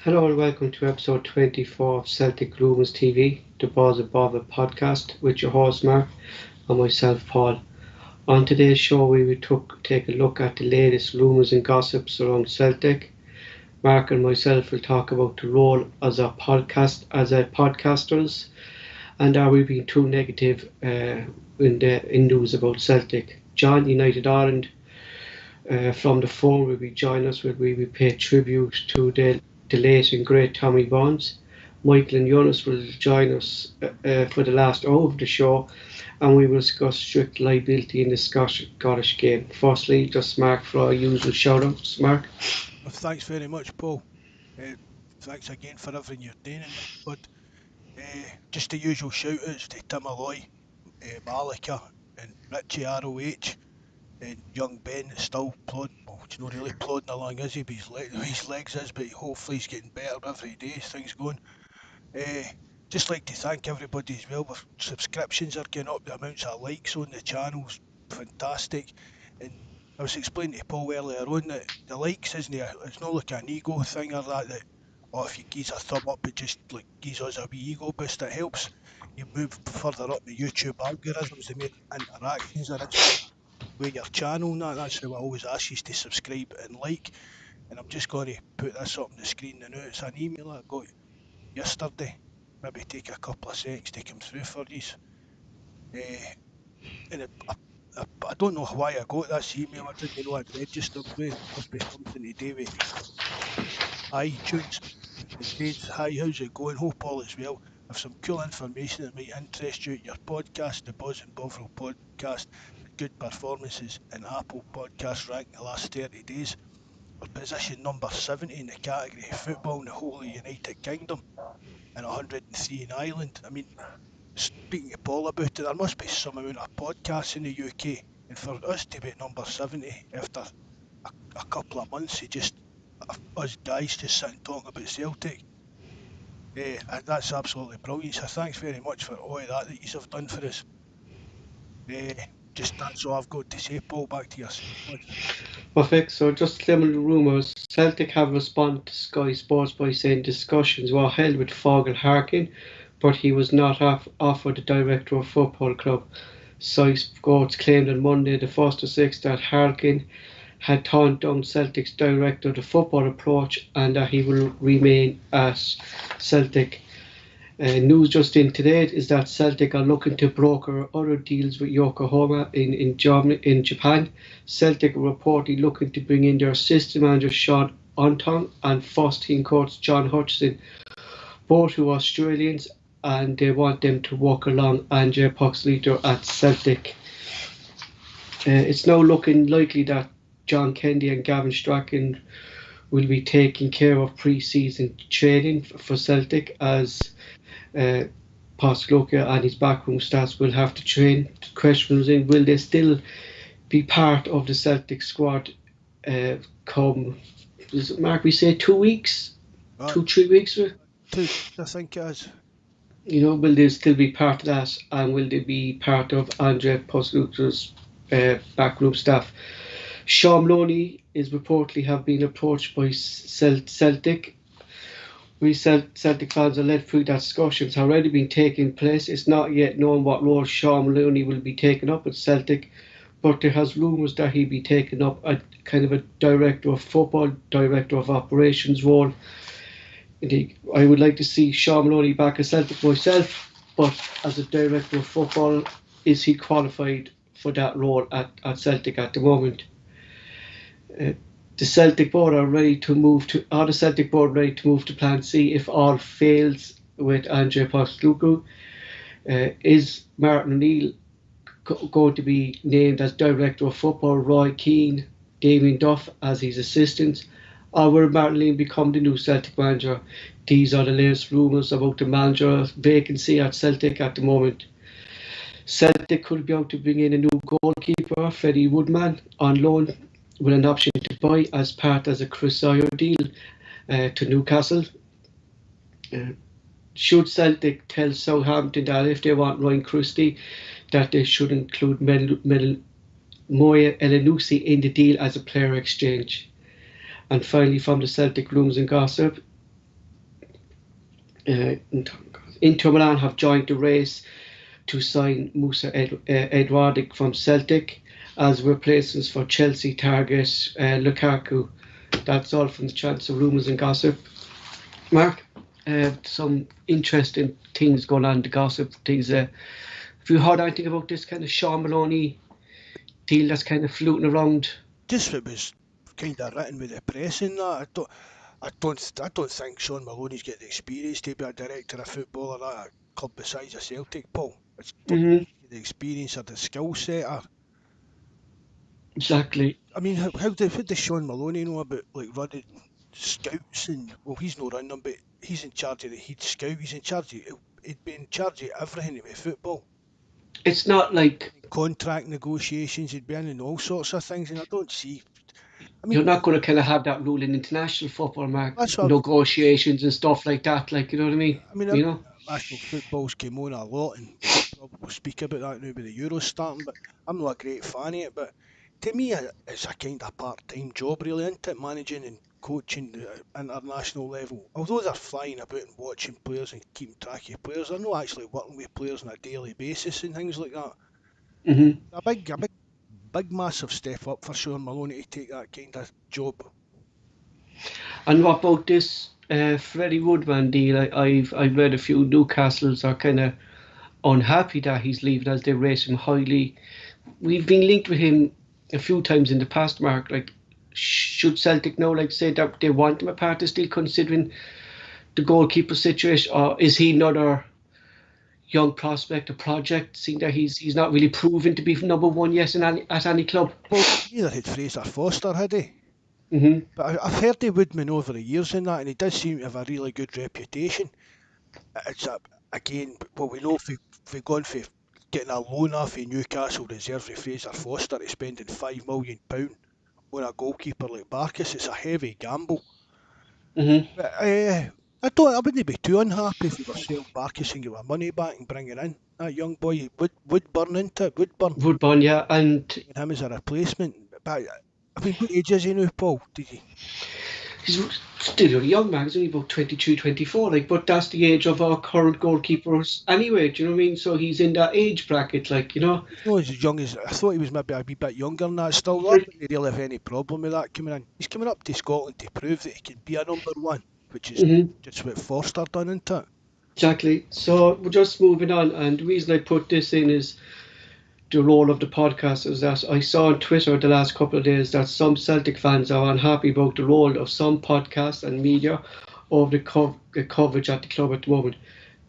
Hello and welcome to episode 24 of Celtic Rumours TV, the Bawz Bovril podcast with your host Mark and myself Paul. On today's show we will take a look at the latest rumours and gossips around Celtic. Mark and myself will talk about the role as podcasters, and are we being too negative in news about Celtic. John, United Ireland, from the phone will be joining us, where we will pay tribute to the late and great Tommy Bonds. Michael and Joonas will join us for the last hour of the show, and we will discuss strict liability in the Scottish game. Firstly, just Mark for our usual shout-outs. Mark? Well, thanks very much, Paul. Thanks again for everything you're doing. But just the usual shout-outs to Tim Alloy, Malika and Richie ROH, and young Ben that's still plodding. Well, he's not really plodding along, is he? But his legs is, but hopefully he's getting better every day as things going. Just like to thank everybody as well. With subscriptions are getting up, the amounts of likes on the channel's fantastic. And I was explaining to Paul earlier on that the likes it's not like an ego thing or that if you give a thumb up it just like gives us a wee ego boost. It helps you move further up the YouTube algorithms, the more interactions there is with your channel, and that's how I always ask you to subscribe and like. And I'm just going to put this up on the screen now. It's an email I got yesterday. Maybe take a couple of seconds to come through for these. And I don't know why I got this email. I didn't know I'd registered with. It must be something to do with iTunes. It says, "Hi, how's it going? Hope all is well. I've some cool information that might interest you. Your podcast, the Bawz and Bovril podcast, had good performances in Apple Podcast ranking the last 30 days. We're position number 70 in the category of football in the whole of the United Kingdom and 103 in Ireland. I mean, speaking to Paul about it, there must be some amount of podcasts in the UK, and for us to be at number 70 after a couple of months of just us guys just sitting talking about Celtic, that's absolutely brilliant. So thanks very much for all of that you have done for us. Just that's all I've got to say, Paul. Back to yourself. Perfect. So just claiming the rumours, Celtic have responded to Sky Sports by saying discussions were held with Harkin, but he was not offered the director of football club. Sky Sports claimed on Monday the 1st of 6th that Harkin had turned down Celtic's director of the football approach and that he will remain at Celtic. News just in today is that Celtic are looking to broker other deals with Yokohama in Japan. Celtic are reportedly looking to bring in their assistant manager Sean Ontong and first team coach John Hutchison, both who are Australians, and they want them to work along Andrei Poxlito at Celtic. It's now looking likely that John Kennedy and Gavin Strachan will be taking care of pre-season training for Celtic, as Poxlito and his backroom staff will have to train. The question was in, will they still be part of the Celtic squad come, Mark, we say 2 weeks? 2-3 weeks? 2, I think it is. Will they still be part of that, and will they be part of Andrei Poxlito's backroom staff? Sean Maloney is reportedly have been approached by Celtic. We Celtic fans are led through that discussions have already been taking place. It's not yet known what role Sean Maloney will be taking up at Celtic, but there has rumours that he'll be taking up a kind of a director of football, director of operations role. I would like to see Sean Maloney back at Celtic myself, but as a director of football, is he qualified for that role at Celtic at the moment? The Celtic board are ready to move to. Are the Celtic board ready to move to Plan C if all fails with Andrei Poxlito? Is Martin O'Neill going to be named as director of football? Roy Keane, Damien Duff as his assistants, or will Martin O'Neill become the new Celtic manager? These are the latest rumours about the manager vacancy at Celtic at the moment. Celtic could be out to bring in a new goalkeeper, Freddie Woodman, on loan, with an option to buy as part of a Chris Sawyer deal to Newcastle. Should Celtic tell Southampton that if they want Ryan Christie, that they should include Moya Elanusi in the deal as a player exchange? And finally, from the Celtic rumours and gossip, Inter Milan have joined the race to sign Musa Edwardic from Celtic as replacements for Chelsea target Lukaku. That's all from the chance of rumours and gossip. Mark, some interesting things going on, the gossip things. Have you heard anything about this kind of Sean Maloney deal that's kind of floating around? Just what was kind of written with the press and that. I don't think Sean Maloney's got the experience to be a director of football or at a club besides a Celtic, Paul. It's don't Mm-hmm. the experience or the skill set. Exactly. I mean, what does Sean Maloney know about like running scouts and well, he's not running them, but he's in charge of the head scout. He's in charge of he'd be in charge of everything with football. It's not like Contract negotiations, he'd be in all sorts of things, and I don't see. I mean, you're not going to kind of have that rule in international football, Mark. that's what Negotiations and stuff like that. Like, you know what I mean? I mean. You know? International football's came on a lot, and we'll probably speak about that now with the Euros starting. But I'm not a great fan of it. But to me, it's a kind of part-time job, really, isn't it? Managing and coaching at international level. Although they're flying about and watching players and keeping track of players, they're not actually working with players on a daily basis and things like that. Mm-hmm. A big, massive step up for Sean Maloney to take that kind of job. And what about this Freddie Woodman deal? I've read a few Newcastles are kind of unhappy that he's leaving as they rate him highly. We've been linked with him a few times in the past, Mark. Like, should Celtic now like say that they want him apart, is still considering the goalkeeper situation, or is he another young prospect, a project, seeing that he's not really proven to be number one yet at any club? Well, neither had Fraser Foster, had he? Mm-hmm. But I've heard of Woodman over the years and that, and he does seem to have a really good reputation. It's again, well, we know if we've gone for getting a loan off of Newcastle reserve with Fraser Foster to spending £5 million on a goalkeeper like Barkas, it's a heavy gamble. Mm-hmm. But I wouldn't be too unhappy if we were selling Barkas and get our money back and bringing in that young boy Woodburn into it, Woodburn, Woodburn, yeah, and and him as a replacement. But I mean, what age is he now, Paul? Did he? he's still a young man. He's only about 22, 24. Like, but that's the age of our current goalkeepers anyway. Do you know what I mean? So he's in that age bracket, like, you know. He's not as young as I thought he was. Maybe a wee bit younger than that. Still, I wouldn't really have any problem with that coming in. He's coming up to Scotland to prove that he can be a number one, which is Mm-hmm. just what Forster done, isn't it? Exactly. So we're just moving on, and the reason I put this in is the role of the podcast is that I saw on Twitter the last couple of days that some Celtic fans are unhappy about the role of some podcasts and media of the coverage at the club at the moment.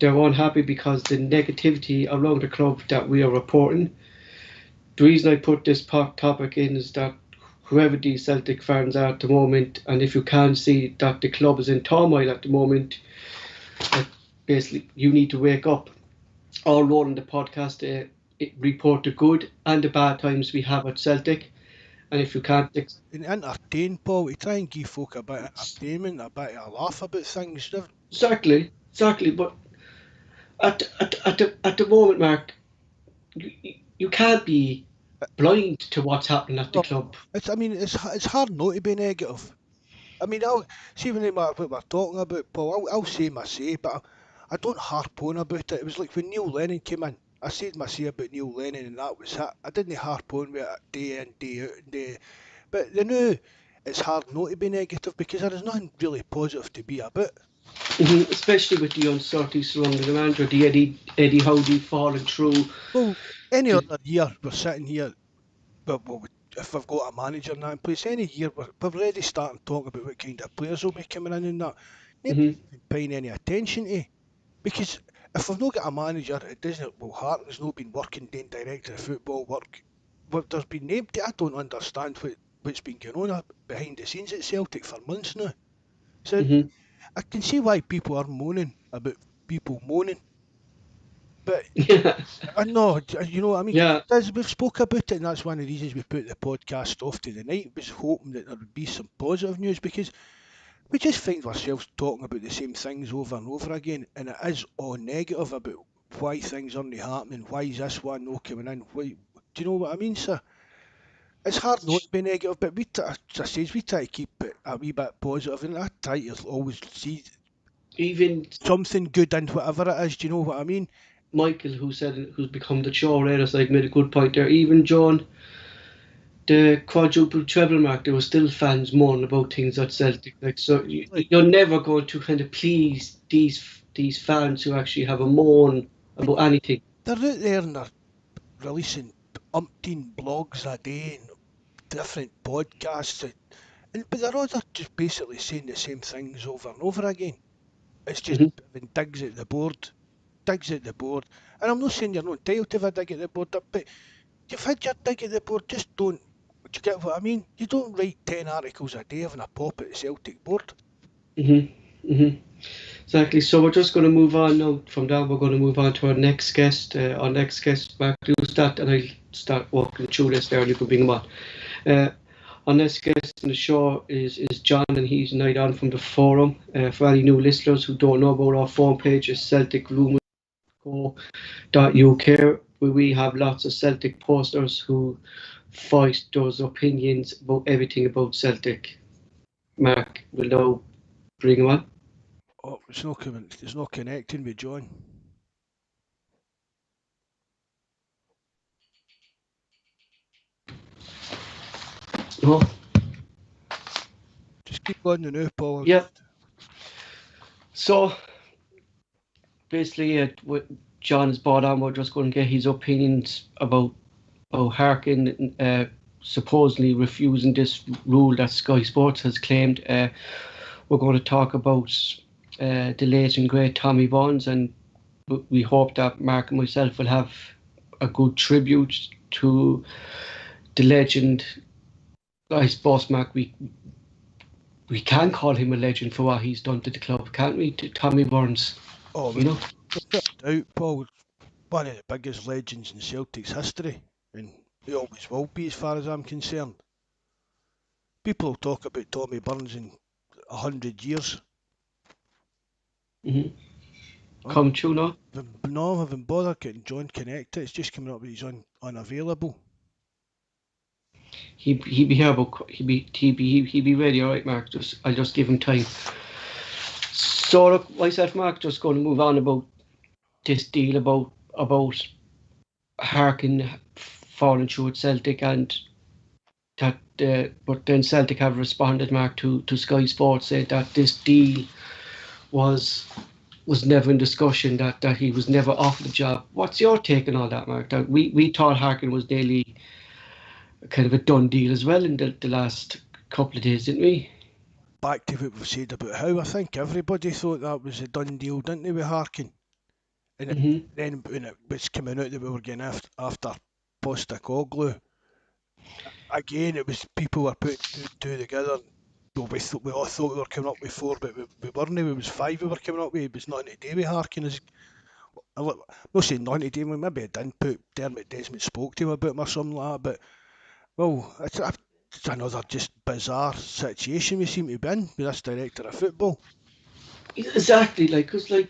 They're unhappy because the negativity around the club that we are reporting. The reason I put this topic in is that whoever these Celtic fans are at the moment, and if you can see that the club is in turmoil at the moment, basically you need to wake up. Our role in the podcast report the good and the bad times we have at Celtic, and if you can't And entertain, Paul. We try and give folk a bit of entertainment, a bit of a laugh about things. exactly, but at the moment, Mark, you can't be blind to what's happening at the No, club. I mean, it's hard not to be negative. I mean, I'll see when what we're talking about, Paul. I'll say my say, but I don't harp on about it. It was like when Neil Lennon came in. I said my say about Neil Lennon, and that was it. I didn't harp on with it day in, day out, and day. But the new, it's hard not to be negative because there is nothing really positive to be about. Especially with the uncertainty surrounding the manager, the Eddie Howdy falling through. Well, any The, other year we're sitting here, if we've got a manager now in place, any year we're already starting to talk about what kind of players will be coming in and that. Nobody's mhm. even paying any attention to. Because if we've not got a manager, it doesn't. Well, Harkin's not been working doing director of football work. Well, there's been nobody. I don't understand what's been going on behind the scenes at Celtic for months now. So Mhm. I can see why people are moaning about people moaning. But Yeah. I know, you know what I mean? Yeah. We've spoke about it, and that's one of the reasons we put the podcast off to the night. Was hoping that there would be some positive news because we just find ourselves talking about the same things over and over again, and it is all negative about why things aren't happening, why is this one not coming in, why, do you know what I mean, sir? It's hard not to be negative, but as I says, we try to keep it a wee bit positive, and I try to always see. even something good in whatever it is. Do you know what I mean? Michael, who's become the show rater side, made a good point there. Even John, the quadruple treble mark, there were still fans moaning about things at Celtic. Like, so you're never going to kind of please these fans who actually have a moan about anything. They're out there and they're releasing umpteen blogs a day and different podcasts, but they're all just basically saying the same things over and over again. It's just having digs at the board, and I'm not saying you're not entitled to have a dig at the board, but you've had your dig at the board. Just don't. Do you get what I mean? You don't write 10 articles a day having a pop at the Celtic board. Exactly. So we're just going to move on now. From that, we're going to move on to our next guest. Our next guest, Mark, do start, and I'll start walking through this there, and you can bring him on. Our next guest in the show is John, and he's night on from the forum. For any new listeners who don't know about our forum page, it's celticrumours.co.uk, where we have lots of Celtic posters who voice those opinions about everything about Celtic. Mark will now bring him on. Oh, it's not connecting with John. Oh. Just keep going the new, Paul. Yeah. So basically, John's brought on. We're just going to get his opinions about Harkin supposedly refusing this rule that Sky Sports has claimed. We're going to talk about the late and great Tommy Bawz, and we hope that Mark and myself will have a good tribute to the legend. I suppose, Mark, we can call him a legend for what he's done to the club, can't we? To Tommy Bawz. Oh, you know, doubt, Paul, one of the biggest legends in Celtic's history, and he always will be, as far as I'm concerned. People will talk about Tommy Bawz in 100 years. Come true, no? No, I haven't bothered getting John connected. It's just coming up with he's unavailable. He'd be here, but he'd be ready, all right, Mark. I'll just give him time. So look, myself, Mark, just going to move on about this deal about Harkin falling through at Celtic, and that but then Celtic have responded, Mark, to Sky Sports, said that this deal was never in discussion, that he was never offered the job. What's your take on all that, Mark? That we thought Harkin was nearly kind of a done deal as well in the last couple of days, didn't we? Back to what we've said about how I think everybody thought that was a done deal, didn't they, with Harkin? And then when it was coming out that we were getting after Postecoglou, again, it was people were putting two together. Well, we all thought we were coming up with 4, but we weren't. It was 5 we were coming up with. It was nothing to do with Harkin. I'm not saying nothing to do with him. Maybe I didn't put Dermot Desmond spoke to him about him or something like that, but well, it's another just bizarre situation we seem to be in with this director of football. Exactly, because the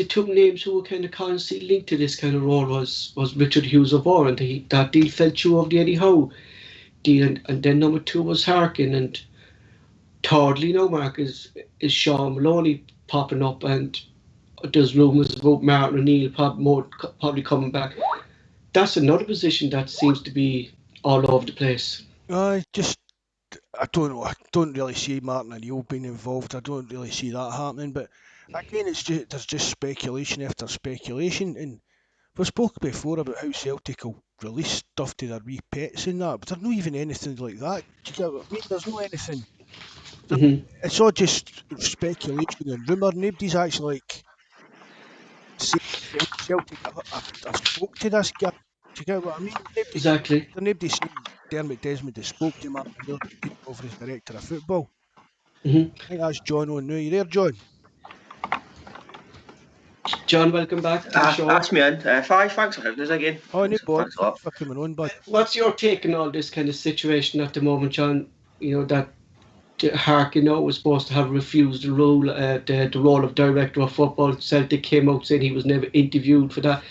two names who were kind of constantly linked to this kind of role was Richard Hughes of Oran. That deal fell through of the Eddie Howe deal, and then number 2 was Harkin, and thirdly now, Mark, is Sean Maloney popping up, and there's rumours about Martin O'Neill probably coming back. That's another position that seems to be all over the place. I don't know. I don't really see Martin O'Neill being involved. I don't really see that happening. But again, there's just speculation after speculation. And we've spoken before about how Celtic will release stuff to their wee pets and that, but there's not even anything like that. Do you get what I mean? There's no anything. It's all just speculation and rumour. Nobody's actually Celtic. I've spoke to this guy. Do you get what I mean? Exactly. Nobody's saying Dermot Desmond has spoke to Martin O'Neill over his director of football. I think that's John on now. You there, John? John, welcome back to the show. That's me in. Thanks for having us again. Oh, no bother. Thanks for coming on, bud. What's your take on all this kind of situation at the moment, John? You know, that Harkin was supposed to have refused the role, the role of director of football. Celtic came out saying he was never interviewed for that.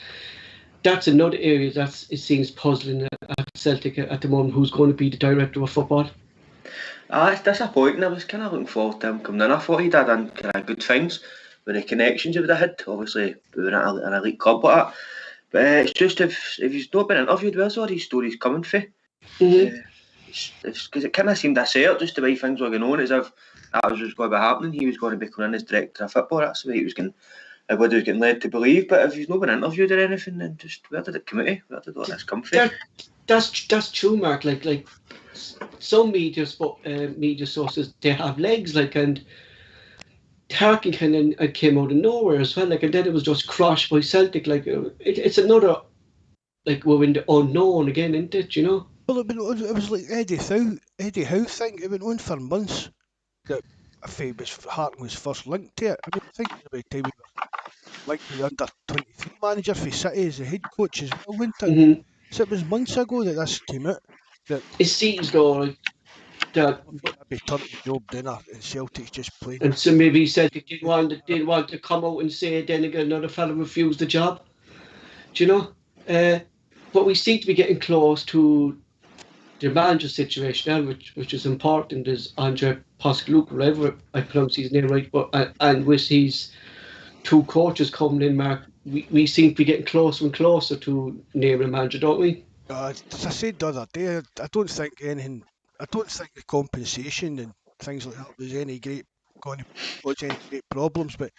That's another area that it seems puzzling at Celtic at the moment. Who's going to be the director of football? It's disappointing. I was kind of looking forward to him coming in. I thought he did kind of good things. with the connections he would have had. Obviously, we were at an elite club like that. But it's just if he's not been interviewed, where's all these stories coming from? It's because it kind of seemed a setup just the way things were going on, as if that was what's going to be happening. He was going to be coming in as director of football. That's the way he was getting led to believe. But if he's not been interviewed or anything, then just where did it come from? Where did all this come from? That's true, Mark. Like some media sources, they have legs, and Harkin kind of came out of nowhere as well. And then it was just crushed by Celtic. It's another, we're in the unknown again, isn't it? Well, it was like Eddie Howe thing. It went on for months. That if Harkin was first linked to it. I mean, think about the time he was linked to the under-23 manager for City as the head coach as well, wasn't it? Mm-hmm. So it was months ago that this came out. It seems though that be turning the job dinner and Celtic's just playing. And so maybe Celtic didn't want to come out and say then again another fella refused the job. But we seem to be getting close to the manager situation now, which is important. Is Andre Pascaluc, whatever I pronounce his name right, but and with his two coaches coming in, Mark, we seem to be getting closer and closer to naming a manager, don't we? As I said the other day, I don't think the compensation and things like that was going to cause any great problems. But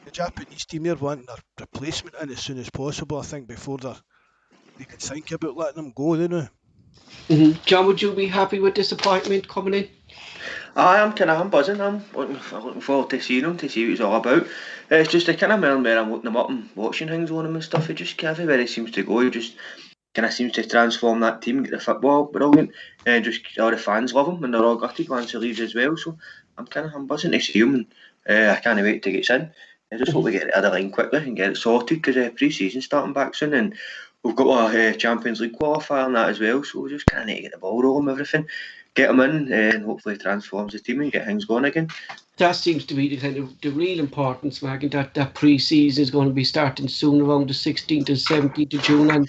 the Japanese team, they're wanting a replacement in as soon as possible, I think, before they can think about letting them go, don't they? Mm-hmm. John, would you be happy with this appointment coming in? I'm buzzing. I'm looking forward to seeing him, to see what he's all about. It's just the kind of man where I'm looking him up and watching things on him and stuff. It just everywhere he seems to go, he just kind of seems to transform that team, get the football brilliant, and just all the fans love him, and they're all gutted once he leaves as well. So I'm buzzing to see him, and I can't wait to get in. I just hope we get it out of the line quickly and get it sorted, because pre-season's starting back soon, and we've got a Champions League qualifier and that as well. So we just kind of need to get the ball rolling, everything, get him in, and hopefully transforms the team and get things going again. That seems to be the kind of the real importance, Mark, and that pre-season is going to be starting soon, around the 16th and 17th of June, and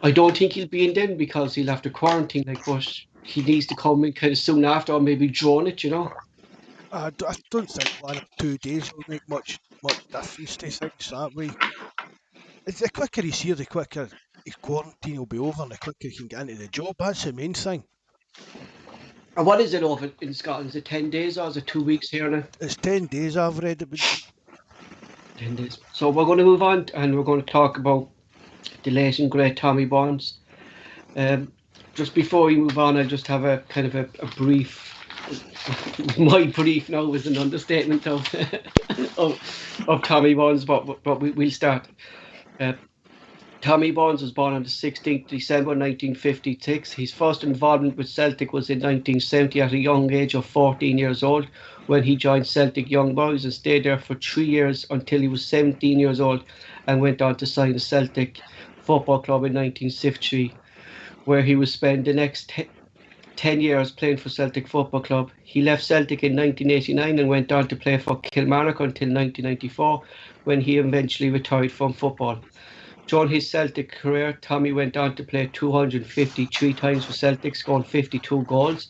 I don't think he'll be in then because he'll have to quarantine, but he needs to come in kind of soon after, or maybe drawn it, I don't think 1 or 2 days will make much difference to things that way. The quicker he's here, the quicker his quarantine will be over, and the quicker he can get into the job. That's the main thing. And what is it over in Scotland? Is it 10 days or is it 2 weeks here now? It's 10 days, I've read it. 10 days. So we're going to move on, and we're going to talk about the late and great Tommy Bawz. Just before we move on, I'll just have a kind of a brief. My brief now is an understatement of Tommy Bawz, but we'll start. Tommy Bawz was born on the 16th December 1956. His first involvement with Celtic was in 1970 at a young age of 14 years old, when he joined Celtic Young Boys and stayed there for 3 years until he was 17 years old and went on to sign the Celtic Football Club in 1973, where he would spend the next 10 years playing for Celtic Football Club. He left Celtic in 1989 and went on to play for Kilmarnock until 1994, when he eventually retired from football. During his Celtic career, Tommy went on to play 253 times for Celtic, scoring 52 goals.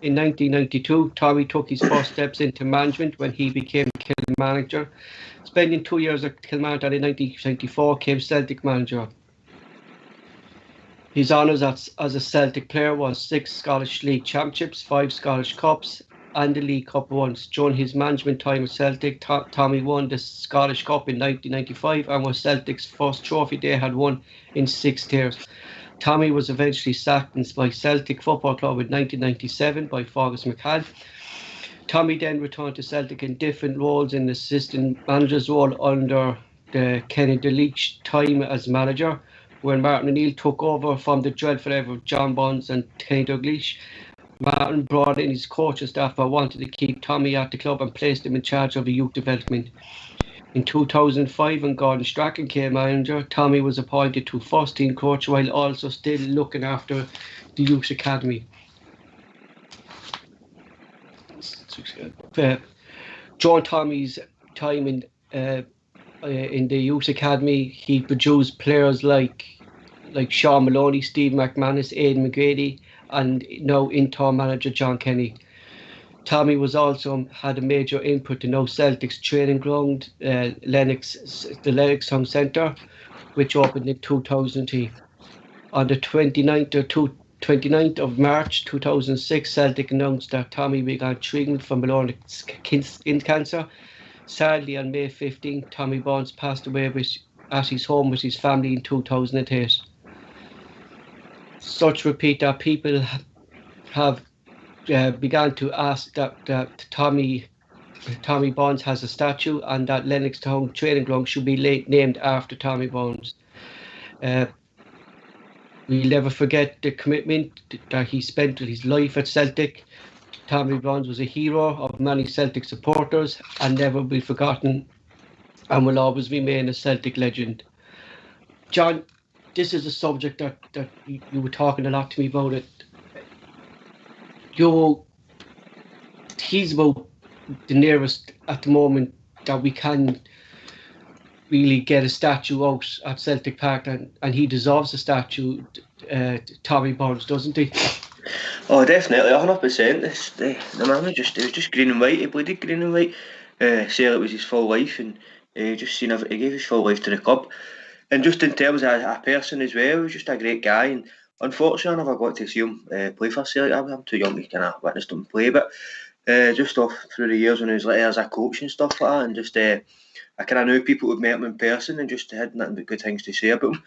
In 1992, Tommy took his first steps into management when he became Kilmarnock manager. Spending 2 years at Kilmarnock, in 1994 became Celtic manager. His honours as a Celtic player was 6 Scottish League Championships, 5 Scottish Cups, and the League Cup once. During his management time at Celtic, Tommy won the Scottish Cup in 1995 and was Celtic's first trophy they had won in 6 years. Tommy was eventually sacked by Celtic Football Club in 1997 by Fergus McCann. Tommy then returned to Celtic in different roles in the assistant manager's role under the Kenny Dalglish time as manager, when Martin O'Neill took over from the dreadful ever John Bonds and Kenny Dalglish. Martin brought in his coaching staff but wanted to keep Tommy at the club and placed him in charge of the youth development. In 2005, when Gordon Strachan came manager, Tommy was appointed to first team coach while also still looking after the youth academy. During Tommy's time in the youth academy, he produced players like Sean Maloney, Steve McManus, Aidan McGrady, and now interim manager John Kenny. Tommy was also had a major input in now Celtic's training ground, the Lennox Town Centre, which opened in 2000. On the 29th of March 2006, Celtic announced that Tommy began treatment for malarial skin cancer. Sadly, on May 15, Tommy Bawz passed away at his home with his family in 2008. Such repeat that people have began to ask that Tommy Bawz has a statue and that Lennox Town training ground should be named after Tommy Bawz. We'll never forget the commitment that he spent with his life at Celtic. Tommy Bawz was a hero of many Celtic supporters and never be forgotten, and will always remain a Celtic legend. John, this is a subject that you were talking a lot to me about it. He's about the nearest at the moment that we can really get a statue out at Celtic Park, and he deserves a statue, Tommy Bawz, doesn't he? Oh, definitely, 100%. The man was just green and white. He played green and white. Say it was his full life, and he gave his full life to the club. And just in terms of a person as well, he was just a great guy. And unfortunately, I never got to see him play for Celtic. I'm too young to kind of witness him play, but just off through the years when he was like as a coach and stuff like that, and just I kind of knew people who'd met him in person and just had nothing but good things to say about him.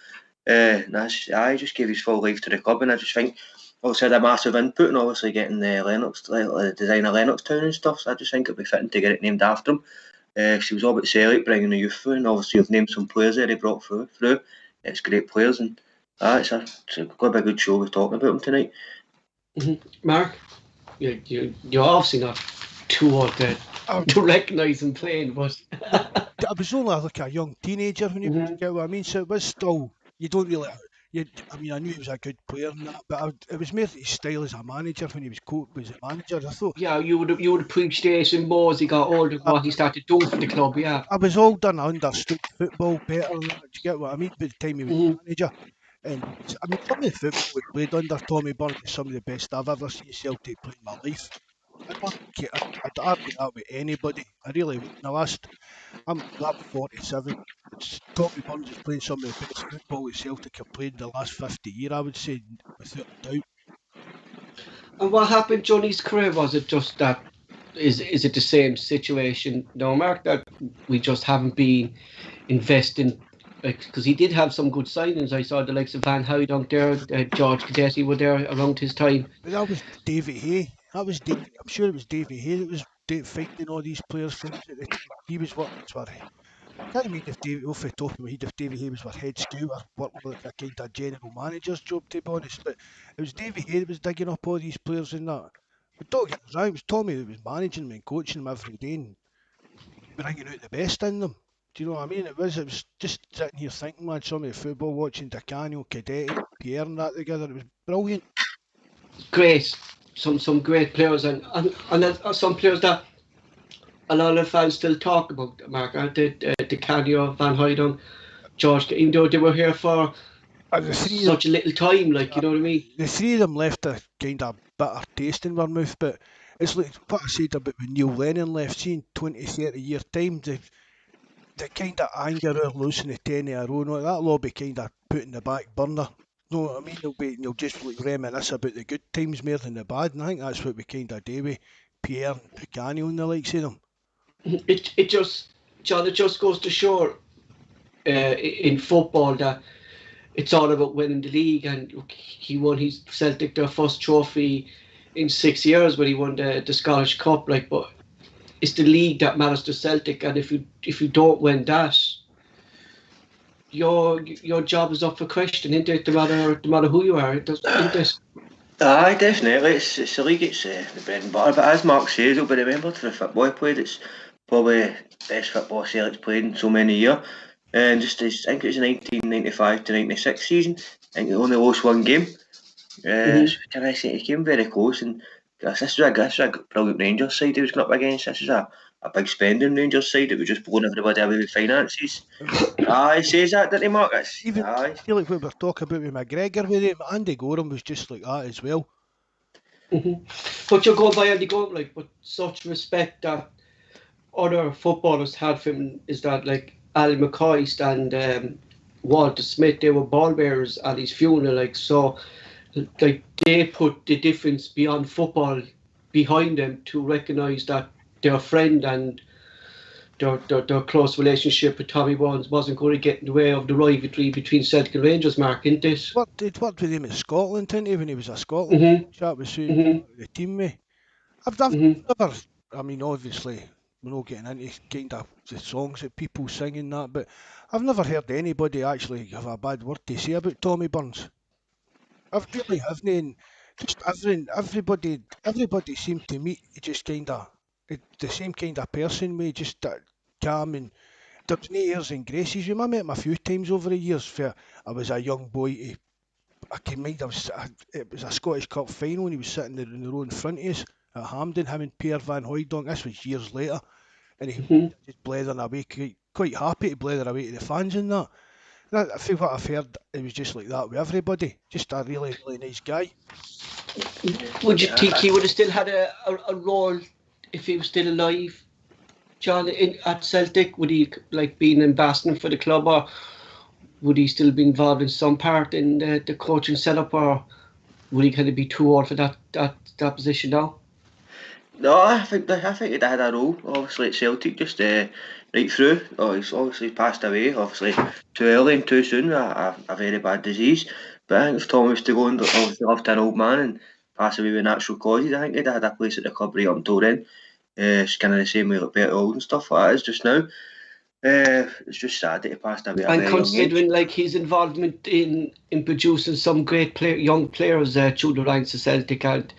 I just gave his full life to the club, and I just think also had a massive input in obviously getting the design of Lennox Town and stuff. So I just think it'd be fitting to get it named after him. She was all about Celtic, bringing the youth through, and obviously you've named some players there he brought through. It's great players, and it's going to be a good show. We're talking about them tonight. Mark, you're obviously not too old to recognise him playing, but I was only like a young teenager when you get what I mean, so it was still, you don't really, I knew he was a good player and that, but it was more his style as a manager when he was a manager. I thought, yeah, you would appreciate him more as he got older, what he started doing for the club. Yeah, I was older and I understood football better. Do you get what I mean? By the time he was a manager, and I mean, some of the football we played under Tommy Bawz is some of the best I've ever seen Celtic play in my life. I'd argue that with anybody. I really would. I'm 47. Tommy Bawz is playing some of the best football that Celtic have played in the last 50 years, I would say, without a doubt. And what happened during his career? Was it just that? Is it the same situation, no, Mark, that we just haven't been investing? Because he did have some good signings. I saw the likes of Van Hooydonk there, George Cadetti were there around his time. But that was Davy Hay. I'm sure it was Davy Hay that was finding all these players from at the time. He was working for. I can't remember if Davy, off the top of my head, if Davy Hay was our head scout or working like a kind of general manager's job, to be honest. But it was Davy Hay that was digging up all these players and that. But don't get us wrong, it was Tommy that was managing them and coaching them every day and bringing out the best in them. Do you know what I mean? It was just sitting here thinking, man, some of the football, watching Canio, Cadetti, Pierre and that together, it was brilliant. Great. Some great players and some players that a lot of fans still talk about, Mark, aren't they? The Canio, Van Hooydonk, George, even though they were here for such a little time, like, you know what I mean? The three of them left a kind of bitter taste in their mouth, but it's like what I said about when Neil Lennon left, seeing 20, 30 year time, the kind of anger of losing the 10 in a row, that'll all be kind of put in the back burner. You know what I mean? They'll just like reminisce about the good times more than the bad, and I think that's what we kind of do with Pierre and Picani and the likes of them. It just goes to show in football that it's all about winning the league, and he won his Celtic their first trophy in 6 years when he won the Scottish Cup. Like, but it's the league that matters to Celtic, and if you don't win that, your job is up for question, isn't it? No matter who you are, isn't it? Aye, definitely. It's the league. It's the bread and butter. But as Mark says, it'll be remembered for the football he played. It's probably the best football Celtic's played in so many years. And I think it was the 1995 to 96 season. I think they only lost one game. So can I say he came very close, and this was a brilliant Rangers side he was going up against. This was a big spending Rangers side that was just blowing everybody away with finances. He says that, didn't he, Mark? I feel like what we were talking about with McGregor with him, Andy Gorham was just like that as well. But you're going by on the goal, like, but such respect that other footballers had for him is that, like, Al McCoist and Walter Smith, they were ball bearers at his funeral, like, so, like, they put the difference beyond football behind them to recognise that their friend and their close relationship with Tommy Bawz wasn't going to get in the way of the rivalry between Celtic and Rangers, Mark, isn't it? He'd worked with him in Scotland, didn't he, when he was a Scotland chap was soon the team with. I've never, I mean, obviously, we're not getting into kind of the songs that people sing and that, but I've never heard anybody actually have a bad word to say about Tommy Burns. I've really haven't. And just everybody seemed to meet just kind of the same kind of person with just that calm and there's no airs and graces. I met him a few times over the years. For I was a young boy. I can mind it was a Scottish Cup final and he was sitting in the row in front of us at Hampden, him and Pierre Van Hooijdonk. This was years later, and he just blethering away, quite happy to blether away to the fans and that. And I feel what I've heard, it was just like that with everybody. Just a really, really nice guy. Would you think he would have still had a role if he was still alive, John, at Celtic? Would he like be an ambassador for the club, or would he still be involved in some part in the coaching setup, or would he kind of be too old for that position now? No, I think he'd had a role, obviously, at Celtic, just right through. Oh, he's obviously passed away, obviously, too early and too soon, a very bad disease. But I think if Tommy was to go and obviously live to an old man and pass away with natural causes, I think he'd had a place at the club right up until then. It's kind of the same way like Bertie Auld and stuff like that is just now. It's just sad that he passed away at a very young age. And considering like his involvement in producing some great young players through the ranks of Celtic and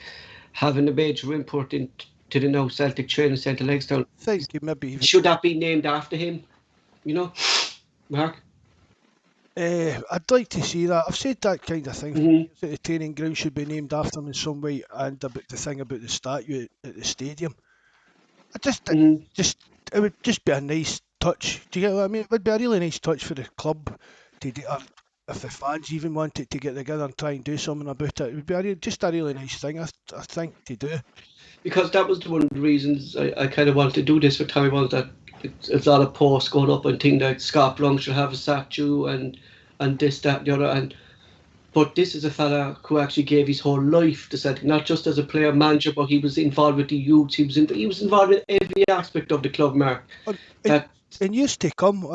having a major input into the now Celtic training centre Legstown, I think maybe should that be named after him? You know, Mark? I'd like to see that. I've said that kind of thing. That the training ground should be named after him in some way, and about the thing about the statue at the stadium. It would just be a nice touch. Do you get what I mean? It would be a really nice touch for the club to do, or if the fans even wanted to get together and try and do something about it. It would be just a really nice thing, I think, to do. Because that was one of the reasons I kind of wanted to do this with Tommy Bawz, that it's a lot of posts going up and things like Scott Long should have a statue and this, that, and the other. But this is a fella who actually gave his whole life to Celtic, not just as a player manager, but he was involved with the youth. He was involved in every aspect of the club, Mark. In years to come,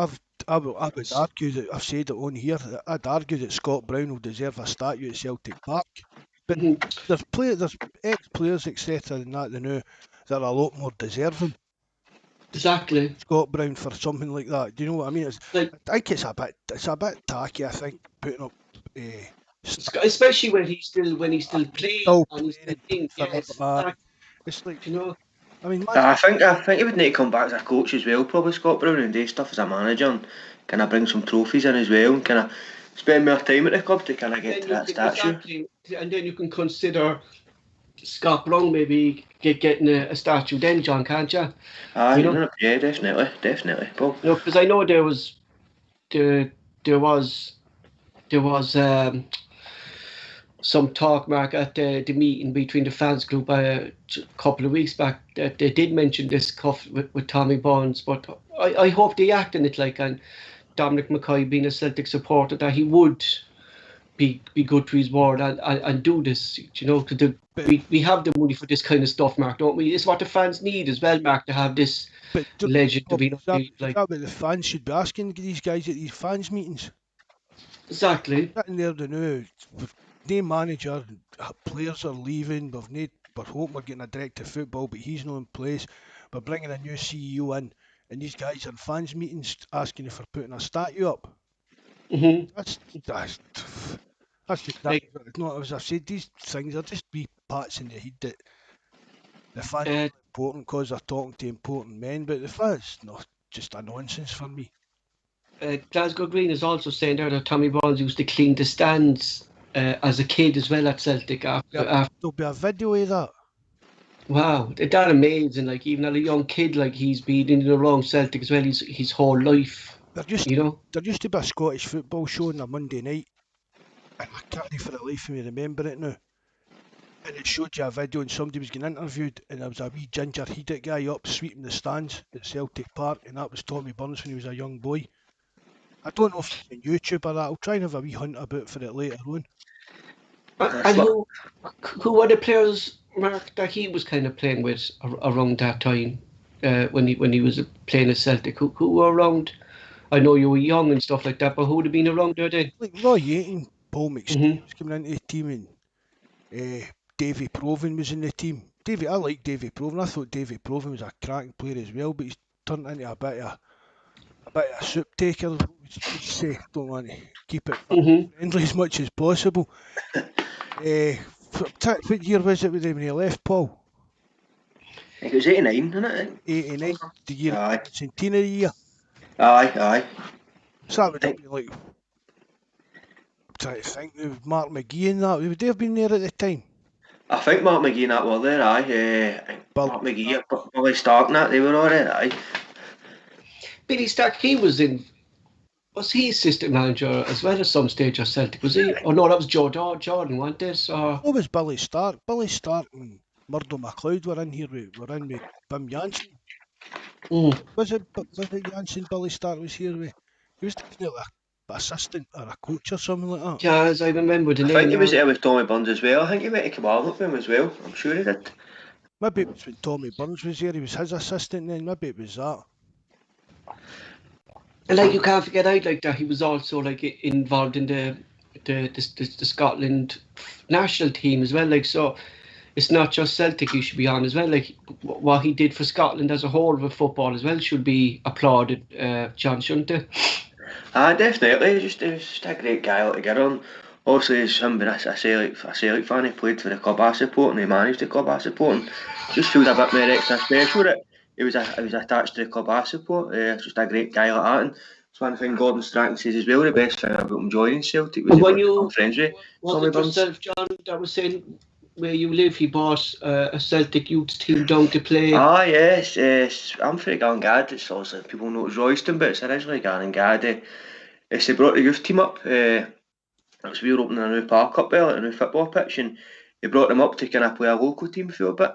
I would argue that I've said it on here. I'd argue that Scott Brown will deserve a statue at Celtic Park. But there's ex-players, etc., than that now that are a lot more deserving. Exactly. Scott Brown for something like that. Do you know what I mean? I think it's a bit tacky. I think putting up. Especially when he's still playing and he's still playing. It's like, you know. I mean, I think he would need to come back as a coach as well, probably Scott Brown, and do stuff as a manager and kind of bring some trophies in as well and kind of spend more time at the club to kind of get to that statue. Exactly. And then you can consider Scott Brown maybe getting a statue then, John, can't you? Yeah, definitely, Paul. You know, because I know there was some talk, Mark, at the meeting between the fans group a couple of weeks back that they did mention this stuff with Tommy Bawz, but I hope they act on it, like, and Dominic McCoy being a Celtic supporter, that he would be good to his word and do this, you know, because we have the money for this kind of stuff, Mark, don't we? It's what the fans need as well, Mark, to have this legend to be like. That what the fans should be asking these guys at these fans meetings. Exactly. Sitting there now, no manager, players are leaving, we're hoping we're getting a director of football, but he's not in place. We're bringing a new CEO in, and these guys are in fans meetings asking you for putting a statue up. That's just not, as I've said, these things are just wee pats in the head that the fans are important because they're talking to important men, but the fans, no, just a nonsense for me. Glasgow Green is also saying there that Tommy Bawz used to clean the stands as a kid as well at Celtic. There'll be a video of that. Wow, that's amazing. Like, even as a young kid, like, he's been in and around Celtic as well his whole life. There used to be a Scottish football show on a Monday night, and I can't for the life of me remember it now. and it showed you a video and somebody was getting interviewed and there was a wee ginger heated guy up sweeping the stands at Celtic Park, and that was Tommy Burns when he was a young boy. I don't know if it's on YouTube or that. I'll try and have a wee hunt about for it later on. And who were the players, Mark, that he was kind of playing with around that time when he was playing at Celtic? Who were around? I know you were young and stuff like that, but who would have been around there then? Like Roy Yeaton, Paul McStay was coming into the team, and Davy Provan was in the team. I like Davy Provan. I thought Davy Provan was a cracking player as well, but he's turned into a bit of a soup taker. Don't want to keep it friendly as much as possible. What year was it when he left, Paul? I think it was 89, wasn't it? 89, the year of the centenary year. Aye. So that would have been like, I'm trying to think, Mark McGee and that, would they have been there at the time? I think Mark McGee and that were there, aye. Mark McGee, Billy Stark and that, they were all there, aye. Billy Stark, was he assistant manager as well at some stage at Celtic? Was he? Oh no, that was Jordan, wasn't it? What was Billy Stark? Billy Stark and Murdo MacLeod were in here with Bim Jansen. Was it Jansen? Billy Stark was here with. He was definitely an assistant or a coach or something like that. Yeah, as I remember the name. I think he was there with Tommy Burns as well. I think he went to Camargo with him as well. I'm sure he did. Maybe it was when Tommy Burns was here. He was his assistant then. Maybe it was that. And like you can't forget out like that. He was also like involved in the Scotland national team as well. Like so. It's not just Celtic you should be on as well. Like what he did for Scotland as a whole with football as well should be applauded, John, shouldn't it? Definitely. He was just a great guy altogether. And obviously, as him being a Celtic fan, he played for the club I support and he managed the club I support. And just feels a bit more extra special that he was attached to the club I support. Just a great guy like that. And it's one thing Gordon Strachan says as well. The best thing about him joining Celtic was when you become friends with Tommy Burns. Yourself, John, that was saying where you live, he bought a Celtic youth team down to play. Yes. I'm from Gallingad. It's also people know it's Royston, but it's originally Gallingad. They brought the youth team up. We were opening a new park up there, a new football pitch, and they brought them up to kind of play a local team for a bit.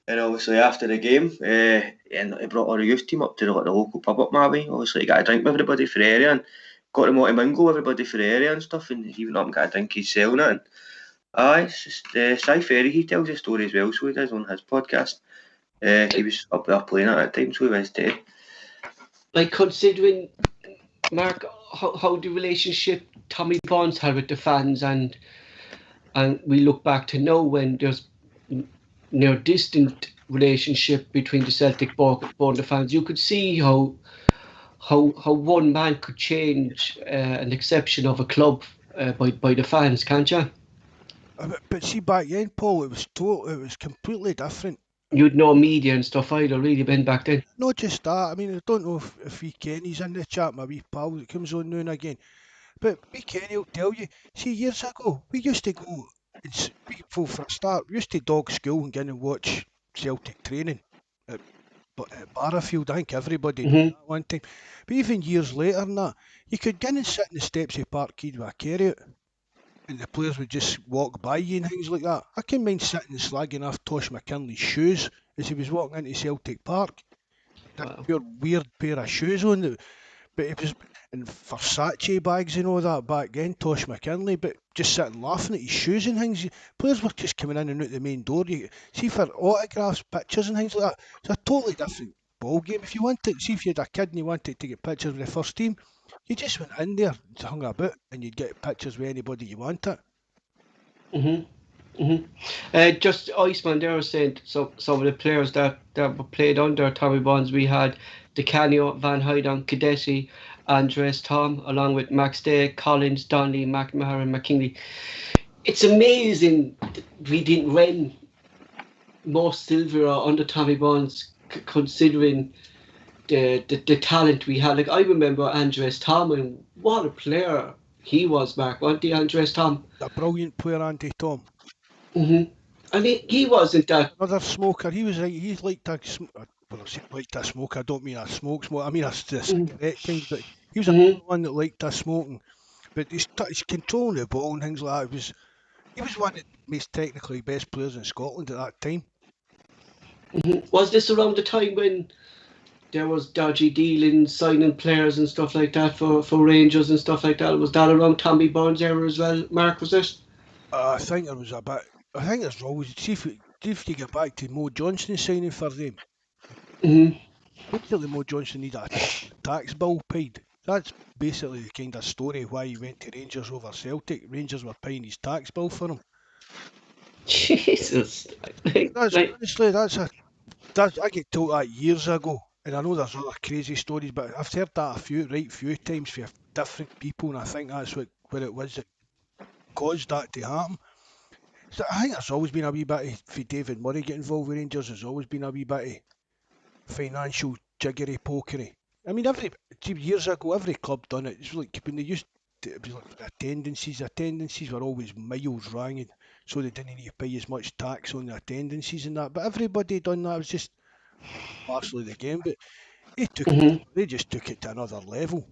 And obviously after the game, and they brought all the youth team up to the local pub up Marby. Obviously, got a drink with everybody for the area and got them all to mingle with everybody for the area and stuff. And even up and got a drink himself and that. It's just Cy Ferry, he tells the story as well, so he does on his podcast. He was up there playing at that time, so he was too. Like considering, Mark, how the relationship Tommy Burns had with the fans, and we look back to now when there's near distant relationship between the Celtic board and the fans, you could see how one man could change an exception of a club by the fans, can't you? But see, back then, Paul, it was completely different. You'd know media and stuff either, really, been back then. Not just that. I mean, I don't know if we Kenny's in the chat, my wee pal that comes on now and again. But we Kenny will tell you, see, years ago, we used to go, for a start, we used to dog school and go and watch Celtic training at Barrafield. I think everybody did that one time. But even years later than that, you could go and sit in the steps of Parkhead with a carrot, and the players would just walk by you and things like that. I can mind sitting and slagging off Tosh McKinley's shoes as he was walking into Celtic Park. That pure weird pair of shoes on. But it was in Versace bags and all that back then, Tosh McKinley, but just sitting laughing at his shoes and things. Players were just coming in and out the main door. You see, for autographs, pictures and things like that, it's a totally different ball game. If you wanted, see if you had a kid and you wanted to get pictures with the first team, you just went in there, hung about, and you'd get pictures with anybody you wanted. Just Iceman there was saying some of the players that were played under Tommy Burns. We had DeCanio, Van Heyden, Cadesi, Andres Tom, along with Max Day, Collins, Donnelly, McNamara and McKinley. It's amazing we didn't win more silver under Tommy Burns, considering the talent we had. Like I remember Andres Tom, and what a player he was, Mark, wasn't he, Andres Tom? A brilliant player, Andy Tom. I mean, he wasn't that. Another smoker. He was like, he's like that. Well, I say like to smoke. I don't mean a smoke. I mean a cigarette kind. But he was another one that liked to smoking. But he's controlling the ball and things like that. he was one of the most technically best players in Scotland at that time. Was this around the time when there was dodgy dealings, signing players and stuff like that for Rangers and stuff like that? Was that around Tommy Bond's era as well, Mark, was it? I think there was a bit. I think there's always. See if you get back to Mo Johnson signing for them. Mm-hmm. Basically, Mo Johnson needed a tax bill paid. That's basically the kind of story why he went to Rangers over Celtic. Rangers were paying his tax bill for him. Jesus. That's Like, honestly, I get told that years ago, and I know there's other crazy stories, but I've heard that a few times from different people, and I think that's what it was that caused that to happen. So I think there's always been a wee bit of, for David Murray get involved with Rangers, there's always been a wee bit of financial jiggery pokery. I mean, years ago, every club done it. It's like when they used to, it was like attendances were always miles wrong, and so they didn't need to pay as much tax on the attendances and that. But everybody done that. It was just partially the game, but they just took it to another level.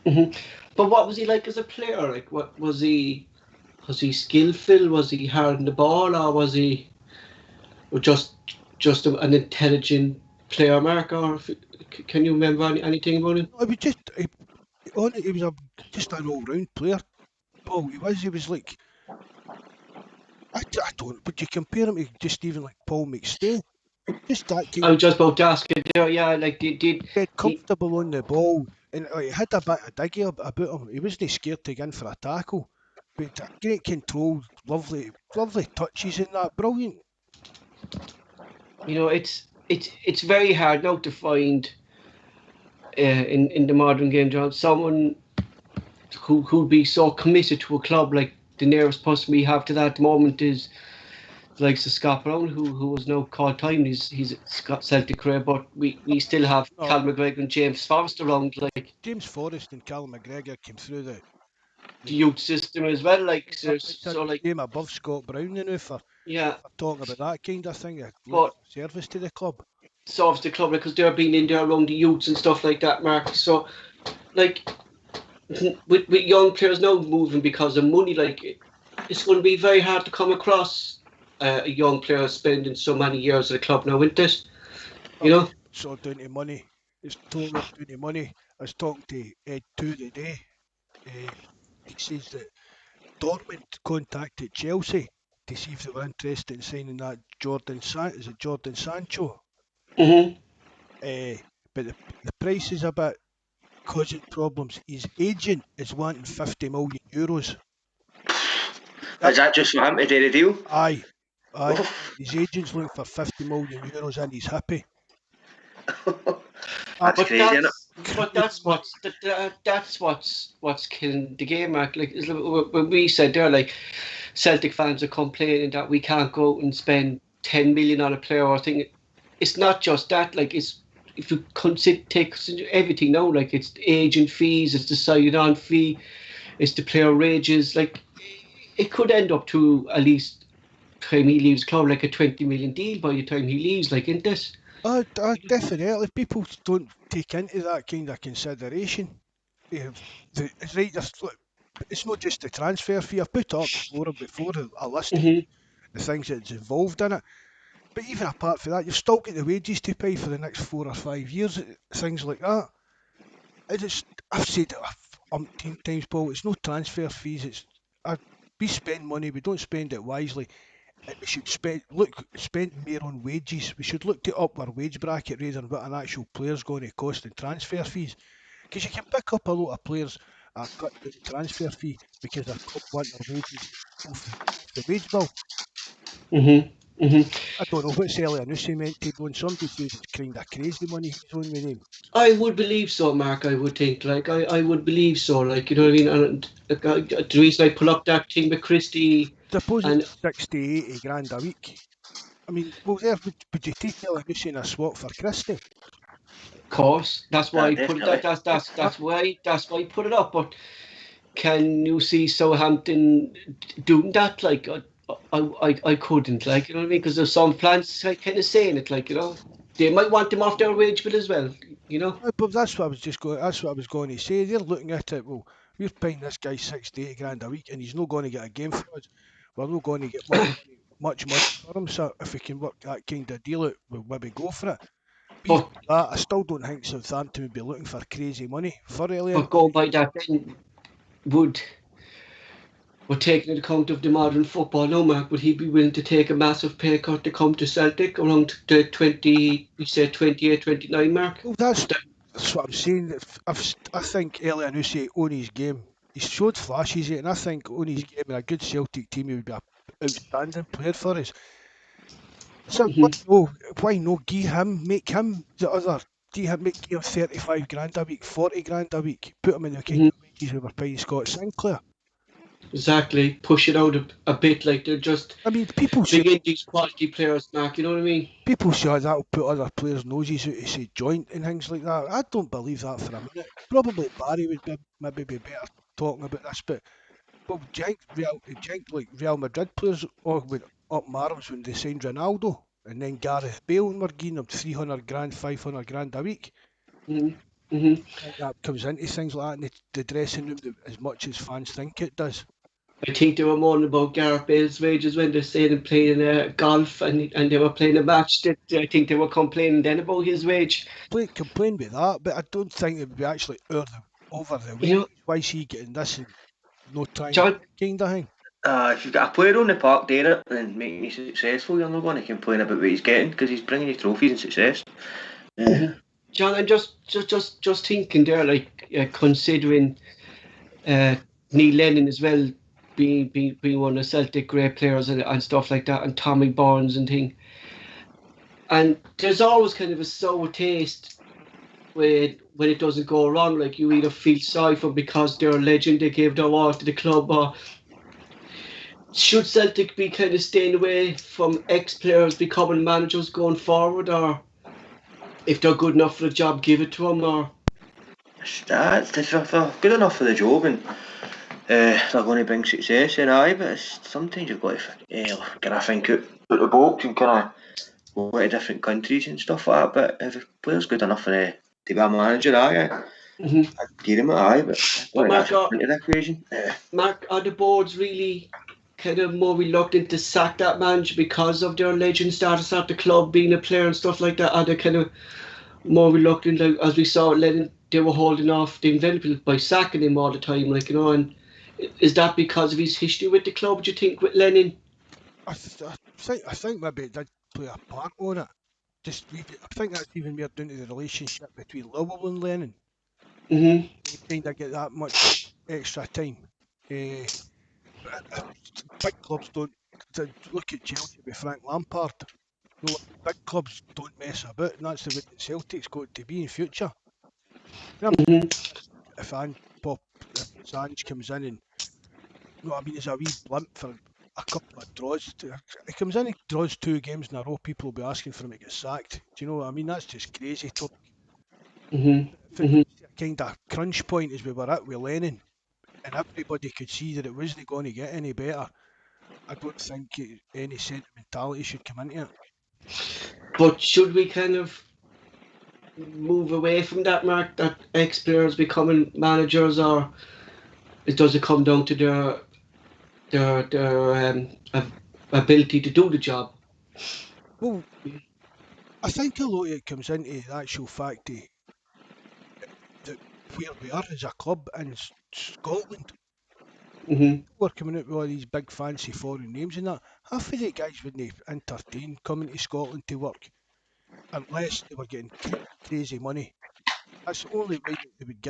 But what was he like as a player? Like, what was he? Was he skillful? Was he hard on the ball, or was he just an intelligent player, Mark? Or can you remember anything about him? I was just, he was just an all-round player. Paul, he was like, I don't. Would you compare him to just even like Paul McStay? Just that kind I was just about to ask you. Yeah, like get comfortable on the ball, and he had a bit of diggy about him. He wasn't scared to go in for a tackle, but great control, lovely touches and that, brilliant. You know, it's very hard now to find in the modern game, John, someone who'd be so committed to a club. Like the nearest person we have to that at the moment is like Skpe, who was now called time. He's got Celtic career, but we still have Cal McGregor and James Forrest around. Like James Forrest and Cal McGregor came through the youth system as well. Like so like game above Scott Brown now for talking about that kind of thing. But service to the club. Serves the club because they're being in there around the youths and stuff like that, Mark. So like with young players now moving because of money, like it's going to be very hard to come across a young player spending so many years at a club now, isn't it? You know? It's all down to money. It's totally down to money. I was talking to Ed 2 today. He says that Dortmund contacted Chelsea to see if they were interested in signing that Jordan Sancho? Mm-hmm. But the price is a bit causing problems. His agent is wanting €50 million. Is that just for him to do the deal? Aye. His agent's looking for €50 million and he's happy. That's crazy, isn't it? But that's what's killing the game, Mark. Like when we said there, like Celtic fans are complaining that we can't go out and spend 10 million on a player. I think it's not just that. Like it's if you take everything now, like it's agent fees, it's the sign-on fee, it's the player wages. Like it could end up to at least time he leaves club like a 20 million deal by the time he leaves. Like isn't this? Definitely. People don't take into that kind of consideration. It's right. It's not just the transfer fee. I've put up before a list of the things that's involved in it. But even apart from that, you've still got the wages to pay for the next 4 or 5 years. Things like that. I've said it umpteen times, Paul. It's no transfer fees. We spend money. We don't spend it wisely. We should spend more on wages. We should look to up our wage bracket rather than what an actual player's going to cost in transfer fees. Because you can pick up a lot of players and cut the transfer fee because their club want their wages off the wage bill. I don't know what's Elyounoussi meant to go, and somebody says it's kind of crazy money he's on with him. I would believe so, Mark. I would think, like, I would believe so, like, you know what I mean? And the reason I pull up that thing with Christie... Suppose it's 60, 80 grand a week. I mean, well, there, would you take Elyounoussi in a swap for Christie? Of course. That's why I put it, that's why I put it up. But can you see Southampton doing that? Like, I couldn't, like, you know what I mean? Because there's some plans like, kind of saying it, like, you know, they might want them off their wage bill as well, you know. But that's what I was going to say. They're looking at it. Well, we're paying this guy 60, 80 grand a week, and he's not going to get a game for us. we're not going to get much money for him. So if we can work that kind of deal out, we'll maybe go for it. But I still don't think Southampton would be looking for crazy money for Elliott. but going by that, then would taking into account of the modern football now, Mark, would he be willing to take a massive pay cut to come to Celtic around the 28, 29 mark? Well, that's what I'm saying. I think Elliott Nusi on his game, he's showed flashes, and I think on his game in a good Celtic team, he would be an outstanding player for us. So why no make him the other, make him 35 grand a week, 40 grand a week, put him in the kind of wages we were paying Scott Sinclair. Exactly, push it out a bit, like they're just. I mean, people bring in these quality players, Mark. You know what I mean? People say that'll put other players' noses out to say joint and things like that. I don't believe that for a minute. Probably Barry would maybe be better talking about this, but like Real Madrid players all went up arms when they signed Ronaldo, and then Gareth Bale and we're giving them 300 grand, 500 grand a week. That comes into things like that in the dressing room as much as fans think it does. I think they were moaning about Gareth Bale's wages when they said him playing golf and they were playing a match. I think they were complaining then about his wage. Complain about that, but I don't think it would be actually over the way. Why is he getting this and no time kind of thing? If you've got a player on the park there and making you successful, you're not going to complain about what he's getting because he's bringing you trophies and success. John, I'm just thinking there, like considering Neil Lennon as well. Being one of the Celtic great players and stuff like that, and Tommy Barnes and thing. And there's always kind of a sour taste when it doesn't go wrong. Like you either feel sorry for because they're a legend, they gave their all to the club, or should Celtic be kind of staying away from ex-players becoming managers going forward, or if they're good enough for the job, give it to them, or... If they're good enough for the job and they're going to bring success in, but sometimes you've got to think out the box and kind of go to different countries and stuff like that. But if a player's good enough to be a manager, I'd give him but Mark, into the equation. Mark, are the boards really kind of more reluctant to sack that manager because of their legend status at the club, being a player and stuff like that? Are they kind of more reluctant, like, as we saw Lennon, they were holding off the inevitable by sacking him all the time, like, and is that because of his history with the club, do you think, with Lennon? I think maybe it did play a part on it. I think that's even more down to the relationship between Liverpool and Lennon. They kind of get that much extra time. Big clubs don't. Look at Chelsea with Frank Lampard. Big clubs don't mess about, and that's the way that Celtic's going to be in future. If Sanj comes in and there's a wee blimp for a couple of draws. He comes in, he draws 2 games in a row, people will be asking for him to get sacked. Do you know what I mean? That's just crazy talk. A kind of crunch point as we were at with Lennon, and everybody could see that it wasn't going to get any better. I don't think any sentimentality should come into it. But should we kind of move away from that, Mark, that ex-players becoming managers, or does it come down to their ability to do the job? Well, I think a lot of it comes into the actual fact that where we are as a club in Scotland. We're coming out with all these big fancy foreign names and that. Half of the guys wouldn't entertain coming to Scotland to work unless they were getting crazy money. That's the only way they would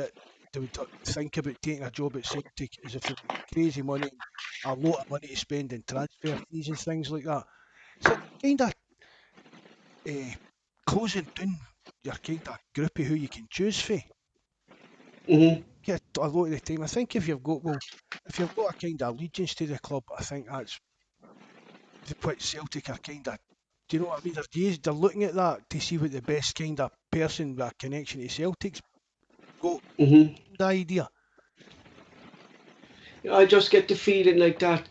think about taking a job at Celtic, is if they had crazy money, a lot of money to spend in transfer fees and things like that. So kind of closing down your kind of group of who you can choose for. Get a lot of the time. I think if you've got a kind of allegiance to the club, I think that's what Celtic are kind of. Do you know what I mean? They're looking at that to see what the best kind of person with a connection to Celtic's got. The idea. I just get the feeling like that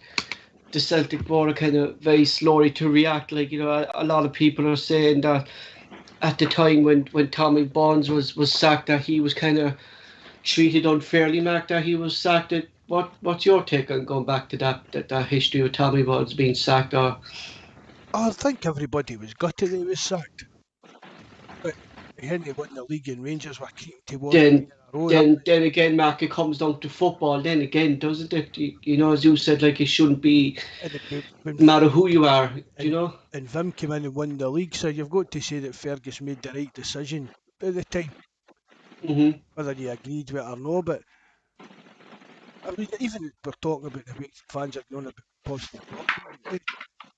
the Celtic board are kind of very slowly to react. Like, a lot of people are saying that at the time when Tommy Barnes was sacked, that he was kind of treated unfairly, Mark, that he was sacked. what's your take on going back to that history of Tommy Bawz being sacked? Or I think everybody was gutted that he was sacked, but he hadn't won the league and Rangers were keeping to one win then in a row. then again, Mark, it comes down to football. Then again, doesn't it? You know, as you said, like it shouldn't be And when no matter who you are. You and, know. and Vim came in and won the league, so you've got to say that Fergus made the right decision at the time, Mhm. whether you agreed with it or not. But I mean, even we're talking about the way fans are going about possibly dropping him.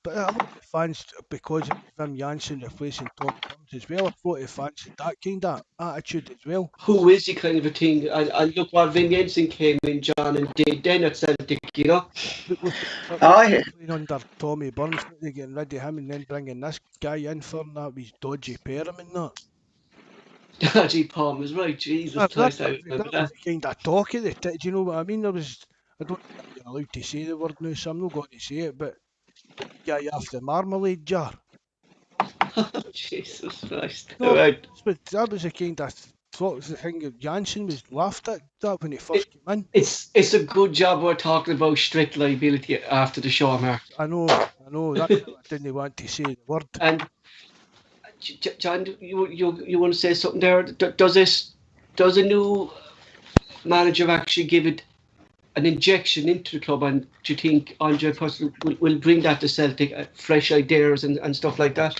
But a lot of the fans, because of Vim Janssen replacing Tom Burns as well, I thought the fans had that kind of attitude as well. Who is he kind of a thing? And look what Vin Jensen came in, John, and did then at Celtic. You know. But Aye, playing under Tommy Burns, they getting rid of him and then bringing this guy in for that with dodgy pairhim and that. Dodgy Palm is right. Jesus Christ, I remember That was that. the kind of talk of the do you know what I mean? I don't think you're allowed to say the word now, so I'm not going to say it, but the guy off the marmalade jar. Jesus Christ. No, Right. that was the kind of thought was the thing that Janssen was laughed at that when he first It, came in. it's a good job we're talking about strict liability after the show, Mark. I know, that's how I didn't want to say the word. And John, you want to say something there? Does a new manager actually give it an injection into the club, and do you think Andre Purcell will bring that to Celtic, fresh ideas and stuff like that?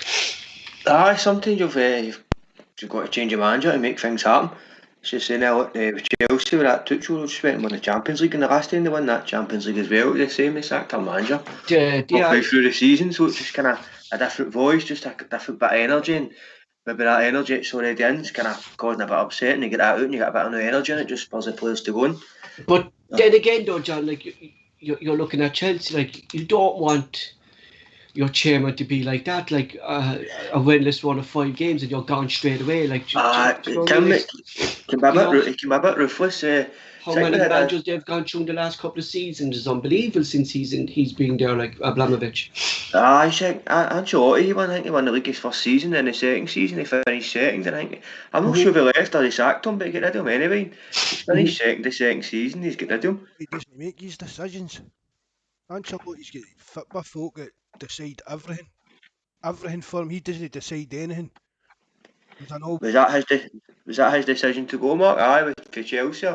aye. Sometimes you've got to change your manager to make things happen. It's just saying now with Chelsea with that Tuchel just went and won the Champions League, and the last time they won that Champions League as well, the same they sacked their manager halfway through the season. So it's just kind of a different voice, just a different bit of energy, and maybe that energy it's already in is kind of causing a bit of upset, and you get that out, and you get a bit of new energy, and it just spurs the players to go on. But then again, though, John, like you're looking at Chelsea, like you don't want your chairman to be like that, like a winless run of 5 games and you're gone straight away. Like, It can be a bit ruthless. how many managers they've gone through in the last couple of seasons is unbelievable since he's been there, like Abramovich. Ancelotti, he won the league his first season, and the second season he finished second. And I'm not sure if he left or they sacked him, but he got rid of him anyway. He's finished second the second season, he's got rid of him. He doesn't make his decisions. Ancelotti's got football folk that decide everything for him. He doesn't decide anything. Was that his decision to go, Mark? Aye, for Chelsea.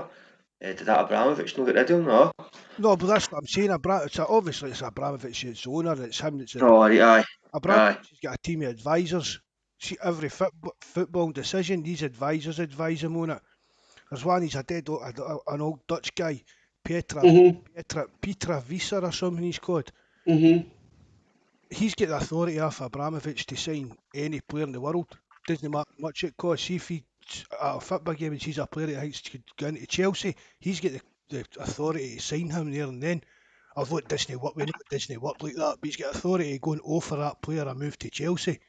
Did that Abramovich not get rid of him? No. No, but that's what I'm saying. Obviously, it's Abramovich's owner. It's him that's. Aye. Abramovich has got a team of advisors. See, every football decision, these advisors advise him on it. There's one, he's an old Dutch guy, Petra Visser or something he's called. Mm-hmm. He's got the authority off Abramovich to sign any player in the world. Doesn't matter how much it costs. See if he's at a football game and sees a player that thinks could go into Chelsea, he's got the authority to sign him there and then. Although it doesn't work, we know it doesn't work like that, but he's got authority to go and offer that player a move to Chelsea.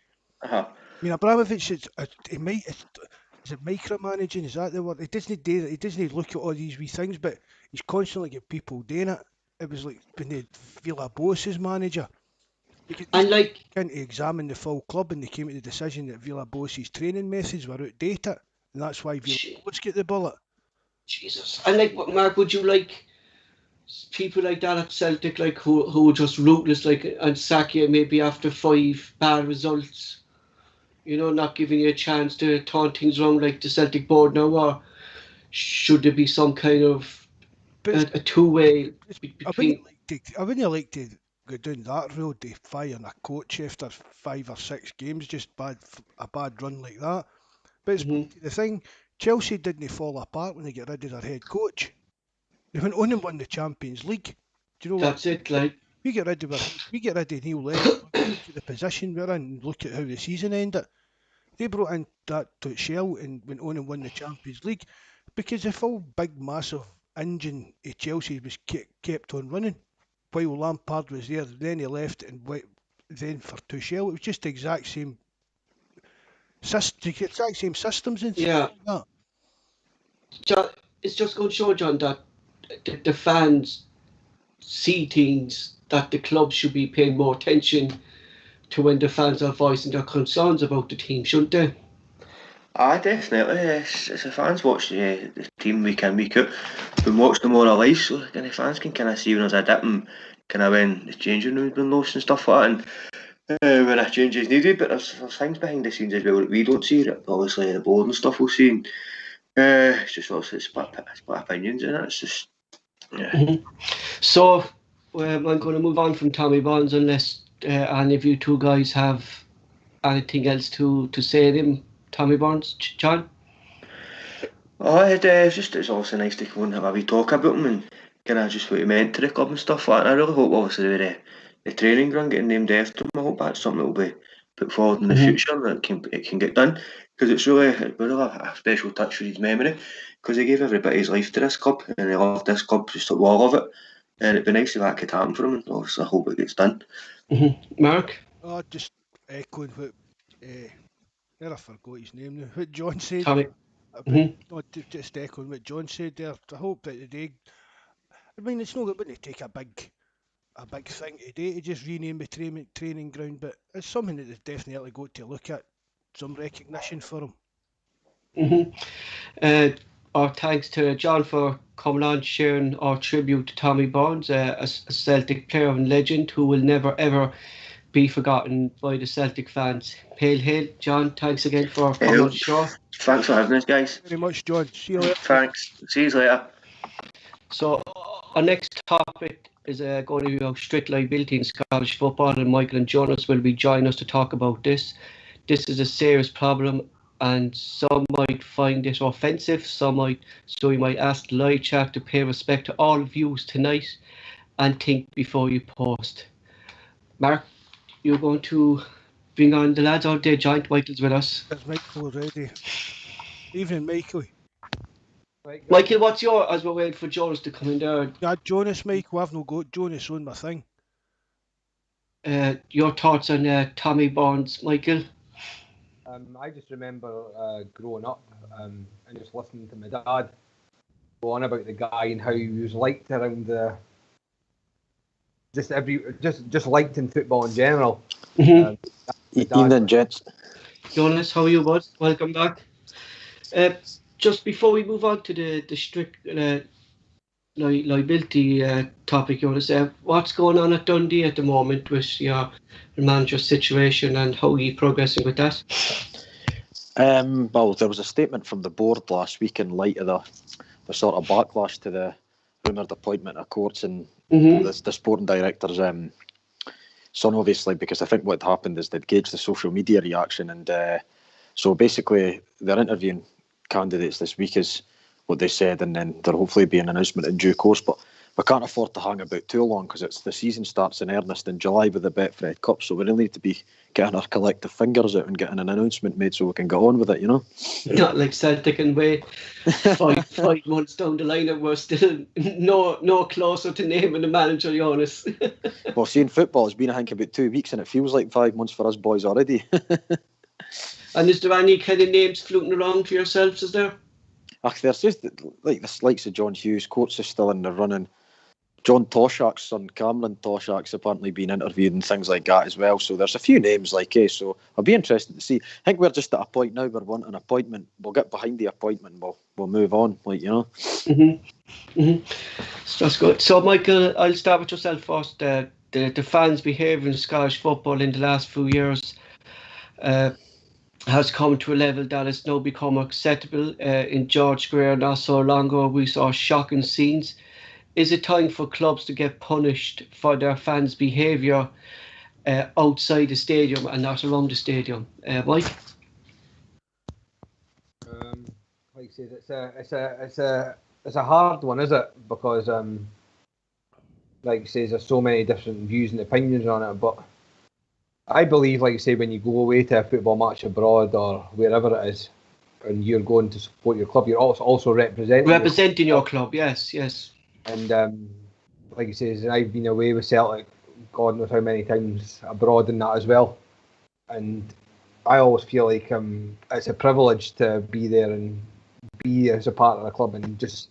Uh-huh. I mean, Abramovich, is it micromanaging? Is that the word? He doesn't do that. He doesn't look at all these wee things, but he's constantly got people doing it. It was like when they Villas-Boas' manager. And like, came to examine the full club, and they came to the decision that Villas-Boas' training methods were outdated, and that's why Villas-Boas get the bullet. Jesus. And like, Mark, would you like people like that at Celtic, like who are just ruthless, like, and sack you maybe after 5 bad results? You know, not giving you a chance to turn things around like the Celtic board now, or should there be some kind of a two-way between? I wouldn't like to go down that road to firing a coach after 5 or 6 games, just a bad run like that. But it's the thing, Chelsea didn't fall apart when they get rid of their head coach. They went on and won the Champions League. Do you know That's it, like. We get rid of Neil Lennon, look at the position we're in, look at how the season ended. They brought in that Tuchel and went on and won the Champions League because the full big massive engine of Chelsea was kept on running while Lampard was there. Then he left and went then for Tuchel. It was just the exact same systems and yeah. Like that. John, it's just going to show, John, that the fans see things that the club should be paying more attention to when the fans are voicing their concerns about the team, shouldn't they? Aye, definitely. As the fans watch the team week in, week out, been watching them all our lives, so kind of fans can kind of see when there's a dip and kind of when the changing room's been lost and stuff like that, and when a change is needed. But there's things behind the scenes as well that we don't see, that obviously the board and stuff will see. And, it's just obviously split opinions, and it's just yeah. So I'm going to move on from Tommy Bonds unless any of you two guys have anything else to say to him. Tommy Bonds, John? Oh, it's obviously nice to come and have a wee talk about him and kind of just what he meant to the club and stuff like that. And I really hope, obviously, with the training ground getting named after him, I hope that's something that will be put forward in the future and that it can get done. Because it's really a special touch for his memory, because he gave everybody his life to this club and he loved this club just like we all love it. And it'd be nice if that could happen for him, and obviously I hope it gets done. Mark? Oh, just echoing what I forgot his name now. What John said. Tommy? Just echoing what John said there. I hope that they. I mean, it's not going to take a big thing today to just rename the training ground, but it's something that they've definitely got to look at. Some recognition for him. Our thanks to John for coming on, sharing our tribute to Tommy Bonds, a Celtic player and legend who will never ever be forgotten by the Celtic fans. Hail, hail. John, thanks again for coming on the show. Thanks for having us, guys. Very much, John. See you later. Thanks. See you later. So our next topic is going to be about strict liability in Scottish football, and Michael and Joonas will be joining us to talk about this. This is a serious problem, and some might find it offensive, so we might ask the live chat to pay respect to all views tonight and think before you post. Mark, you're going to bring on the lads all day. Giant Michael's with us. There's Michael already. Evening, Michael. Michael, what's your, as we're waiting for Joonas to come in there? Yeah, Joonas, Michael. I've not got Joonas on my thing. Your thoughts on Tommy Bonds, Michael? I just remember growing up and just listening to my dad go on about the guy and how he was liked around the just liked in football in general. Evening, gents. Joonas, how are you, bud? Welcome back. Just before we move on to the strict liability topic, Joonas, what's going on at Dundee at the moment with your manager situation, and how are you progressing with that? Well, there was a statement from the board last week in light of the sort of backlash to the rumoured appointment of Courts and the sporting director's son, obviously, because I think what happened is they'd gauged the social media reaction, and so basically they're interviewing candidates this week is what they said, and then there'll hopefully be an announcement in due course. But we can't afford to hang about too long, because the season starts in earnest in July with the Betfred Cup, so we really need to be getting our collective fingers out and getting an announcement made so we can get on with it, you know? Not like Celtic and wait 5 months down the line and we're still no closer to naming the manager, Joonas. Well, seeing football has been, I think, about 2 weeks, and it feels like 5 months for us boys already. And is there any kind of names floating around for yourselves, is there? There's just like the likes of John Hughes. Coates is still in the running. John Toshak's son, Cameron Toshak's apparently been interviewed and things like that as well. So there's a few names so I'll be interested to see. I think we're just at a point now where we want an appointment. We'll get behind the appointment and we'll move on, That's good. So, Michael, I'll start with yourself first. The fans' behaviour in Scottish football in the last few years has come to a level that has now become acceptable. In George Square not so long ago, we saw shocking scenes. Is it time for clubs to get punished for their fans' behaviour outside the stadium and not around the stadium? Mike? Like I said, it's a hard one, is it? Because like you say, there's so many different views and opinions on it. But I believe, like you say, when you go away to a football match abroad or wherever it is, and you're going to support your club, you're also representing your club. Yes. And like you say, I've been away with Celtic, God knows how many times abroad and that as well. And I always feel like it's a privilege to be there and be as a part of the club. And just,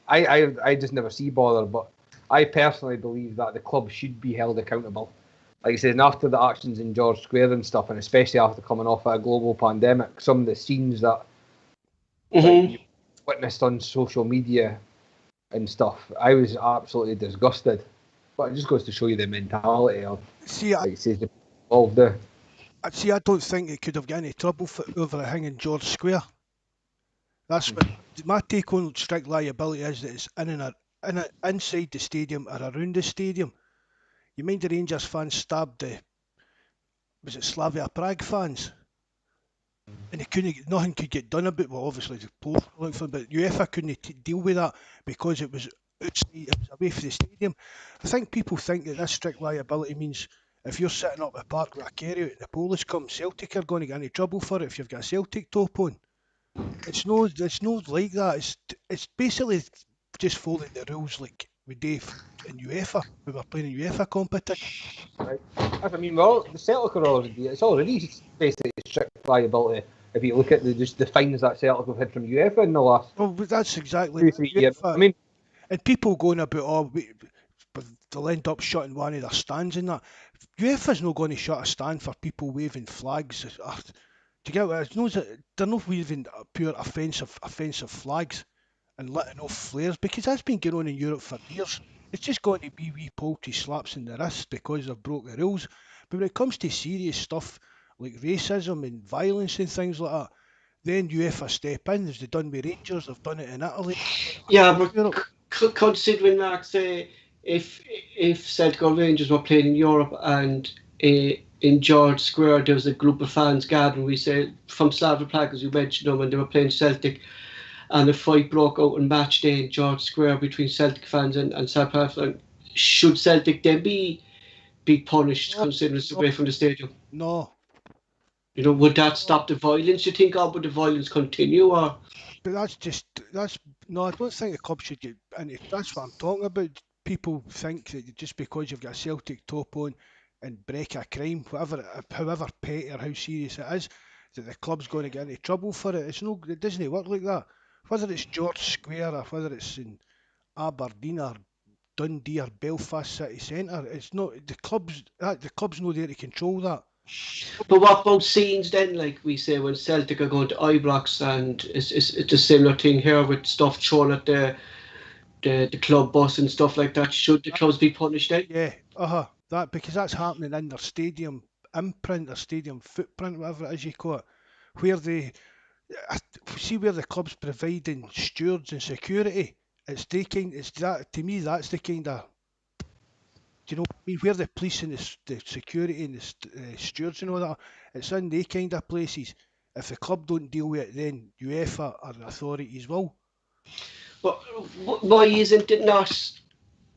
I just never see bother. But I personally believe that the club should be held accountable like I said, and after the actions in George Square and stuff, and especially after coming off a global pandemic, some of the scenes that like, you witnessed on social media and stuff, I was absolutely disgusted. But it just goes to show you the mentality of, like it says, the involved there. See, I don't think it could have got any trouble for overhanging in George Square. That's what my take on strict liability is. That it's inside the stadium or around the stadium. You mind the Rangers fans stabbed was it Slavia Prague fans? And nothing could get done about it. Well, obviously the Pope, but UEFA couldn't deal with that because it was outside, it was away from the stadium. I think people think that this strict liability means if you're sitting up at Park with a carry out and the police come, Celtic are going to get into trouble for it if you've got a Celtic top on. It's no like that. It's basically just following the rules like we do in UEFA. We were playing in UEFA competition. Right. I mean, well, the Celtic are already, it's already basically strict liability. If you look at the fines that Celtic have had from UEFA in the last well, that's exactly 2-3 years. I mean, and people going about but they'll end up shutting one of their stands and that. UEFA's not going to shut a stand for people waving flags. Do you get what? They're not waving pure offensive flags and letting off flares because that's been going on in Europe for years. It's just going to be wee paltry slaps in the wrist because they've broke the rules. But when it comes to serious stuff like racism and violence and things like that, then UEFA step in, as they've done with Rangers, they've done it in Italy. Yeah, but considering, Mark, say, if Celtic or Rangers were playing in Europe and in George Square there was a group of fans gathering, we say, from Slavia Prague, as you mentioned them, when they were playing Celtic, and a fight broke out on match day in George Square between Celtic fans and Slavia Prague, should Celtic then be punished considering it's away from the stadium? No. You know, would that stop the violence, you think, or would the violence continue? Or? But no, I don't think the club should get, and that's what I'm talking about. People think that just because you've got a Celtic top on and break a crime, however petty or how serious it is, that the club's going to get into trouble for it. It doesn't work like that. Whether it's George Square or whether it's in Aberdeen or Dundee or Belfast City Centre, it's not the club's not there to control that. But what about scenes then, like we say, when Celtic are going to Ibrox, and it's a similar thing here with stuff thrown at the club bus and stuff like that? Should the clubs be punished then? Yeah, that because that's happening in their stadium imprint, their stadium footprint, whatever it is you call it, where they see where the club's providing stewards and security. It's that to me. That's the kind of, do you know what I mean? Where the police and the security and the stewards and all that, it's in they kind of places. If the club don't deal with it, then UEFA or the authorities will. But why isn't it not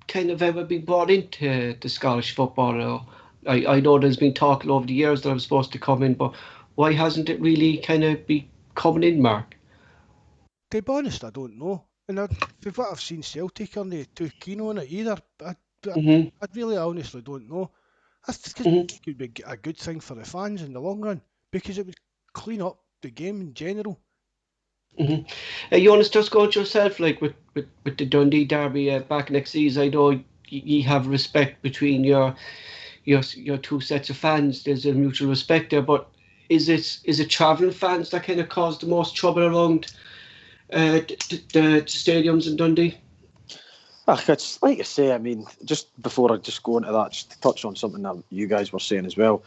kind of ever been brought into the Scottish football? I know there's been talk over the years that I'm supposed to come in, but why hasn't it really kind of be coming in, Mark? To be honest, I don't know. And with what I've seen, Celtic aren't too keen on it either. I really honestly don't know. I think it could be a good thing for the fans in the long run because it would clean up the game in general. Joonas, just go to yourself, like with the Dundee derby back next season. I know you have respect between your two sets of fans. There's a mutual respect there, but is it travelling fans that kind of cause the most trouble around the stadiums in Dundee? It's like I say, I mean, just before I just go into that, just to touch on something that you guys were saying as well,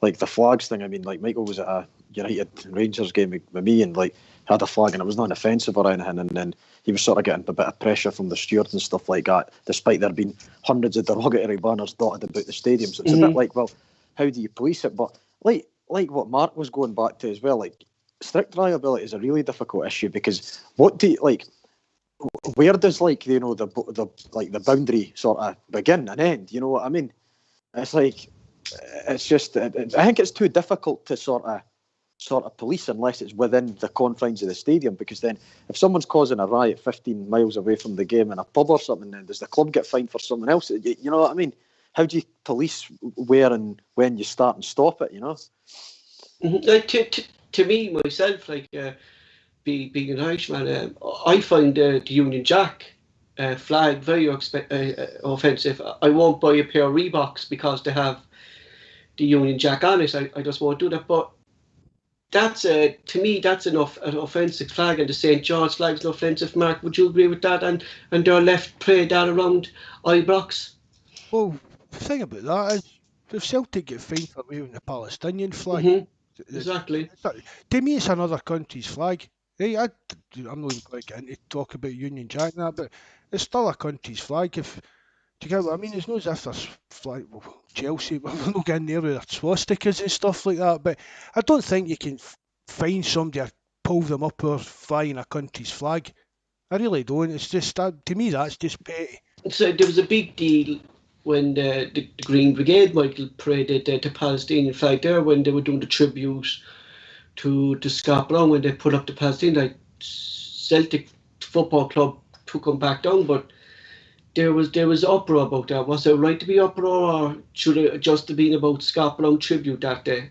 like the flags thing. I mean, like Michael was at a United Rangers game with me and like had a flag and it was not offensive or anything, and then he was sort of getting a bit of pressure from the stewards and stuff like that, despite there being hundreds of derogatory banners dotted about the stadium. So it's a bit like, well, how do you police it? But like what Mark was going back to as well, like strict liability is a really difficult issue because what do you, like, where does, like, you know, the boundary sort of begin and end? You know what I mean? It's like, it's just, I think it's too difficult to sort of police unless it's within the confines of the stadium, because then if someone's causing a riot 15 miles away from the game in a pub or something, then does the club get fined for someone else? You know what I mean? How do you police where and when you start and stop it, you know? To me, myself, like being an Irishman, I find the Union Jack flag very offensive. I won't buy a pair of Reeboks because they have the Union Jack on it. I just won't do that. But that's to me, that's an offensive flag, and the St. George flag's an offensive mark. Would you agree with that? And they're left parade that around Ibrox. Well, the thing about that is, if Celtic get fined for waving the Palestinian flag, Exactly. To me, it's another country's flag. Hey, I'm not even quite getting into talk about Union Jack and that, but it's still a country's flag. If do you get what I mean? It's not as if there's flag, well, Chelsea, we're not getting there with their swastikas and stuff like that. But I don't think you can find somebody or pull them up or flying a country's flag. I really don't. It's just to me that's just petty. So there was a big deal when the Green Brigade, Michael, paraded the Palestinian flag there when they were doing the tribute to Skpe when they put up the Palestinian, like Celtic Football Club took them back down, but there was uproar about that. Was there right to be uproar, or should it just have been about Skpe tribute that day?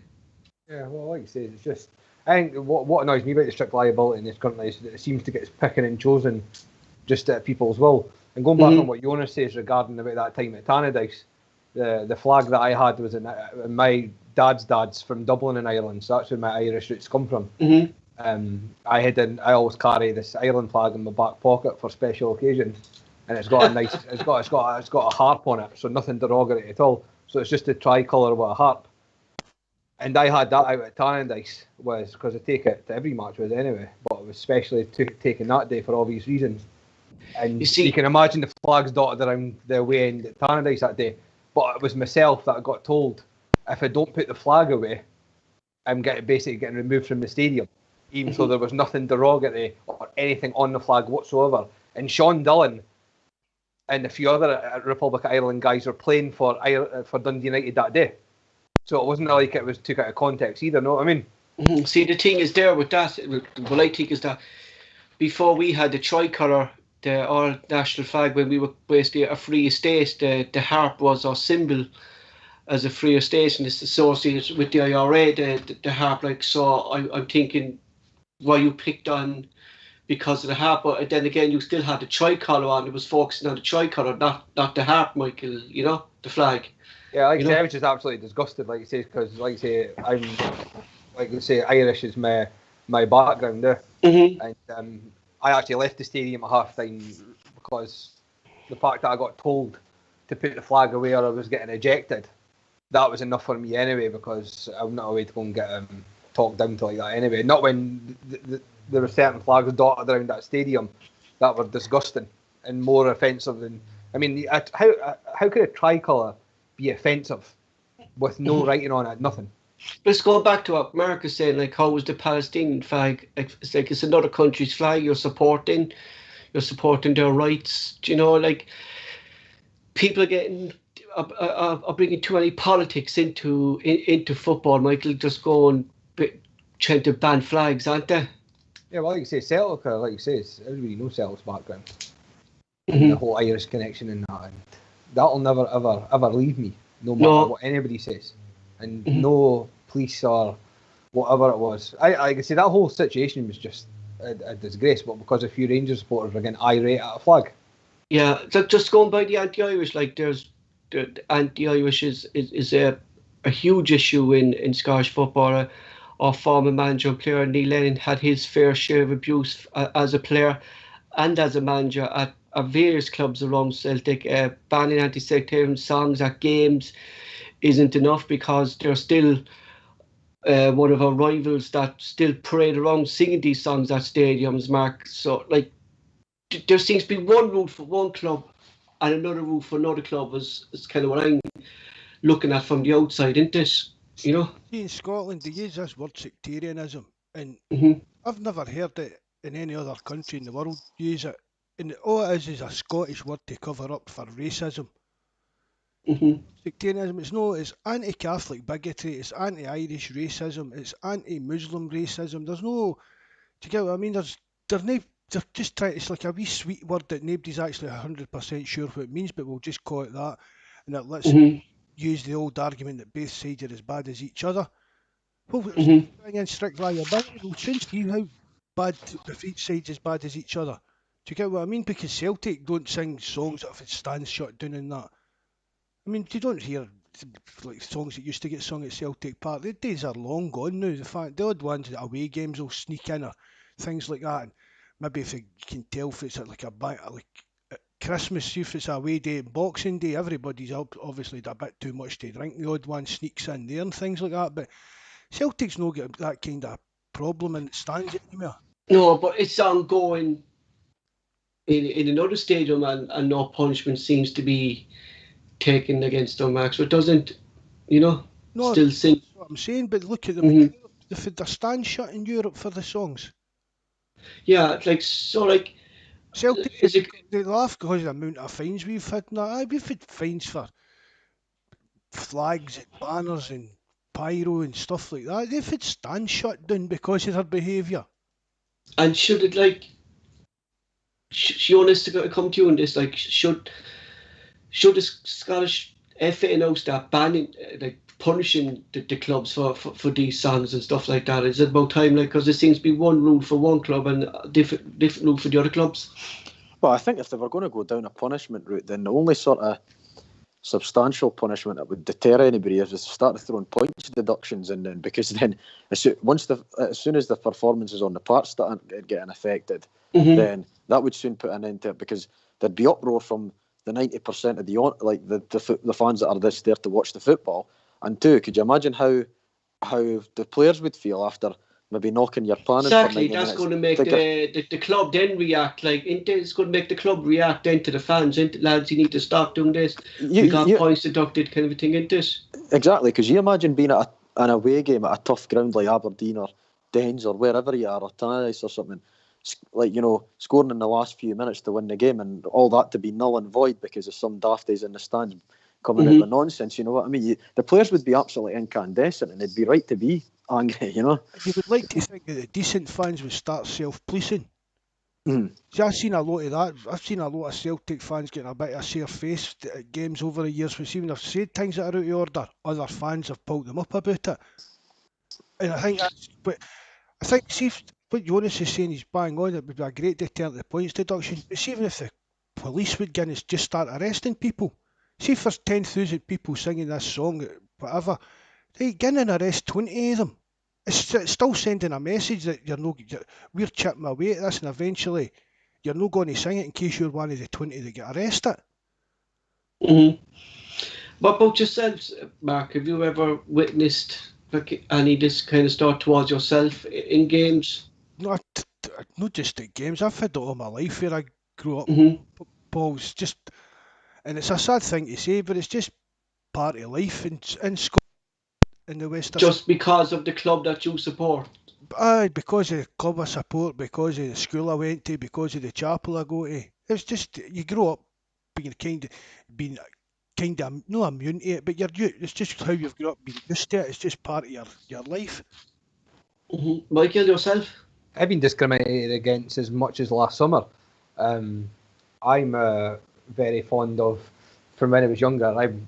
Yeah, well, like you say, it's just, I think what annoys me about the strict liability in this country is that it seems to get picking and chosen just at people's will. And going back on what Joonas says regarding about that time at Tannadice, the flag that I had was in my dad's from Dublin in Ireland, so that's where my Irish roots come from. I always carry this Ireland flag in my back pocket for special occasions, and it's got a nice, it's got a harp on it, so nothing derogatory at all. So it's just a tricolour with a harp. And I had that out at Tannadice, was because I take it to every match with anyway, but it was especially taken that day for obvious reasons. And you can imagine the flags dotted around the way end at Tannadice that day. But it was myself that got told, if I don't put the flag away, I'm basically getting removed from the stadium, even though there was nothing derogatory or anything on the flag whatsoever. And Sean Dillon and a few other Republic of Ireland guys were playing for Dundee United that day. So it wasn't like it was took out of context either, know what I mean? See, the thing is there with that, what I think is that before we had the tricolour, the all-national flag, when we were basically a free state, the harp was our symbol as a free state, and it's associated with the IRA, the harp. Like, so I'm thinking why you picked on because of the harp, but then again you still had the tricolour on. It was focusing on the tricolour, not the harp, Michael. You know, the flag. Yeah, like I say, I was just absolutely disgusted, like you say, because like I say, Irish is my background there, and I actually left the stadium at half time because the fact that I got told to put the flag away or I was getting ejected, that was enough for me anyway, because I'm not away to go and get talked down to like that anyway. Not when there were certain flags dotted around that stadium that were disgusting and more offensive than. I mean, how could a tricolour be offensive with no writing on it, nothing? Let's go back to what Mark is saying, like how was the Palestinian flag? It's like it's another country's flag. You're supporting their rights. You know, like people are bringing too many politics into football. Michael, just going trying to ban flags, aren't they? Yeah, well, like you say, Celtic, like you say, everybody knows Celtic's background, and the whole Irish connection in that, and that'll never ever leave me, no matter what anybody says. And no police or whatever it was. I could say that whole situation was just a disgrace, but because a few Rangers supporters were getting irate at a flag. Yeah, just going by the anti-Irish, like the anti-Irish is a huge issue in Scottish football. Our former manager and player Neil Lennon had his fair share of abuse as a player and as a manager at various clubs around Celtic. Banning anti-sectarian songs at games isn't enough because there's still one of our rivals that still parade around singing these songs at stadiums, Mark. So, like, there seems to be one rule for one club and another rule for another club is kind of what I'm looking at from the outside, isn't it? You know? See, in Scotland, they use this word sectarianism, and I've never heard it in any other country in the world use it. And all it is a Scottish word to cover up for racism. Sectarianism, it's anti-Catholic bigotry, it's anti-Irish racism, it's anti-Muslim racism. There's no, do you get what I mean? They're just trying, it's like a wee sweet word that nobody's actually 100% sure what it means, but we'll just call it that. And it lets use the old argument that both sides are as bad as each other. Well, bring in strict liability, we'll soon see how bad, if each side's as bad as each other. Do you get what I mean? Because Celtic don't sing songs that if it stands shut down and that. I mean, you don't hear like songs that used to get sung at Celtic Park. The days are long gone now. The fact the odd ones at away games will sneak in or things like that. And maybe if you can tell if it's at like like at Christmas, if it's a away day, Boxing Day, everybody's obviously had a bit too much to drink. The odd one sneaks in there and things like that. But Celtic's no get that kind of problem in the stands anymore. No, but it's ongoing in another stadium, and no punishment seems to be taken against them, Max. So it doesn't, No, still sing. that's what I'm saying. But look at them. Mhm. They've had their stand shut in Europe for the songs. Yeah, Celtic, is it? they laugh because of the amount of fines we've had. No, we've had fines for flags and banners and pyro and stuff like that. They've had stands shut down because of their behaviour. And should it Joonas to come to you on this? Like, should the Scottish FA now start banning, punishing the clubs for these songs and stuff like that? Is it about time? Because there seems to be one rule for one club and a different rule for the other clubs. Well, I think if they were going to go down a punishment route, then the only sort of substantial punishment that would deter anybody is to start throwing points deductions in, then, because then as soon as the performances on the park start getting affected, then that would soon put an end to it, because there'd be uproar from the 90% of the fans that are there to watch the football. And two, could you imagine how the players would feel after maybe knocking your plan Exactly, in for 90 that's minutes? going to make the club then react. It's going to make the club react then to the fans. Lads, you need to stop doing this. We got points deducted, kind of a thing, into this. Exactly, because you imagine being at an away game at a tough ground like Aberdeen or Dens or wherever you are, or Tannadice or something, scoring in the last few minutes to win the game, and all that to be null and void because of some dafties in the stands coming out with nonsense. You know what I mean? The players would be absolutely incandescent, and they'd be right to be angry. You would like to think that the decent fans would start self-policing. Mm. See, I've seen a lot of that. I've seen a lot of Celtic fans getting a bit of a sore face at games over the years, which even if they've said things that are out of order, other fans have pulled them up about it. And I think see what Joonas is saying, he's bang on. It would be a great deterrent to the points deduction. But see, even if the police would get us just start arresting people. See if there's 10,000 people singing this song, whatever, they get and arrest 20 of them. It's still sending a message that we're chipping away at this, and eventually you're not going to sing it in case you're one of the 20 that get arrested. What about yourselves, Mark? Have you ever witnessed any of this kind of stuff towards yourself in games? Not just at games. I've had it all my life where I grew up. Balls, and it's a sad thing to say, but it's just part of life in Scotland. In the West, just because of the club that you support? Because of the club I support, because of the school I went to, because of the chapel I go to. It's just you grow up being kind of not immune to it, but it's just how you've grown up being used to it. It's just part of your life. Michael, yourself? I've been discriminated against as much as last summer. I'm very fond of, from when I was younger, I've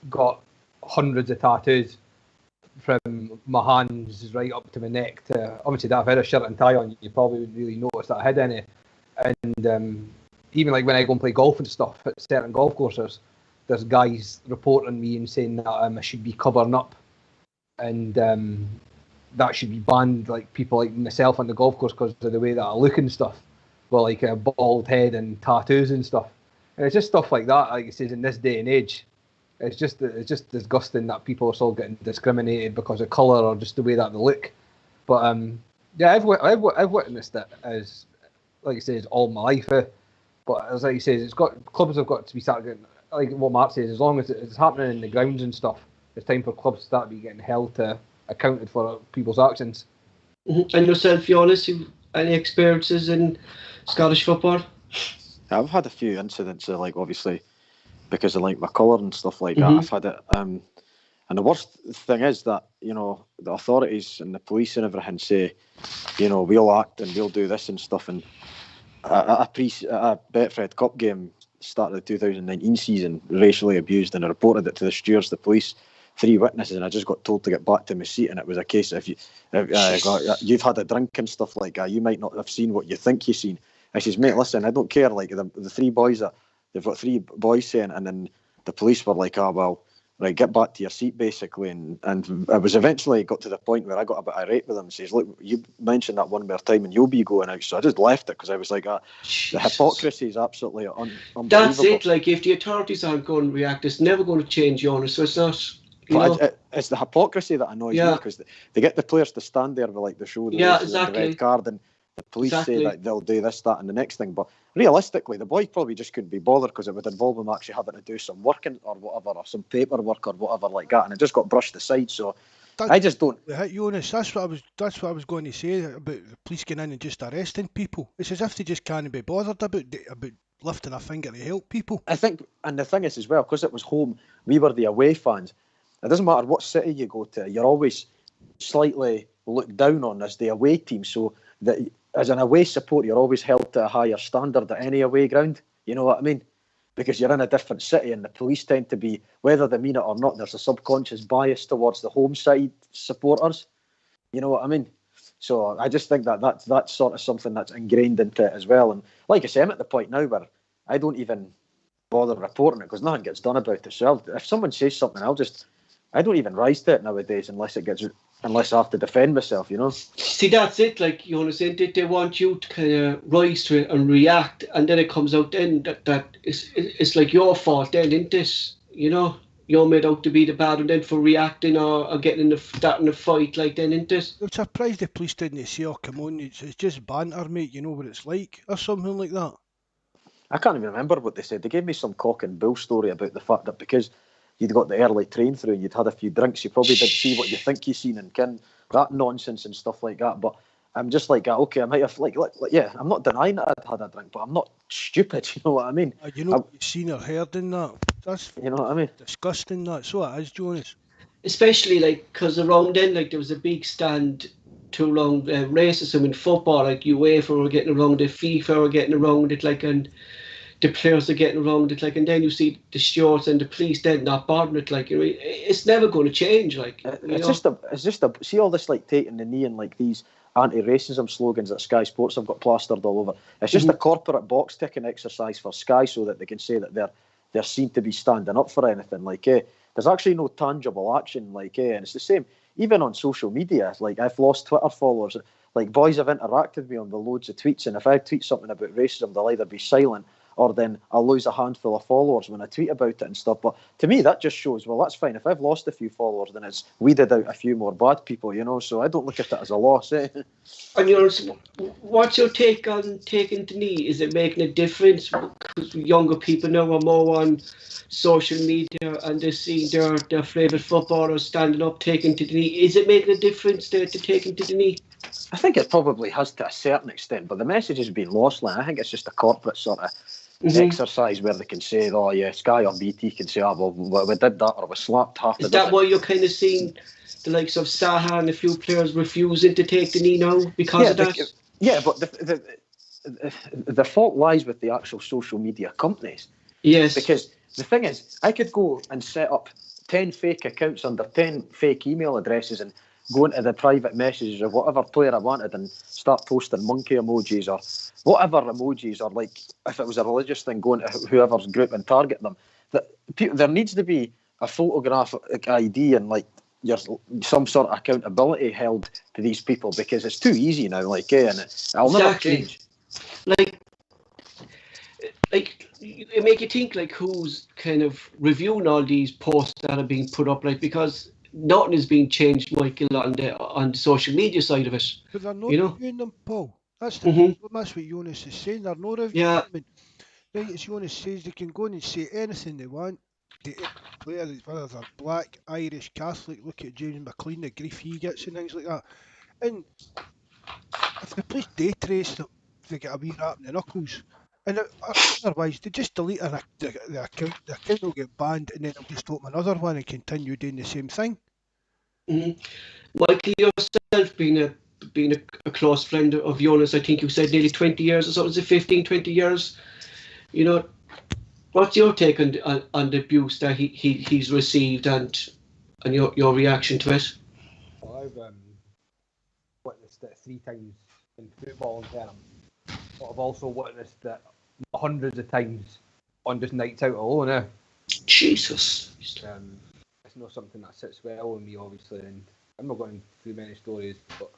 got hundreds of tattoos. From my hands right up to my neck to, obviously, that if I had a shirt and tie on, you probably would really notice that I had any. And even like when I go and play golf and stuff at certain golf courses, there's guys reporting me and saying that I should be covering up, and that should be banned. Like people like myself on the golf course because of the way that I look and stuff, with like a bald head and tattoos and stuff. And it's just stuff like that. Like it says, in this day and age. It's just disgusting that people are still getting discriminated because of colour or just the way that they look. But I've witnessed it as, like you say, all my life. But as like you say, clubs have got to be starting, like what Mark says, as long as it's happening in the grounds and stuff, it's time for clubs to start be getting held to accounted for people's actions. And yourself, Joonas, any experiences in Scottish football? I've had a few incidents, like obviously, because of like my colour and stuff like that. I've had it, and the worst thing is that the authorities and the police and everything say, we'll act and we'll do this and stuff. And a Betfred Cup game started the 2019 season, racially abused, and I reported it to the stewards, the police, 3 witnesses, and I just got told to get back to my seat. And it was a case of you've had a drink and stuff like that, you might not have seen what you think you've seen. I says, mate, listen, I don't care. Like the 3 boys that. They've got 3 boys saying, and then the police were like, right, get back to your seat, basically. And I was eventually got to the point where I got a bit irate with him and says, look, you mentioned that one more time and you'll be going out. So I just left it because I was like, the hypocrisy is absolutely unbelievable. That's it. Like, if the authorities aren't going to react, it's never going to change, Joonas. So it's not. It's the hypocrisy that annoys me, because they get the players to stand there with like the shoulder and the red card, and the police say that they'll do this, that, and the next thing. But realistically, the boy probably just couldn't be bothered because it would involve him actually having to do some work or whatever, or some paperwork or whatever like that, and it just got brushed aside. So I just don't. Joonas, that's what I was going to say about the police getting in and just arresting people. It's as if they just can't be bothered about lifting a finger to help people. I think, and the thing is as well, because it was home, we were the away fans. It doesn't matter what city you go to, you're always slightly looked down on as the away team. So that as an away support, you're always held to a higher standard at any away ground. You know what I mean? Because you're in a different city, and the police tend to be, whether they mean it or not, there's a subconscious bias towards the home side supporters. You know what I mean? So I just think that's sort of something that's ingrained into it as well. And like I say, I'm at the point now where I don't even bother reporting it because nothing gets done about it. So if someone says something, I don't even rise to it nowadays unless I have to defend myself, you know. See, that's it. Like, you understand, they want you to kind of rise to it and react, and then it comes out then that it's like your fault then, isn't it? You know, you're made out to be the bad one then for reacting or getting starting a fight like then, isn't it? I'm surprised the police didn't say, oh, come on, it's just banter, mate, you know what it's like, or something like that. I can't even remember what they said. They gave me some cock and bull story about the fact that because you'd got the early train through and you'd had a few drinks, you probably did see what you think you seen and that nonsense and stuff like that. But I'm just like, okay, I might have, like yeah, I'm not denying that I'd had a drink, but I'm not stupid, you know what I mean? You know what you've seen or heard in that? That's, you know what I mean? Disgusting, that's what it is, Joonas. Especially, like, because around then, like, there was a big stand to around racism in football, like UEFA were getting around it, FIFA were getting around it, like, and the players are getting around it, like, and then you see the stewards and the police then not bothering it, like, it's never going to change, like. It's just a see all this like taking the knee and like these anti-racism slogans that Sky Sports have got plastered all over. It's just a corporate box ticking exercise for Sky so that they can say that they're seen to be standing up for anything. Like, there's actually no tangible action, like, and it's the same even on social media. Like, I've lost Twitter followers. Like, boys have interacted with me on the loads of tweets, and if I tweet something about racism, they'll either be silent or then I'll lose a handful of followers when I tweet about it and stuff. But to me, that just shows, well, that's fine. If I've lost a few followers, then it's weeded out a few more bad people, you know. So I don't look at it as a loss. And what's your take on taking the knee? Is it making a difference? Because younger people now are more on social media and they're seeing their favourite footballers standing up, taking to the knee. Is it making a difference to taking to the knee? I think it probably has to a certain extent, but the message has been lost. Like, I think it's just a corporate sort of exercise where they can say, oh yeah, Sky or BT can say, oh well, we did that or we slapped half the. Is that why you're kind of seeing the likes of Saha and a few players refusing to take the knee now because of that? Yeah, but the fault lies with the actual social media companies. Yes. Because the thing is, I could go and set up 10 fake accounts under 10 fake email addresses and go into the private messages of whatever player I wanted and start posting monkey emojis or whatever emojis, or like if it was a religious thing, going to whoever's group and target them. There needs to be a photographic ID and like some sort of accountability held to these people, because it's too easy now, like, and it'll never change. Like it make you think, like, who's kind of reviewing all these posts that are being put up, like, because nothing is being changed, Michael, on the social media side of it. But they're not reviewing them, Paul. That's what Joonas is saying. They're not reviewing them. Right, as Joonas says, they can go in and say anything they want. The players, whether they're black, Irish, Catholic, look at James McLean, the grief he gets and things like that. And if the police day trace them, they get a wee rap in the knuckles. And otherwise, they just delete the account. The account will get banned, and then they'll just open another one and continue doing the same thing. Michael, yourself being a close friend of Joonas, I think you said nearly 20 years or so, was it 15, 20 years? You know, what's your take on the abuse that he's received and your reaction to it? Well, I've witnessed it 3 times in football and terms. But I've also witnessed it hundreds of times on just nights out alone. Jesus. it's not something that sits well with me, obviously, and I'm not going through many stories, but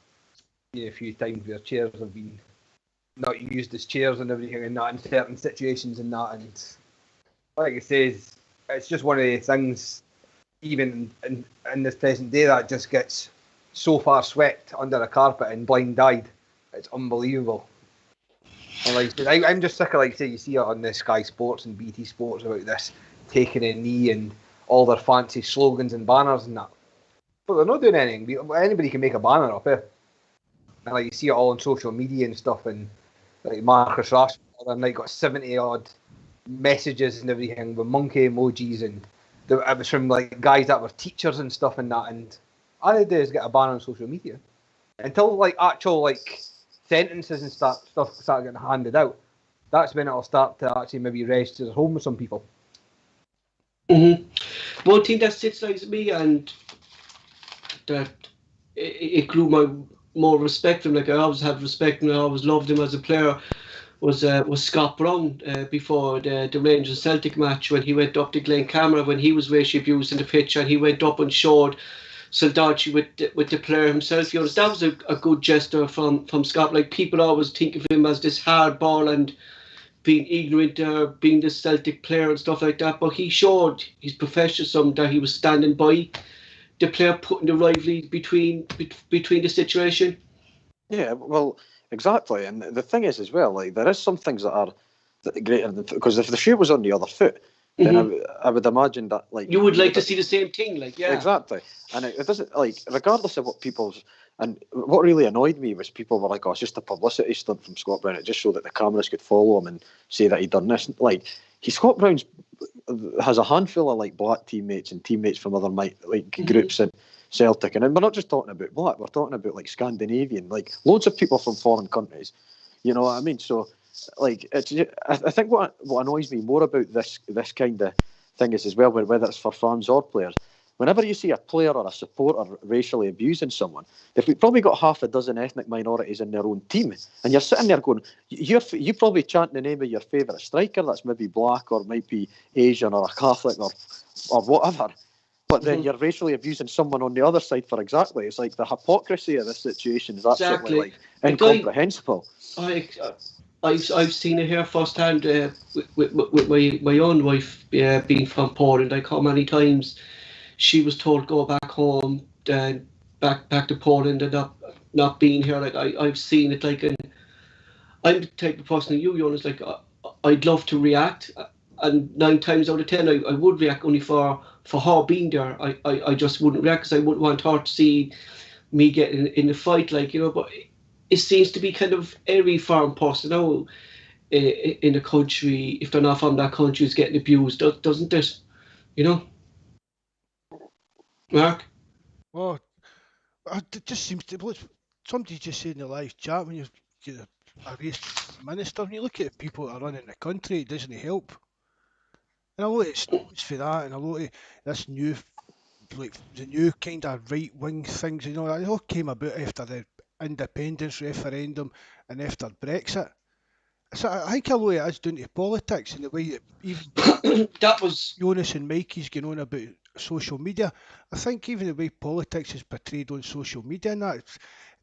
a few times where chairs have been not used as chairs and everything, and that in certain situations and that, and like it says, it's just one of the things, even in this present day, that just gets so far swept under the carpet and blind-eyed. It's unbelievable. And like I said, I'm just sick of, like I say, you see it on the Sky Sports and BT Sports about this taking a knee and all their fancy slogans and banners and that. But they're not doing anything. Anybody can make a banner up here. And like you see it all on social media and stuff, and like Marcus Rashford and they got 70 odd messages and everything with monkey emojis, and it was from like guys that were teachers and stuff and that, and all they do is get a banner on social media. Until like actual like sentences and stuff start getting handed out, that's when it'll start to actually maybe register at home with some people. One thing that sits like me, and that it grew my more respect for him. Like I always had respect and I always loved him as a player. Was Scott Brown before the Rangers Celtic match, when he went up to Glencamera when he was racially abused in the pitch, and he went up and showed solidarity with the player himself. You know, that was a good gesture from Scott. Like people always think of him as this hardball and being ignorant, being this Celtic player and stuff like that. But he showed his professionalism, that he was standing by the player, putting the rivalry between the situation. Yeah, well, exactly. And the thing is as well, like there is some things that are greater than, because if the shoe was on the other foot, then I would imagine that like you would like to see the same thing, like exactly. And it doesn't, like, regardless of what people's, and what really annoyed me was people were like, oh, it's just a publicity stunt from Scott Brown. It just so that the cameras could follow him and say that he'd done this. Like, Scott Brown's has a handful of like black teammates and teammates from other groups in Celtic, and we're not just talking about black, we're talking about like Scandinavian, like loads of people from foreign countries. You know what I mean? So like, I think what annoys me more about this kind of thing is as well, whether it's for fans or players, whenever you see a player or a supporter racially abusing someone, they've probably got half a dozen ethnic minorities in their own team, and you're sitting there going, you probably chant the name of your favourite striker that's maybe black or might be Asian or a Catholic or whatever, but then you're racially abusing someone on the other side for exactly. It's like the hypocrisy of this situation is absolutely like incomprehensible. I've seen it here firsthand with my own wife being from Poland. Like how many times she was told go back home, back to Poland, and not being here. Like I've seen it. Like, and I'm the type of person, you Joonas, like I'd love to react, and 9 times out of 10 I would react only for her being there. I just wouldn't react because I wouldn't want her to see me getting in the fight, like, you know. But it seems to be kind of every foreign person now in the country, if they're not from that country, is getting abused, doesn't it? You know, Mark? Well, it just seems to. Well, somebody just said in the live chat, when you get a race minister, when you look at the people that are running the country, it doesn't help. And a lot of it stems for that, and a lot of this new, like the new kind of right wing things, you know, it all came about after the independence referendum and after Brexit. So I think a lot of it is down to politics and the way that even that was Joonas and Mikey's going on about social media. I think even the way politics is portrayed on social media and that, it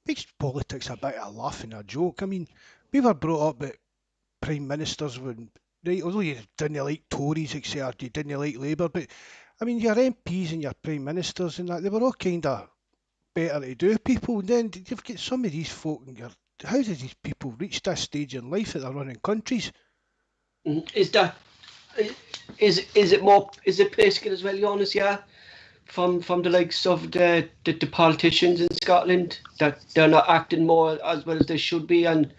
makes politics a bit of a laugh and a joke. I mean, we were brought up that prime ministers would, right, although you didn't like Tories, etc., you didn't like Labour, but I mean, your MPs and your prime ministers and that, they were all kind of better to do people. And then you've got some of these folk, and how did these people reach this stage in life that they're running countries? Is it more? Is it political as well, Joonas? Yeah, from the likes of the politicians in Scotland, that they're not acting more as well as they should be, and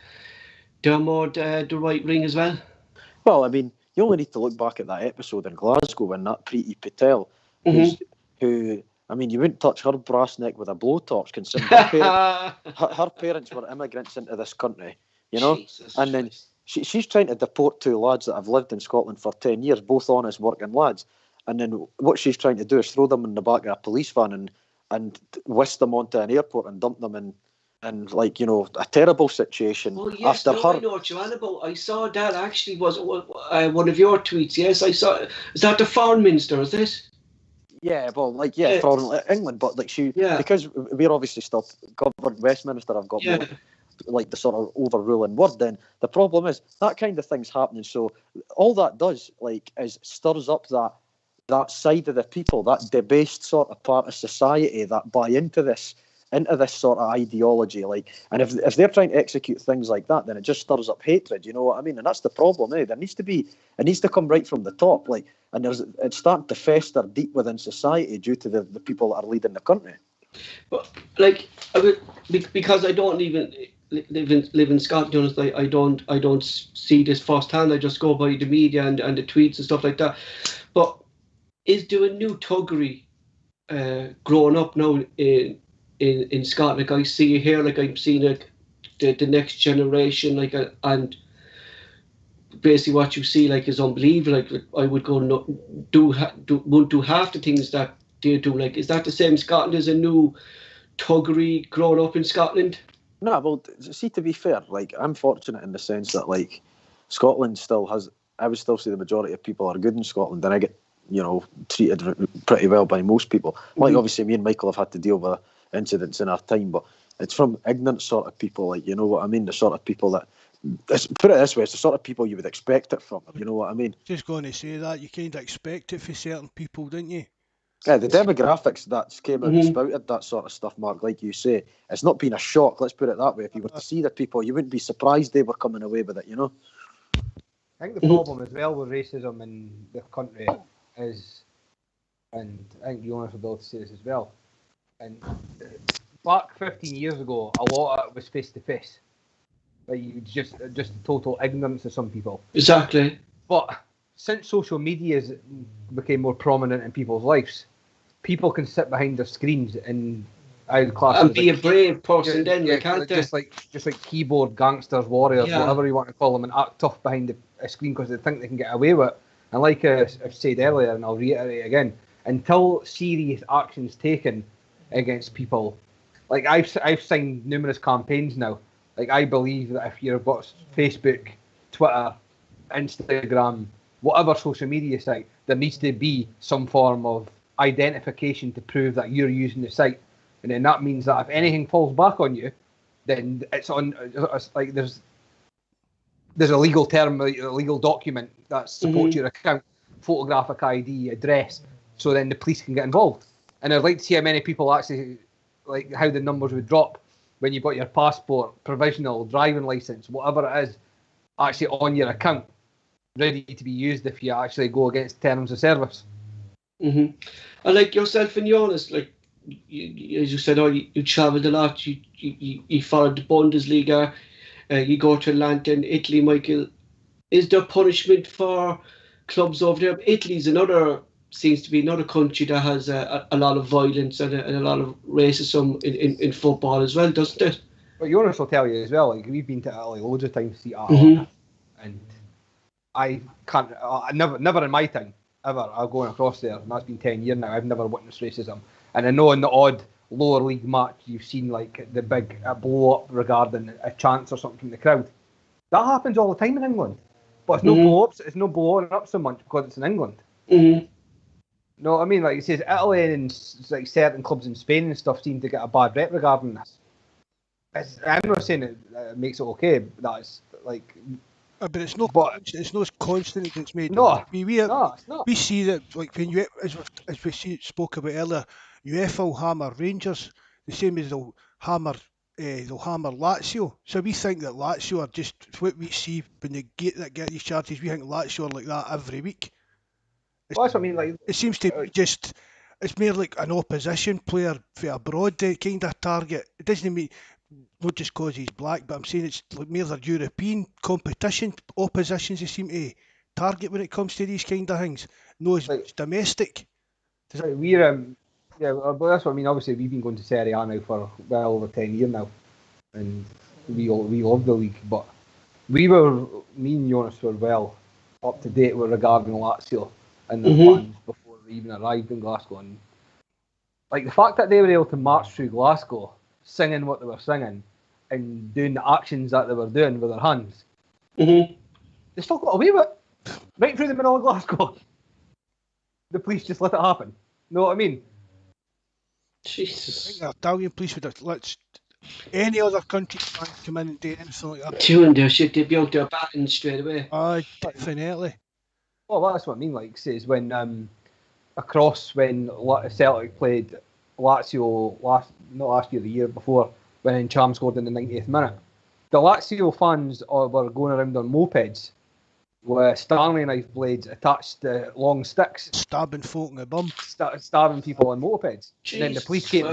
they're more the right wing as well. Well, I mean, you only need to look back at that episode in Glasgow when that Preeti Patel, who, I mean, you wouldn't touch her brass neck with a blowtorch, considering her parents were immigrants into this country, you know? Jesus and then she's trying to deport 2 lads that have lived in Scotland for 10 years, both honest working lads. And then what she's trying to do is throw them in the back of a police van and whisk them onto an airport and dump them in like, you know, a terrible situation. Oh, yes, I know what you're on about. I saw that actually was one of your tweets. Yes, I saw. Is that the foreign minister, is this? Yeah, well, like, for England, but like because we're obviously still governed. Westminster have got more like the sort of overruling word. Then the problem is that kind of thing's happening. So all that does is stirs up that side of the people, that debased sort of part of society that buy into this sort of ideology. And if they're trying to execute things like that, then it just stirs up hatred. You know what I mean? And that's the problem. There needs to come right from the top. And it's starting to fester deep within society due to the people that are leading the country. But because I don't even live in Scotland, I don't see this firsthand. I just go by the media and the tweets and stuff like that. But is doing new thuggery growing up now in Scotland? I see it here, I'm seeing the next generation, and basically what you see is unbelievable. I would go won't do half the things that they do. Is that the same in Scotland? Is a new thuggery growing up in Scotland? No, well, see, to be fair, I'm fortunate in the sense that Scotland still has. I would still say the majority of people are good in Scotland, and I get treated pretty well by most people. Obviously, me and Michael have had to deal with incidents in our time, but it's from ignorant sort of people. You know what I mean? The sort of people that. Put it this way, it's the sort of people you would expect it from. You know what I mean? Just going to say that you kind of expect it for certain people, didn't you? Yeah, the demographics that came out and spouted that sort of stuff, Mark, like you say, it's not been a shock. Let's put it that way. If you were to see the people, you wouldn't be surprised they were coming away with it. I think the problem as well with racism in the country is, and I think Joonas will be able to say this as well, and back 15 years ago, a lot of it was face to face. Just total ignorance of some people. Exactly. But since social media became more prominent in people's lives, people can sit behind their screens and be a brave person. Can't they? Just like keyboard gangsters, warriors, whatever you want to call them, and act tough behind a screen because they think they can get away with it. And like I've said earlier, and I'll reiterate again, until serious action's taken against people, I've signed numerous campaigns now. I believe that if you've got Facebook, Twitter, Instagram, whatever social media site, there needs to be some form of identification to prove that you're using the site. And then that means that if anything falls back on you, then it's there's a legal term, a legal document that supports your account, photographic ID, address, so then the police can get involved. And I'd like to see how many people actually, how the numbers would drop when you've got your passport, provisional, driving licence, whatever it is, actually on your account, ready to be used if you actually go against terms of service. And like yourself and Joonas, as you said, you travelled a lot, you followed the Bundesliga, you go to Atlanta in Italy, Michael. Is there punishment for clubs over there? Italy's seems to be another country that has a lot of violence and a lot of racism in football as well, doesn't it? But Joonas will tell you as well, we've been to Italy loads of times to see art, and I can't, never in my time, ever, I'm going across there, and that's been 10 years now, I've never witnessed racism. And I know in the odd lower league match, you've seen the big blow up regarding a chance or something from the crowd. That happens all the time in England. But it's no blow ups, it's no blowing up so much because it's in England. No, I mean, it says Italy and certain clubs in Spain and stuff seem to get a bad rep regarding this. I'm not saying it makes it okay, but that's but it's not constant. It's made. No, it's not. We see that when you, as we spoke about earlier, UEFA will hammer Rangers the same as they'll hammer Lazio. So we think that Lazio are just what we see when they get these charges. We think Lazio are like that every week. Well, that's what I mean. It seems to be just. It's more like an opposition player for abroad kind of target. It doesn't mean. Not just because he's black, but I'm saying it's more their European competition oppositions they seem to target when it comes to these kind of things. No, it's domestic. Well, that's what I mean. Obviously, we've been going to Serie A now for well over 10 years now, and we love the league. But me and Joonas were well up to date with regarding Lazio and the plans before we even arrived in Glasgow. And the fact that they were able to march through Glasgow, singing what they were singing and doing the actions that they were doing with their hands, they still got away with it right through the middle of Glasgow. The police just let it happen. Know what I mean? I Jesus. think the Italian police would have let any other country come in and do anything like that. Doing their shit, they'd be out there batting straight away. Definitely. Well, that's what I mean. Like, says when Celtic played Lazio not last year, the year before, when Cham scored in the 90th minute. The Lazio fans were going around on mopeds with Stanley knife blades attached to long sticks, Stabbing folk in the bum. stabbing people on mopeds. And then the police came.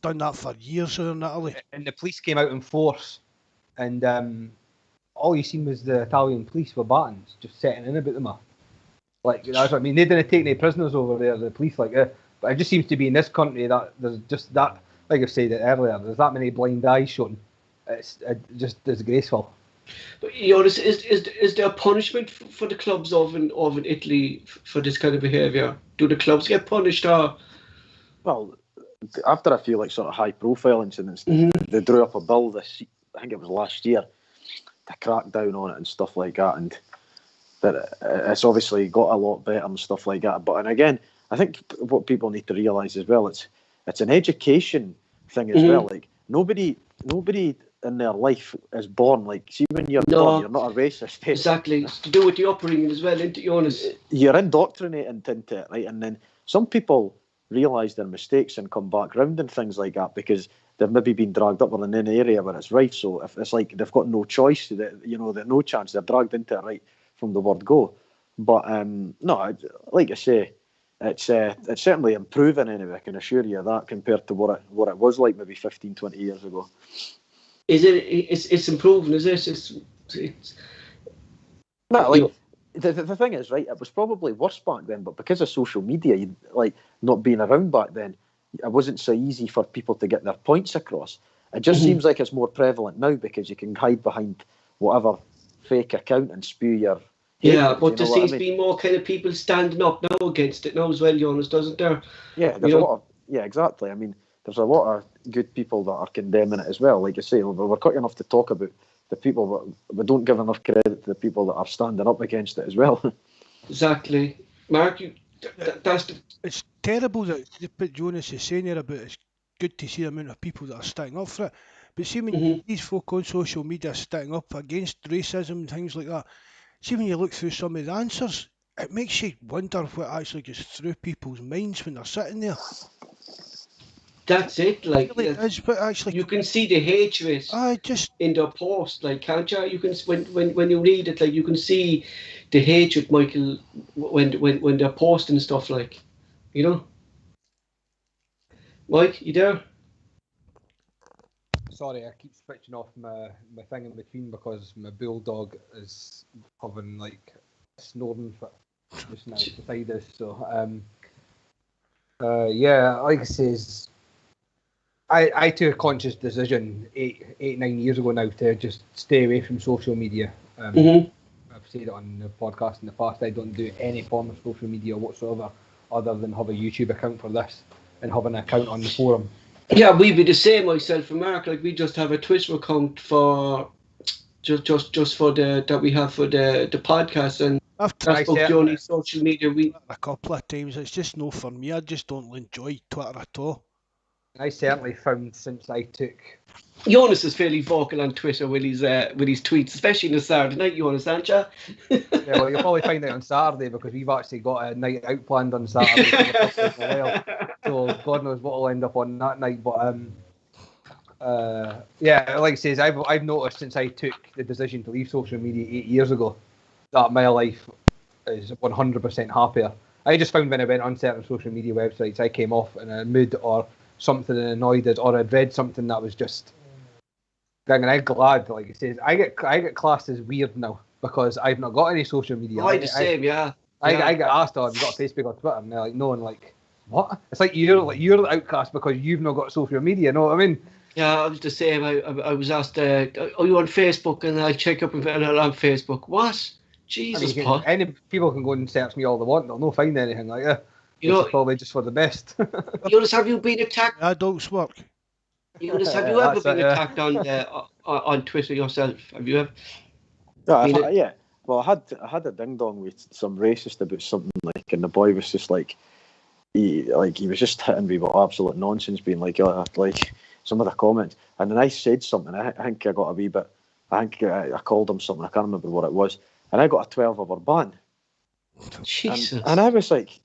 Done that for years here in Italy. And the police came out in force, and all you seen was the Italian police with batons just setting in about them. Like, that's what I mean. They didn't take any prisoners over there, the police, but it just seems to be in this country that there's just that, like I said earlier, there's that many blind eyes shown. It's just disgraceful. But is there a punishment for the clubs of in Italy for this kind of behaviour? Do the clubs get punished or? Well, after a few sort of high-profile incidents, they drew up a bill I think it was last year, to crack down on it and stuff like that, and that it's obviously got a lot better and stuff like that. But and again, I think what people need to realise as well, it's an education thing as well. Like nobody in their life is born see when you're born, you're not a racist. Exactly, it's to do with the upbringing as well, isn't it, Joonas? You're indoctrinated into it, right? And then some people realise their mistakes and come back round and things like that because they've maybe been dragged up in an area where it's rife. So if it's like they've got no choice, they've no chance, they're dragged into it right from the word go. But no, like I say, it's certainly improving anyway, I can assure you that, compared to what it was like maybe 15, 20 years ago. Is it? It's improving, is it? It's no, the thing is, right, it was probably worse back then, but because of social media, not being around back then, it wasn't so easy for people to get their points across. It just seems like it's more prevalent now because you can hide behind whatever fake account and spew your hatred, but there seems to be more kind of people standing up now against it now as well, Joonas, doesn't there? Yeah, there's a lot of exactly. I mean, there's a lot of good people that are condemning it as well. Like I say, we're quick enough to talk about the people, but we don't give enough credit to the people that are standing up against it as well. Exactly, Mark. It's terrible that you put Joonas is saying here about it's good to see the amount of people that are sticking up for it. But see when these folk on social media sticking up against racism and things like that, see when you look through some of the answers, it makes you wonder what actually goes through people's minds when they're sitting there. That's it. You can see the hatred in their post, can't you? You can when you read it, you can see the hatred, Michael, when they're posting stuff, Mike, you there? Sorry, I keep switching off my thing in between because my bulldog is having snoring fit just now beside us. So like I says, I took a conscious decision 9 years ago now to just stay away from social media. I've said it on the podcast in the past. I don't do any form of social media whatsoever, other than have a YouTube account for this and have an account on the forum. Yeah, we'd be the same, myself and Mark. We just have a Twitter account for just for that we have for the podcast, and that's the only social media we. A couple of times, it's just no for me. I just don't enjoy Twitter at all. I certainly found since I took. Joonas is fairly vocal on Twitter with his tweets, especially on a Saturday night, Joonas, aren't you? Yeah, well, you'll probably find out on Saturday because we've actually got a night out planned on Saturday. So God knows what will end up on that night. But like I say, I've noticed since I took the decision to leave social media 8 years ago that my life is 100% happier. I just found when I went on certain social media websites, I came off in a mood or something annoyed us, or I'd read something that was just. And I'm glad, like it says, I get classed as weird now because I've not got any social media. I the same, yeah. I get asked, "Oh, have you got a Facebook or Twitter?" And they're like, "No," and what? It's like you're the outcast because you've not got social media. You know what I mean? Yeah, I was the same. I was asked, "Are you on Facebook?" And I check up and I'm on Facebook. What? Jesus, Paul. Any people can go and search me all they want. They'll not find anything like that. It's probably just for the best. Joonas, have you been attacked? Adults work. Joonas, have you ever been attacked on Twitter yourself? Have you ever? Yeah. Well, I had a ding dong with some racist about something and the boy was just like, he was just hitting me with absolute nonsense, being like some of the comments. And then I said something. I think I got a wee bit. I think I called him something. I can't remember what it was. And I got a 12-hour ban. Jesus. And I was like,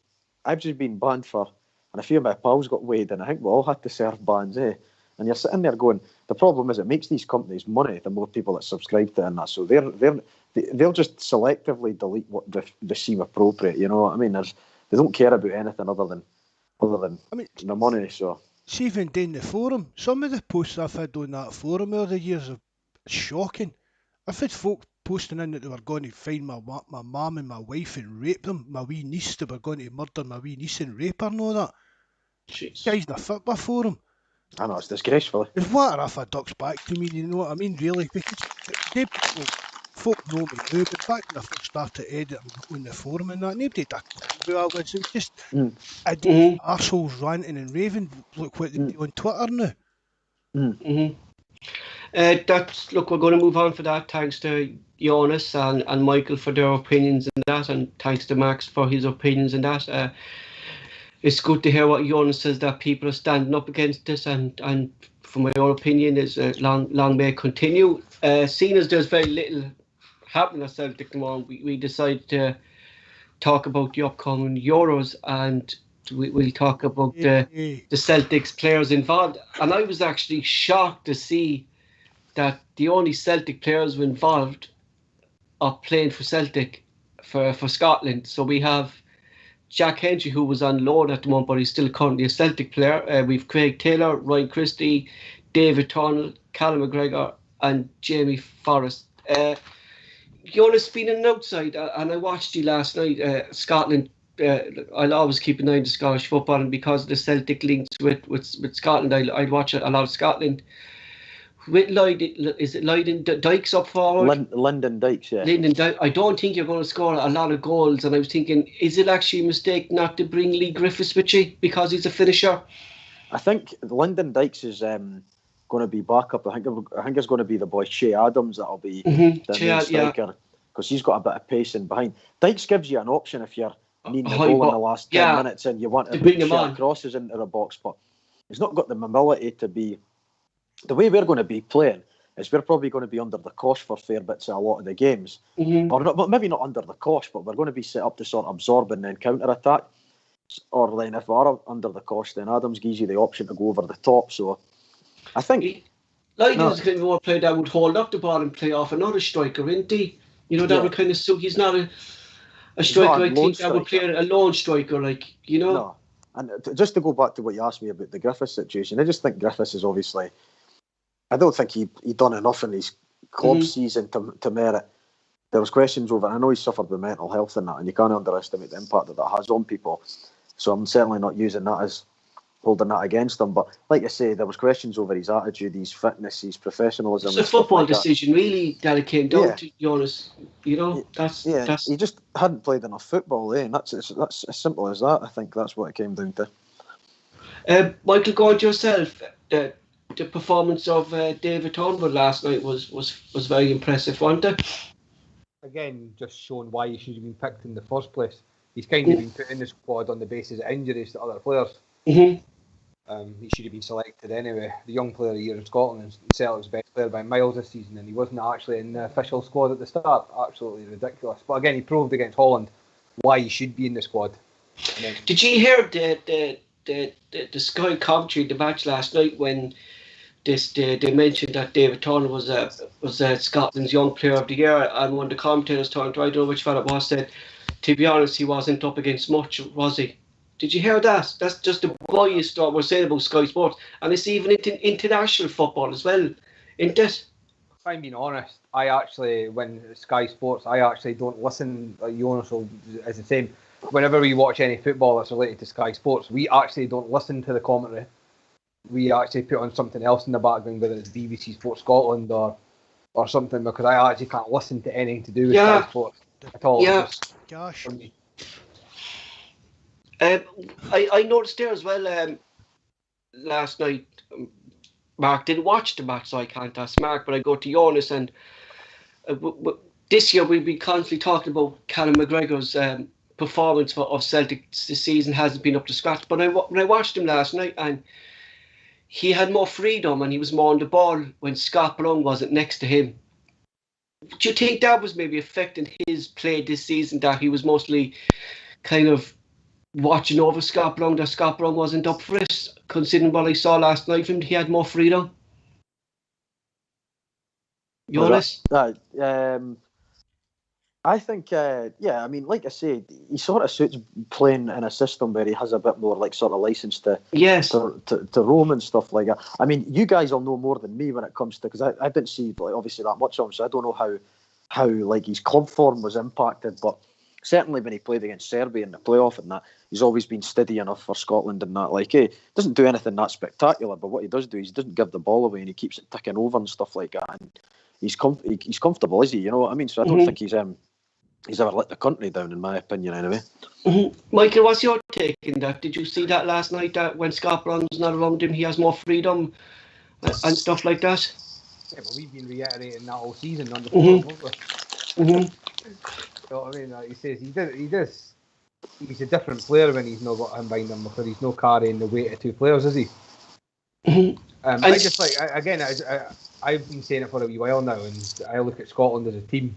I've just been banned for, and a few of my pals got weighed, and I think we all had to serve bans, eh? And you're sitting there going, the problem is it makes these companies money, the more people that subscribe to it and that. So they'll just selectively delete what they seem appropriate. You know what I mean? They don't care about anything other than the money. So see, even down the forum, some of the posts I've had on that forum over the years are shocking. I've had folk posting in that they were going to find my mum and my wife and rape them. My wee niece, they were going to murder my wee niece and rape her and all that. Jeez. Guys in a football forum. I know, it's disgraceful. If water off a duck's back to me, you know what I mean, really, because folk know me now, but back when I first started editing on the forum and that, nobody did a clue who I was. It was just arseholes ranting and raving. Look what they do on Twitter now. Look, we're going to move on for that. Thanks to Joonas and Michael for their opinions in that, and thanks to Max for his opinions in that. It's good to hear what Joonas says, that people are standing up against this, and from my own opinion, is long may it continue. Seeing as there's very little happening at Celtic at the moment, we decided to talk about the upcoming Euros, and we'll talk about the Celtic's players involved. And I was actually shocked to see that the only Celtic players involved are playing for Celtic for Scotland. So we have Jack Hendry, who was on loan at the moment, but he's still currently a Celtic player. We've Craig Taylor, Ryan Christie, David Turnell, Callum McGregor, and Jamie Forrest. Joonas been an outside, and I watched you last night. Scotland, I'll always keep an eye on the Scottish football, and because of the Celtic links with Scotland, I'd watch a lot of Scotland. With Lyndon Dykes up forward? Lyndon Dykes, yeah. Lyndon Dykes. I don't think you're going to score a lot of goals, and I was thinking, is it actually a mistake not to bring Lee Griffiths with you because he's a finisher? I think Lyndon Dykes is going to be back up. I think it's going to be the boy Shea Adams that'll be the main striker, because he's got a bit of pace in behind. Dykes gives you an option if you're needing a goal in the last 10 minutes and you want to bring crosses into the box, but he's not got the mobility to be. The way we're going to be playing is we're probably going to be under the cosh for fair bits of a lot of the games. Or not, but maybe not under the cosh, but we're going to be set up to sort of absorb and then counter-attack. Or then if we're under the cosh, then Adams gives you the option to go over the top. So I think Lydon's kind of more player that would hold up the ball and play off another striker, isn't he? You know, that would kind of suit. He's not a striker, I think, that would play a lone striker, like, you know. No. And just to go back to what you asked me about the Griffiths situation, I just think Griffiths is obviously... I don't think he done enough in his club season to merit. There was questions over, I know he suffered with mental health and that, and you can't underestimate the impact that has on people. So I'm certainly not using that as holding that against him. But like I say, there was questions over his attitude, his fitness, his professionalism. It's a football decision, really, that it came down to, be honest. You know, that's he just hadn't played enough football, and that's as simple as that. I think that's what it came down to. Michael, go on to yourself. The performance of David Turnbull last night was very impressive, wasn't it? Again, just showing why he should have been picked in the first place. He's kind of been put in the squad on the basis of injuries to other players. He should have been selected anyway. The young player of the year in Scotland and Celtic's best player by miles this season, and he wasn't actually in the official squad at the start. Absolutely ridiculous. But again, he proved against Holland why he should be in the squad. Did you hear the Sky commentary, the match last night, when they mentioned that David Turnbull was Scotland's young player of the year, and when the commentators turned to, I don't know which fella it was, said, to be honest, he wasn't up against much, was he? Did you hear that? That's just the biased stuff we're saying about Sky Sports, and it's even international football as well, isn't it? If I'm being honest, I actually, when Sky Sports, I actually don't listen. Joonas is the same. Whenever we watch any football that's related to Sky Sports, we actually don't listen to the commentary. We actually put on something else in the background, whether it's BBC Sports Scotland or something, because I actually can't listen to anything to do with Sky Sports at all. Yeah. Gosh. I noticed there as well last night, Mark didn't watch the match, so I can't ask Mark, but I go to Joonas, and this year we've been constantly talking about Callum McGregor's performance of Celtic this season hasn't been up to scratch. But when I watched him last night, and he had more freedom and he was more on the ball when Skpe wasn't next to him. Do you think that was maybe affecting his play this season, that he was mostly kind of watching over Skpe, that Skpe wasn't up for it, considering what I saw last night from him? He had more freedom. Joonas? I think, yeah, I mean, like I said, he sort of suits playing in a system where he has a bit more like sort of license to roam and stuff like that. I mean, you guys will know more than me when it comes to, because I didn't see like obviously that much of him, so I don't know how like his club form was impacted, but certainly when he played against Serbia in the playoff and that, he's always been steady enough for Scotland and that. Like, hey, doesn't do anything that spectacular, but what he does do is he doesn't give the ball away and he keeps it ticking over and stuff like that. And he's comfortable, is he? You know what I mean? So I don't think he's ever let the country down, in my opinion, anyway. Michael, what's your take on that? Did you see that last night, that when Skpe was not around him, he has more freedom and stuff like that? Yeah, but we've been reiterating that all season on the forum, haven't we? You know what I mean? Like he says, he's a different player when he's not got him behind him, because he's not carrying the weight of two players, is he? I just like, again, I've been saying it for a wee while now, and I look at Scotland as a team,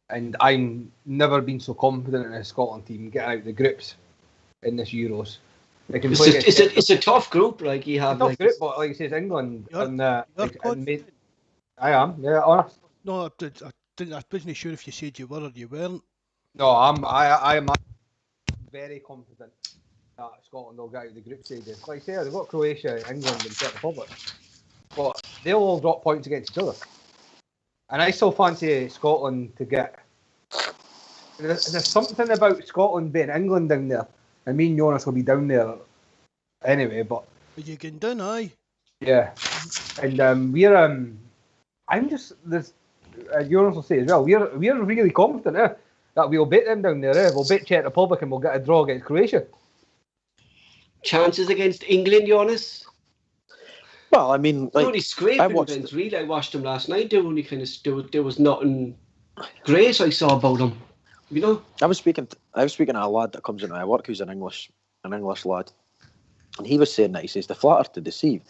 and I've never been so confident in a Scotland team getting out the groups in this Euros. It's a tough group, like you have. It's a tough group, but like he says, England I am, yeah, honest. No, I wasn't sure if you said you were or you weren't. No, I am very confident that Scotland will get out the group stages. Like I say, they've got Croatia, England, and Czech Republic, but they'll all drop points against each other. And I still fancy Scotland to get. There's something about Scotland being England down there. I mean, Joonas will be down there anyway, but. Are you going down, aye? Yeah, and we're. I'm just there's. Joonas will say as well. We're really confident that we'll beat them down there. We'll beat Czech Republic and we'll get a draw against Croatia. Chances against England, Joonas? Well, I mean, like, only scraping events, really. I watched them last night. There was nothing great I saw about them. You know, I was speaking to a lad that comes into my work who's an English lad, and he was saying that he says the flatter to deceive.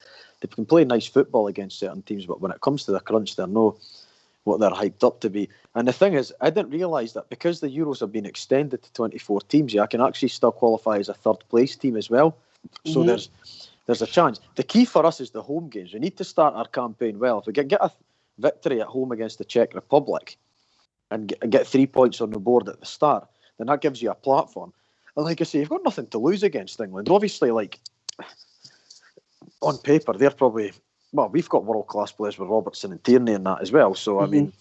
They can play nice football against certain teams, but when it comes to the crunch, they're no what they're hyped up to be. And the thing is, I didn't realise that because the Euros have been extended to 24 teams, I can actually still qualify as a third place team as well. So there's a chance. The key for us is the home games. We need to start our campaign well. If we can get a victory at home against the Czech Republic and get 3 points on the board at the start, then that gives you a platform. And like I say, you've got nothing to lose against England. Obviously, like, on paper, they're probably... Well, we've got world-class players with Robertson and Tierney and that as well. So, I mean,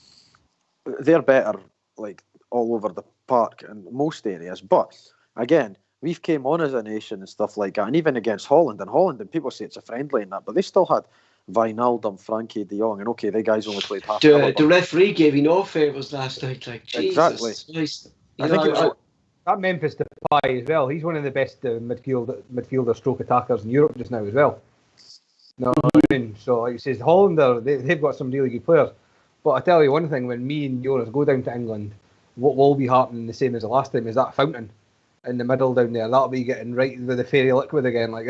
they're better, like, all over the park in most areas. But, again, we've came on as a nation and stuff like that. And even against Holland, and people say it's a friendly and that, but they still had Wijnaldum, Frankie de Jong, and okay, the guys only played half. The referee gave you no favours last night. Like, Jesus exactly. Christ. I think it was that Memphis Depay as well. He's one of the best midfielder stroke attackers in Europe just now as well. No, I mean, so like he says, Holland, they've got some really good players. But I tell you one thing, when me and Joonas go down to England, what will be happening the same as the last time is that fountain in the middle down there. That'll be getting right with the fairy liquid again. Like,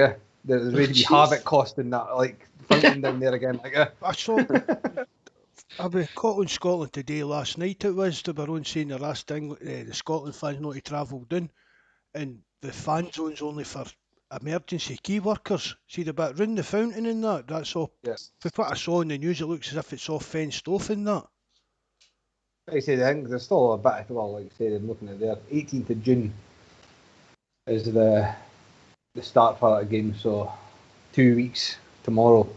there's going to be havoc costing that like fountain down there again. Like, I saw. I was caught Scotland today. Last night it was. They were on saying the last thing the Scotland fans not to travel down, and the fan zone's only for emergency key workers. See the bit round the fountain and that. That's all. Yes. With what I saw in the news, it looks as if it's all fenced off and that. Like I say, there's still a bit. Well, like I say, I'm looking at there. 18th of June is the start for that game. So 2 weeks tomorrow.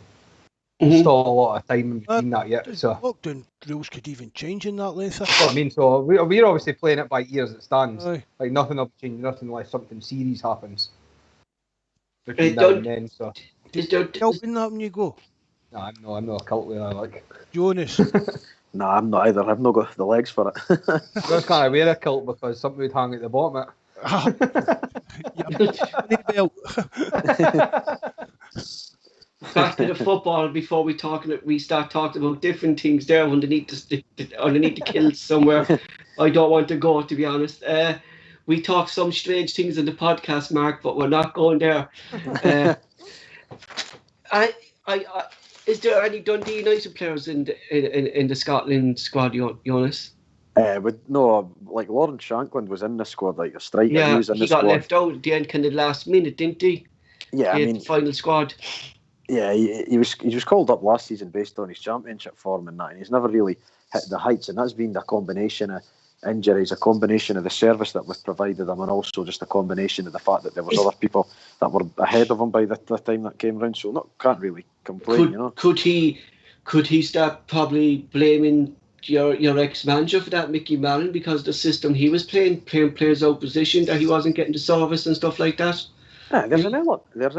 Still a lot of time in between that yet. So lockdown rules could even change in that length. That's what I mean. So we're obviously playing it by ear as it stands. Aye. Like nothing will change, nothing unless something serious happens. Between now and then, so. Is there cult in that when you go? No, I'm not a cult leader. Like Joonas. No, I'm not either. I've not got the legs for it. I just can't wear a kilt because something would hang at the bottom of it. Back to the football before we start talking about different things there underneath the kill somewhere. I don't want to go, to be honest. we talk some strange things in the podcast, Mark, but we're not going there. Is there any Dundee United players in the Scotland squad, Jonas? Like Lawrence Shankland was in the squad, like a striker. Yeah, he was in the squad. Got left out at the end, kind of last minute, didn't he? Yeah, the final squad. Yeah, he was called up last season based on his championship form and that, and he's never really hit the heights, and that's been a combination of injuries, a combination of the service that was provided him, and also just a combination of the fact that there was other people that were ahead of him by the time that came round. So can't really complain. Could he start probably blaming your ex-manager for that, Mickey Mallon, because the system he was playing players out position, that he wasn't getting the service and stuff like that? Yeah, there's an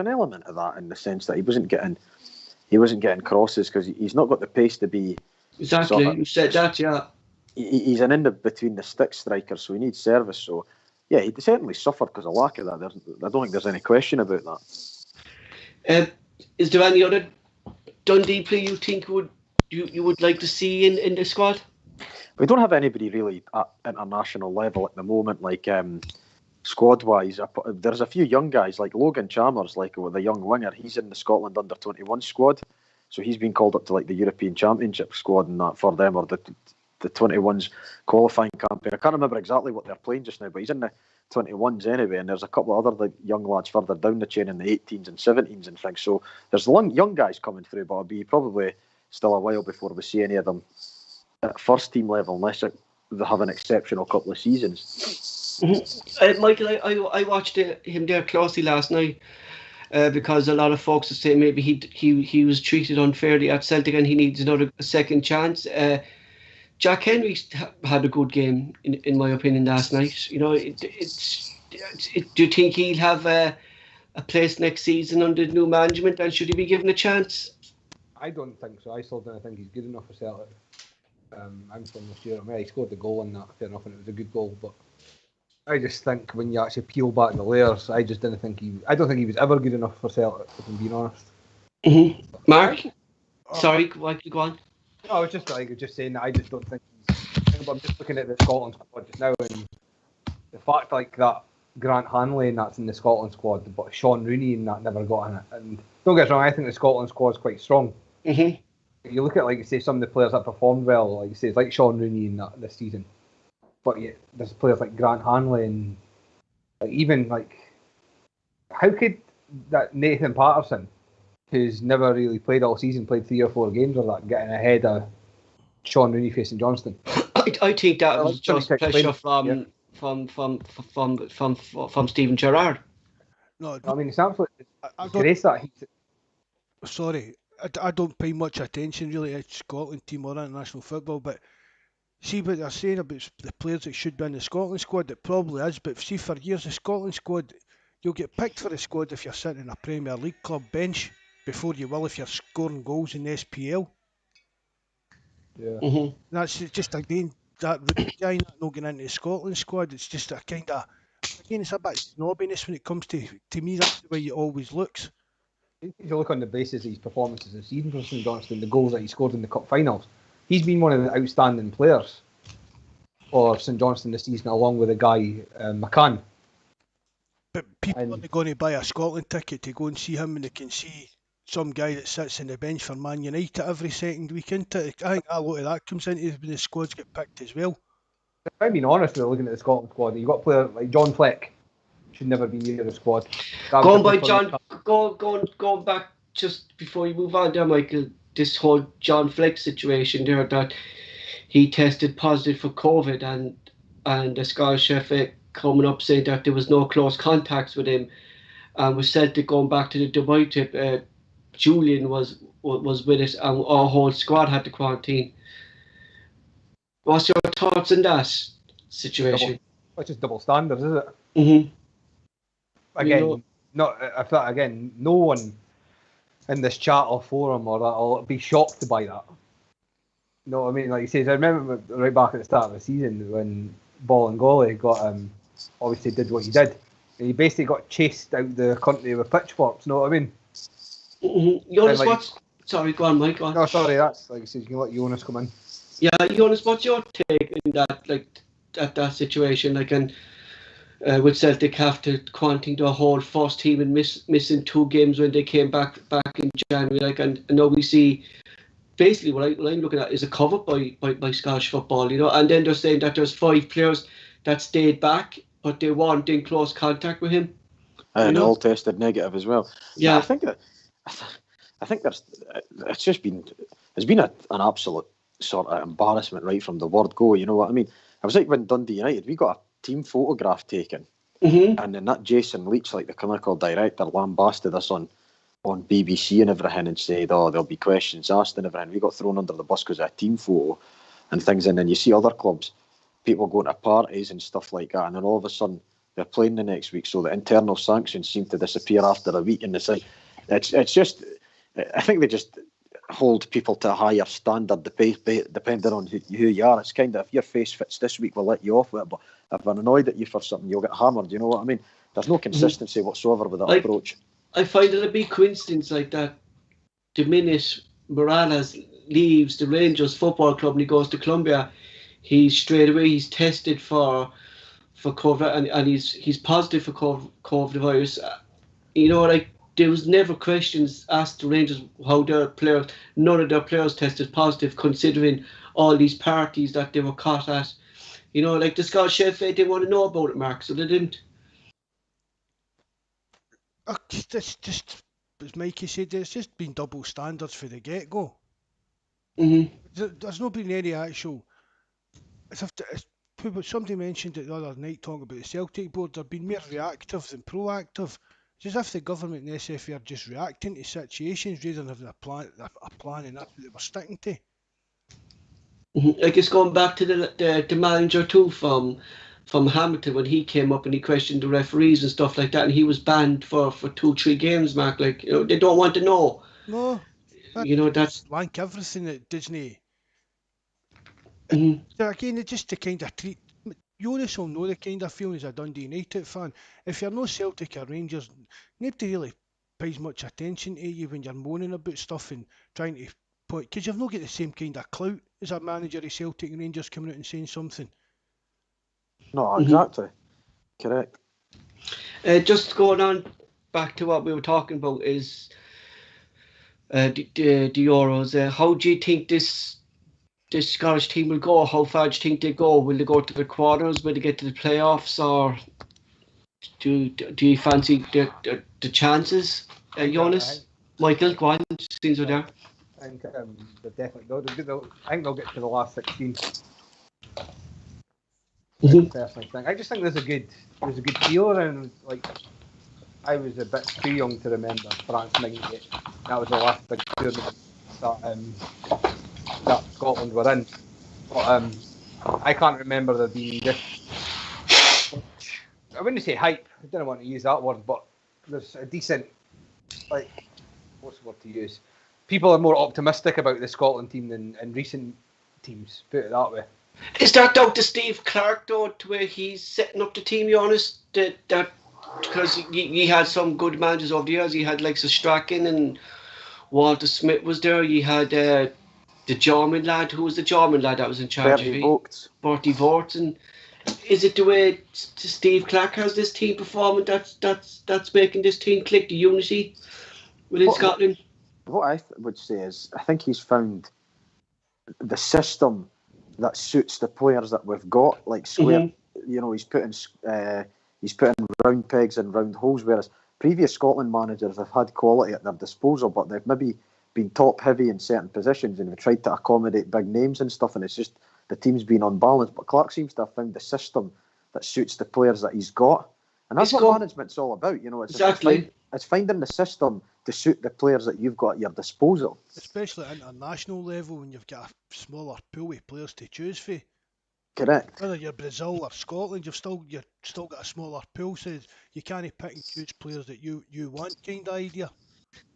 element of that in the sense that he wasn't getting crosses because he's not got the pace to be. Exactly, you said that, yeah. He's an in between the stick striker, so he needs service. So yeah, he certainly suffered because of lack of that. I don't think there's any question about that. Is there any other Dundee player you think you would like to see in the squad? We don't have anybody really at international level at the moment, like squad-wise. There's a few young guys, like Logan Chalmers, like with a young winger. He's in the Scotland under-21 squad, so he's been called up to like the European Championship squad and that for them, or the 21s qualifying campaign. I can't remember exactly what they're playing just now, but he's in the 21s anyway, and there's a couple of other young lads further down the chain in the 18s and 17s and things. So there's young guys coming through, but it'll be probably still a while before we see any of them at first team level, unless they have an exceptional couple of seasons. Mm-hmm. Michael, I watched him there closely last night because a lot of folks are saying maybe he was treated unfairly at Celtic and he needs a second chance. Jack Henry had a good game, in my opinion, last night. You know, do you think he'll have a place next season under the new management, and should he be given a chance? I don't think so. I still don't think he's good enough for Celtic. I'm from this year. I mean, he scored the goal in that, fair enough, and it was a good goal. But I just think when you actually peel back the layers, I don't think he was ever good enough for Celtic, if I'm being honest. Mm-hmm. Mark, sorry, why go on? No, I was just saying that I just don't think I'm just looking at the Scotland squad just now, and the fact like that Grant Hanley and that's in the Scotland squad, but Sean Rooney and that never got in it. And don't get us wrong, I think the Scotland squad's quite strong. Mm-hmm. You look at, like you say, some of the players that performed well, like you say, like Sean Rooney in that this season. But yeah, there's players like Grant Hanley and even like, how could that Nathan Patterson, who's never really played all season, played 3 or 4 games or that, getting ahead of Sean Rooney facing Johnston? I think that was just pressure from Stephen Gerrard. No, I mean, it's absolutely disgrace that. Sorry, I don't pay much attention really to Scotland team or international football, but see what they're saying about the players that should be in the Scotland squad, it probably is, but see, for years the Scotland squad, you'll get picked for the squad if you're sitting in a Premier League club bench before you will if you're scoring goals in the SPL. Yeah. Mm-hmm. That's just, again, that guy not getting into the Scotland squad. It's just a kind of, again, it's a bit snobbiness when it comes to me. That's the way it always looks. If you look on the basis of his performances this season for St Johnstone, the goals that he scored in the cup finals, he's been one of the outstanding players for St Johnstone this season, along with a guy McCann. But people aren't going to buy a Scotland ticket to go and see him, and they can see some guy that sits on the bench for Man United every second week into it. I think a lot of that comes into when the squads get picked as well. If I'm being honest with looking at the Scotland squad, you've got a player like John Fleck, should never be near the squad. Going back just before you move on there, Michael, this whole John Fleck situation there, that he tested positive for COVID and the Scottish FA coming up saying that there was no close contacts with him, and with Celtic going back to the Dubai trip, Julian was with us, and our whole squad had to quarantine. What's your thoughts on that situation? It's just double standards, is it? Mm-hmm. Again, no one in this chat or forum or that will be shocked by that. You know what I mean? Like he says, I remember right back at the start of the season when Balls&bovril got obviously did what he did. And he basically got chased out the country with pitchforks, you know what I mean? Mm-hmm. Jonas, sorry, go on, Mike. Go on. No, sorry, that's like I said, you can let Jonas come in. Yeah, Jonas, what's your take in that, like, at that situation? Like, and With Celtic have to quarantine the whole first team and missing 2 games when they came back in January. Like, and now we see basically what I'm looking at is a cover by Scottish football, and then they're saying that there's 5 players that stayed back, but they weren't in close contact with him. And all tested negative as well. Yeah, I think it's been an absolute sort of embarrassment right from the word go. You know what I mean? I was like when Dundee United, we got a team photograph taken, and then that Jason Leach, like the clinical director, lambasted us on BBC and everything and said, "Oh, there'll be questions asked and everything." We got thrown under the bus because of a team photo and things, and then you see other clubs, people going to parties and stuff like that, and then all of a sudden they're playing the next week, so the internal sanctions seem to disappear after a week, and it's like it's just, I think they just hold people to a higher standard depending on who you are. It's kind of, if your face fits this week, we'll let you off with it, but if I'm annoyed at you for something, you'll get hammered. You know what I mean? There's no consistency whatsoever with that approach. I find it a big coincidence like that. The minute Morales leaves the Rangers Football Club and he goes to Colombia, he's tested for COVID, and he's positive for COVID virus. There was never questions asked to Rangers how their players, none of their players tested positive, considering all these parties that they were caught at. Like the Scottish FA, they didn't want to know about it, Mark, so they didn't. It's just, as Mikey said, it's just been double standards for the get-go. There's not been any actual... Somebody mentioned it the other night talking about the Celtic board. They've been more reactive than proactive. It's as if the government and the SFA are just reacting to situations rather than having a plan, and that's what they were sticking to. I guess going back to the manager too from Hamilton, when he came up and he questioned the referees and stuff like that, and he was banned for 2-3 games, Mark. Like, they don't want to know. No. That's like everything at Disney. So again, it's just the kind of treat. Joonas will know the kind of feeling as a Dundee United fan. If you're no Celtic or Rangers, nobody really pays much attention to you when you're moaning about stuff and trying to point, because you've not got the same kind of clout as a manager of Celtic and Rangers coming out and saying something. No, exactly. Correct. Just going on back to what we were talking about is the Euros. How do you think this Scottish team will go? How far do you think they go? Will they go to the quarters? Will they get to the playoffs? Or do you fancy the chances, Joonas? Michael, go on. Since we're there. I think they're definitely go. I think they'll get to the last 16. Personally think. I just think there's a good feel around. Like, I was a bit too young to remember France '98. That was the last big tournament that Scotland were in. But I can't remember there being this. I wouldn't say hype. I don't want to use that word, but there's a decent, like, what's the word to use? People are more optimistic about the Scotland team than in recent teams. Put it that way. Is that down to Steve Clark, though, to where he's setting up the team, Joonas? That because he had some good managers over the years. He had like Strachan and Walter Smith was there. You had the German lad. Who was the German lad that was in charge of it? Bertie Vogt. And is it the way Steve Clark has this team performing that's making this team click, the unity within Scotland? What I would say is, I think he's found the system that suits the players that we've got, like square. He's putting round pegs in round holes, whereas previous Scotland managers have had quality at their disposal, but they've maybe been top heavy in certain positions and have tried to accommodate big names and stuff, and it's just the team's been unbalanced. But Clark seems to have found the system that suits the players that he's got, and that's what management's all about. It's finding the system to suit the players that you've got at your disposal. Especially at international level, when you've got a smaller pool of players to choose for. Correct. Whether you're Brazil or Scotland, you've still got a smaller pool, so you can't pick and choose players that you want, kind of idea.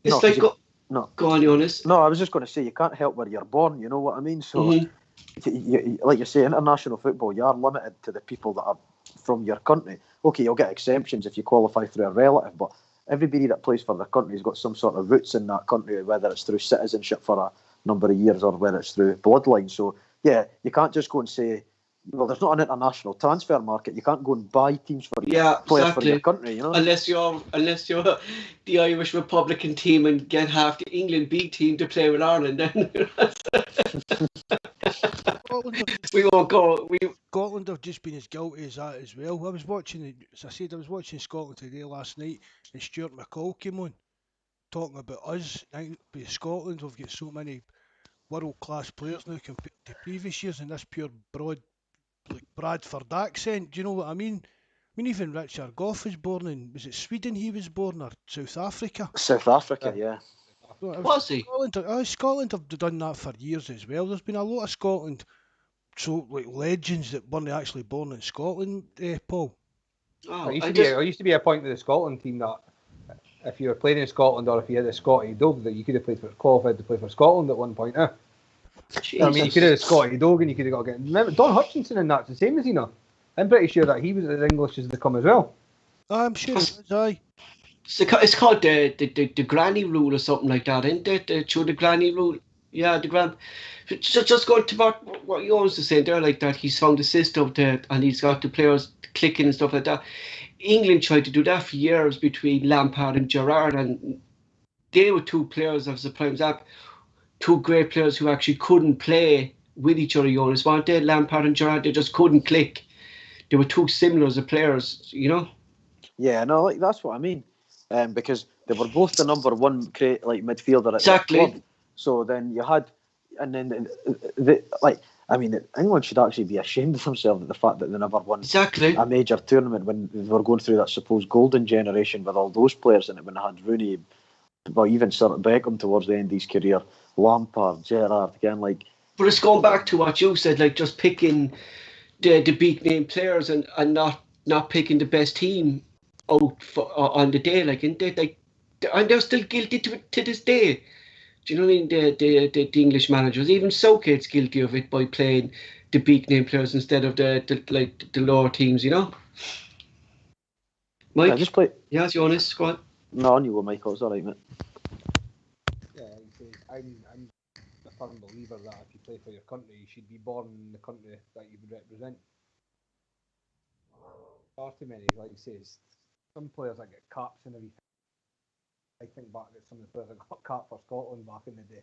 It's go on, Joonas. No, I was just going to say, you can't help where you're born, you know what I mean? So, like you say, international football, you are limited to the people that are from your country. Okay, you'll get exemptions if you qualify through a relative, but everybody that plays for their country has got some sort of roots in that country, whether it's through citizenship for a number of years or whether it's through bloodline. So, yeah, you can't just go and say well, there's not an international transfer market. You can't go and buy teams for Yeah, players exactly. for your country, you know. Unless you're the Irish Republican team and get half the England B team to play with Ireland, then we won't go. Scotland have just been as guilty as that as well. I was watching, as I said, I was watching Scotland today last night, and Stuart McCall came on talking about us. With Scotland, we've got so many world-class players now compared to previous years, and this pure broad, like Bradford accent. Do you know what I mean? I mean, even Richard Gough was born in, was it Sweden he was born, or South Africa? South Africa, yeah. Was he? Scotland have done that for years as well. There's been a lot of Scotland, so like legends that weren't actually born in Scotland, Paul. Oh, there used to be a point with the Scotland team that if you were playing in Scotland or if you had a Scotty dog, that you could have qualified to play for Scotland at one point. I mean, you could have a Scotty dog and you could have got again. Remember Don Hutchinson and that's the same as I'm pretty sure that he was as English as they come as well. I'm sure it was, aye. It's called the granny rule or something like that, isn't it? The granny rule. Yeah, the grand. Just going to what you always saying there, like that he's found a system and he's got the players clicking and stuff like that. England tried to do that for years between Lampard and Gerrard, and they were two players of the prime example, two great players who actually couldn't play with each other. Jonas, weren't they? Lampard and Gerrard, they just couldn't click. They were too similar as players, you know. Yeah, no, like that's what I mean. Because they were both the number one midfielder at the club. So then you had, and then England should actually be ashamed of themselves at the fact that they never won a major tournament when they were going through that supposed golden generation with all those players in it, when they had Rooney, well, even Sir Beckham towards the end of his career, Lampard, Gerrard, again, like. But it's going back to what you said, like just picking the big name players and not picking the best team out on the day, like, and they're still guilty to this day. Do you know what I mean? The English managers, even Southgate's guilty of it by playing the big name players instead of the lower teams, you know. Mike, just play. Yeah, Jonas, go on. No, you were Michael. It's all right, mate. Yeah, I'm a firm believer that if you play for your country, you should be born in the country that you would represent. Far too many, like you say, some players that get caps and everything. I think back at some of the players that got capped for Scotland back in the day.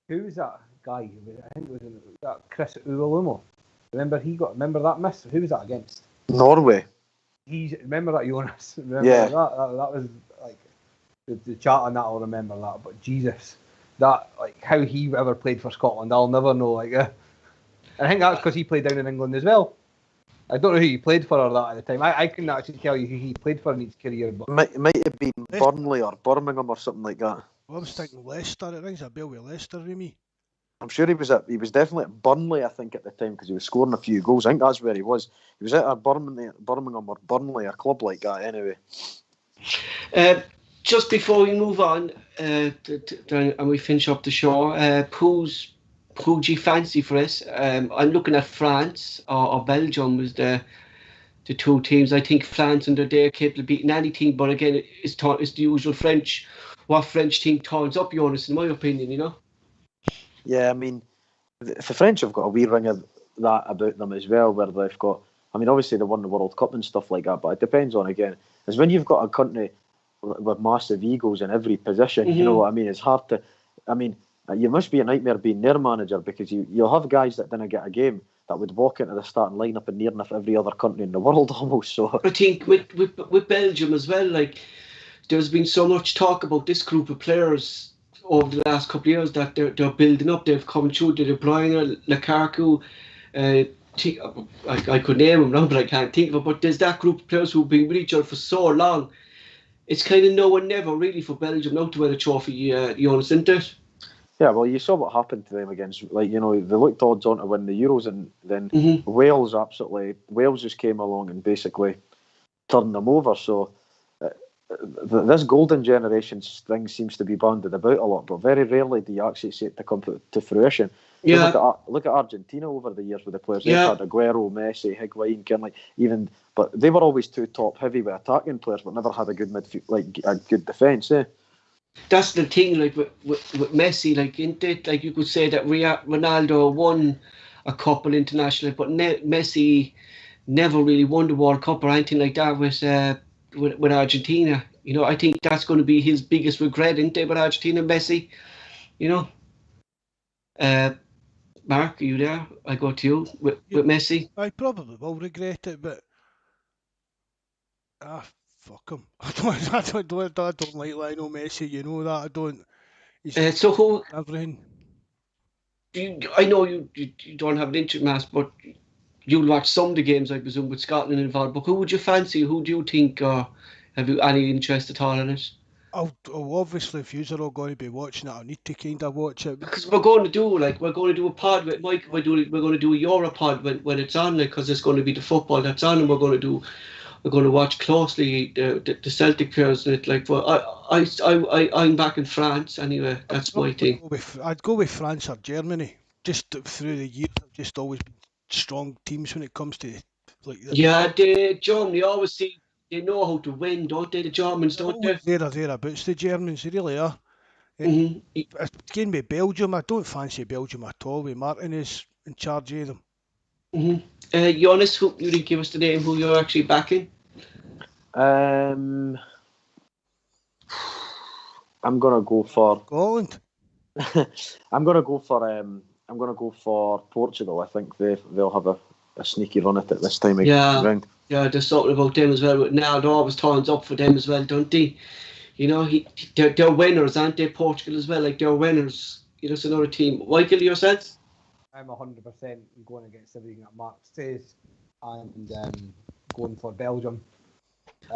Who was that guy? I think it was that Chris Uwalumo. Remember that miss? Who was that against? Norway. Remember that, Jonas? Remember yeah. That was like the chat on that. I'll remember that. But Jesus, that like how he ever played for Scotland, I'll never know. Like, I think that's because he played down in England as well. I don't know who he played for or that at the time. I couldn't actually tell you who he played for in his career. But might have been Burnley or Birmingham or something like that. Well, I was thinking Leicester. It rings a bell with Leicester with me. I'm sure he was definitely at Burnley, I think, at the time, because he was scoring a few goals. I think that's where he was. He was at Birmingham or Burnley, a club like that anyway. Just before we move on and we finish up the show, who do you fancy for us? I'm looking at France or Belgium was the two teams. I think France under their capable of beating any team, but again, it's the usual French. What French team turns up, Jonas, in my opinion, you know? Yeah, I mean, the French have got a wee ring of that about them as well, where they've got, I mean, obviously they won the World Cup and stuff like that, but it depends on, again, is when you've got a country with massive egos in every position, you know what I mean? It's hard to, I mean, you must be a nightmare being their manager, because you'll have guys that didn't get a game that would walk into the starting lineup in near enough every other country in the world almost. So I think with Belgium as well, like there's been so much talk about this group of players over the last couple of years that they're building up. They've come through the De Bruyne, Lukaku. I could name them now, but I can't think of it. But there's that group of players who've been with each other for so long. It's kind of now and never really for Belgium now to win a trophy. Jonas, isn't it? Yeah, well, you saw what happened to them against, like, you know, they looked odds on to win the Euros, and then Wales just came along and basically turned them over. So this golden generation thing seems to be banded about a lot, but very rarely do you actually see it to come to fruition. Yeah. Look at Argentina over the years with the players. They've had Aguero, Messi, Higuain, but they were always too top heavy with attacking players, but never had a good a good defence. That's the thing, like with Messi, like in it, like you could say that Ronaldo won a couple internationally, but Messi never really won the World Cup or anything like that with Argentina. You know, I think that's going to be his biggest regret, isn't it, with Argentina, Messi? You know, Mark, are you there? I go to you with Messi. I probably will regret it, but fuck him. I don't like Lionel Messi. You know that. I don't. He's So who? everything. I know you don't have an interest, Mass, but you'll watch some of the games, I presume, with Scotland involved. But who would you fancy? Who do you think, or have you any interest at all in it? I'll obviously, if you're all going to be watching it, I need to kind of watch it. Because we're going to do a pod with Mike. We're going to do a Europod when it's on, like, because it's going to be the football that's on, and we're going to watch closely the Celtic players in it. Like, well, I'm back in France anyway. That's my thing. I'd go with France or Germany. Just through the years, I've just always been strong teams when it comes to like. Yeah, Germany always see they know how to win, don't they? The Germans, don't they? They're thereabouts. The Germans, they really are. Mm-hmm. Again with Belgium, I don't fancy Belgium at all. With Martin is in charge of them. Mm-hmm. Joonas, who you didn't give us the name who you're actually backing? I'm gonna go for Scotland. I'm gonna go for Portugal. I think they'll have a sneaky run at it this time round. Yeah, there's something about them as well. Now they're always turns up for them as well, don't they? You know, they're winners, aren't they? Portugal as well, like they're winners. You know, it's another team. Michael, yourself? I'm 100% going against everything that Mark says and going for Belgium.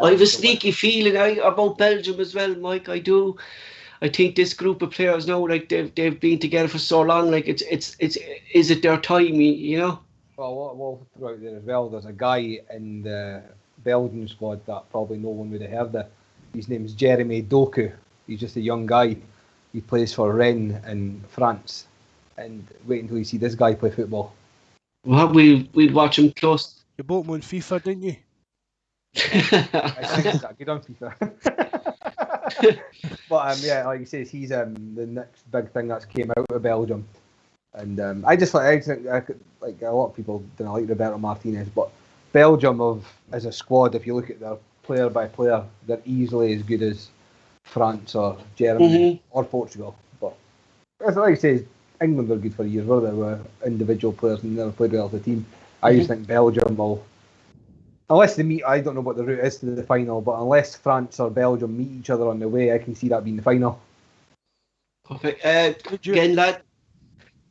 I have a sneaky feeling about Belgium as well, Mike. I do. I think this group of players now, like they've been together for so long. Like is it their time? You know. Well, we'll throw out there as well. There's a guy in the Belgian squad that probably no one would have heard of. His name's Jeremy Doku. He's just a young guy. He plays for Rennes in France. And wait until you see this guy play football. Well, we'd watch him close. You bought him on FIFA, didn't you? I think he's that good on FIFA. But yeah, like he says, he's the next big thing that's came out of Belgium. And I think like a lot of people didn't like Roberto Martinez, but Belgium as a squad, if you look at their player by player, they're easily as good as France or Germany or Portugal. But as like I say, England are good for years, where they were individual players and never played well as a team. I just think Belgium will, unless they meet, I don't know what the route is to the final, but unless France or Belgium meet each other on the way, I can see that being the final. Perfect. Again, lad.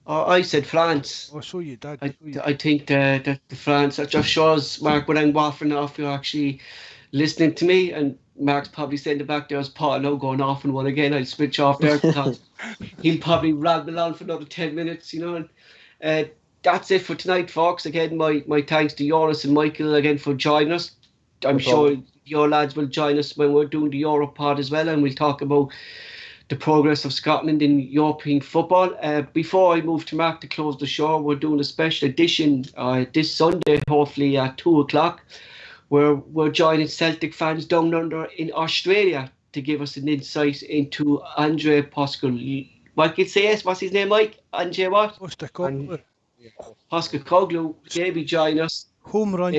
I said France. Oh, so you did. I think the France. That just shows, Mark, when I'm waffling off, you're actually listening to me, and Mark's probably saying the back there's Paul now going off and one again. I'll switch off there because he'll probably ramble on for another 10 minutes, you know. And that's it for tonight, folks. Again, my thanks to Joonas and Michael again for joining us. I'm sure your lads will join us when we're doing the Europod as well, and we'll talk about the progress of Scotland in European football. Before I move to Mark to close the show, we're doing a special edition this Sunday, hopefully at 2:00, where we're joining Celtic fans down under in Australia to give us an insight into Andre Postecoglou. Michael, say yes. What's his name, Mike? Andre what? Postecoglou. They be joining us. Home run.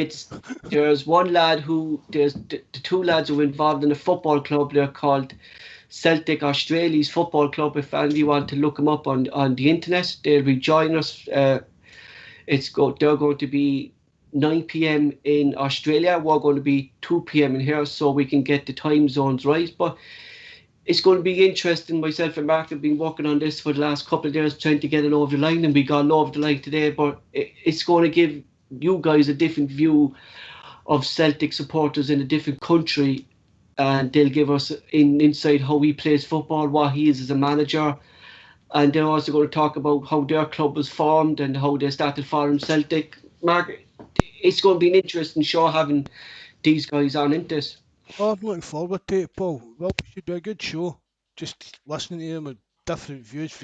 There's one lad there's the two lads who are involved in a football club. They're called Celtic Australia's Football Club. If any of you want to look them up on the internet, they'll be joining us. They're going to be 9 p.m. in Australia. We're going to be 2 p.m. in here, so we can get the time zones right. But it's going to be interesting. Myself and Mark have been working on this for the last couple of days, trying to get it over the line, and we got it over the line today. But it's going to give you guys a different view of Celtic supporters in a different country, and they'll give us an insight how he plays football, what he is as a manager, and they're also going to talk about how their club was formed and how they started following Celtic. Mark, it's going to be an interesting show having these guys on, isn't it? Oh, I'm looking forward to it, Paul. Well, it should be a good show. Just listening to them with different views,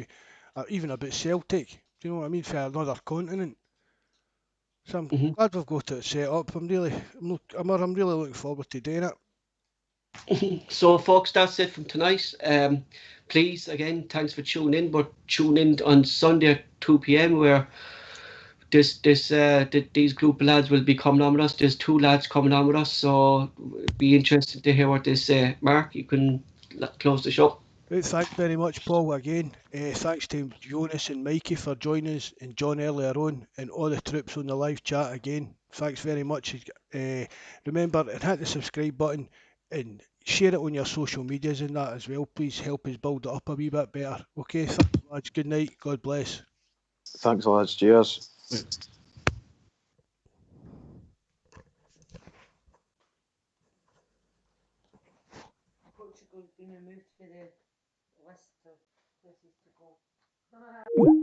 even about Celtic. Do you know what I mean? For another continent. So I'm glad we've got it set up. I'm really looking forward to doing it. So, folks, that's it from tonight. Please, again, thanks for tuning in. But tune in on Sunday at 2 p.m. where these group of lads will be coming on with us. There's 2 lads coming on with us, so it'd be interesting to hear what they say. Mark, you can close the show. Right, thanks very much, Paul, again. Thanks to Jonas and Mikey for joining us, and John earlier on, and all the troops on the live chat again. Thanks very much. Remember, and hit the subscribe button and share it on your social medias and that as well. Please help us build it up a wee bit better. Okay, thanks, lads. Good night. God bless. Thanks, lads. Cheers. Portugal's been removed from the list of places to go.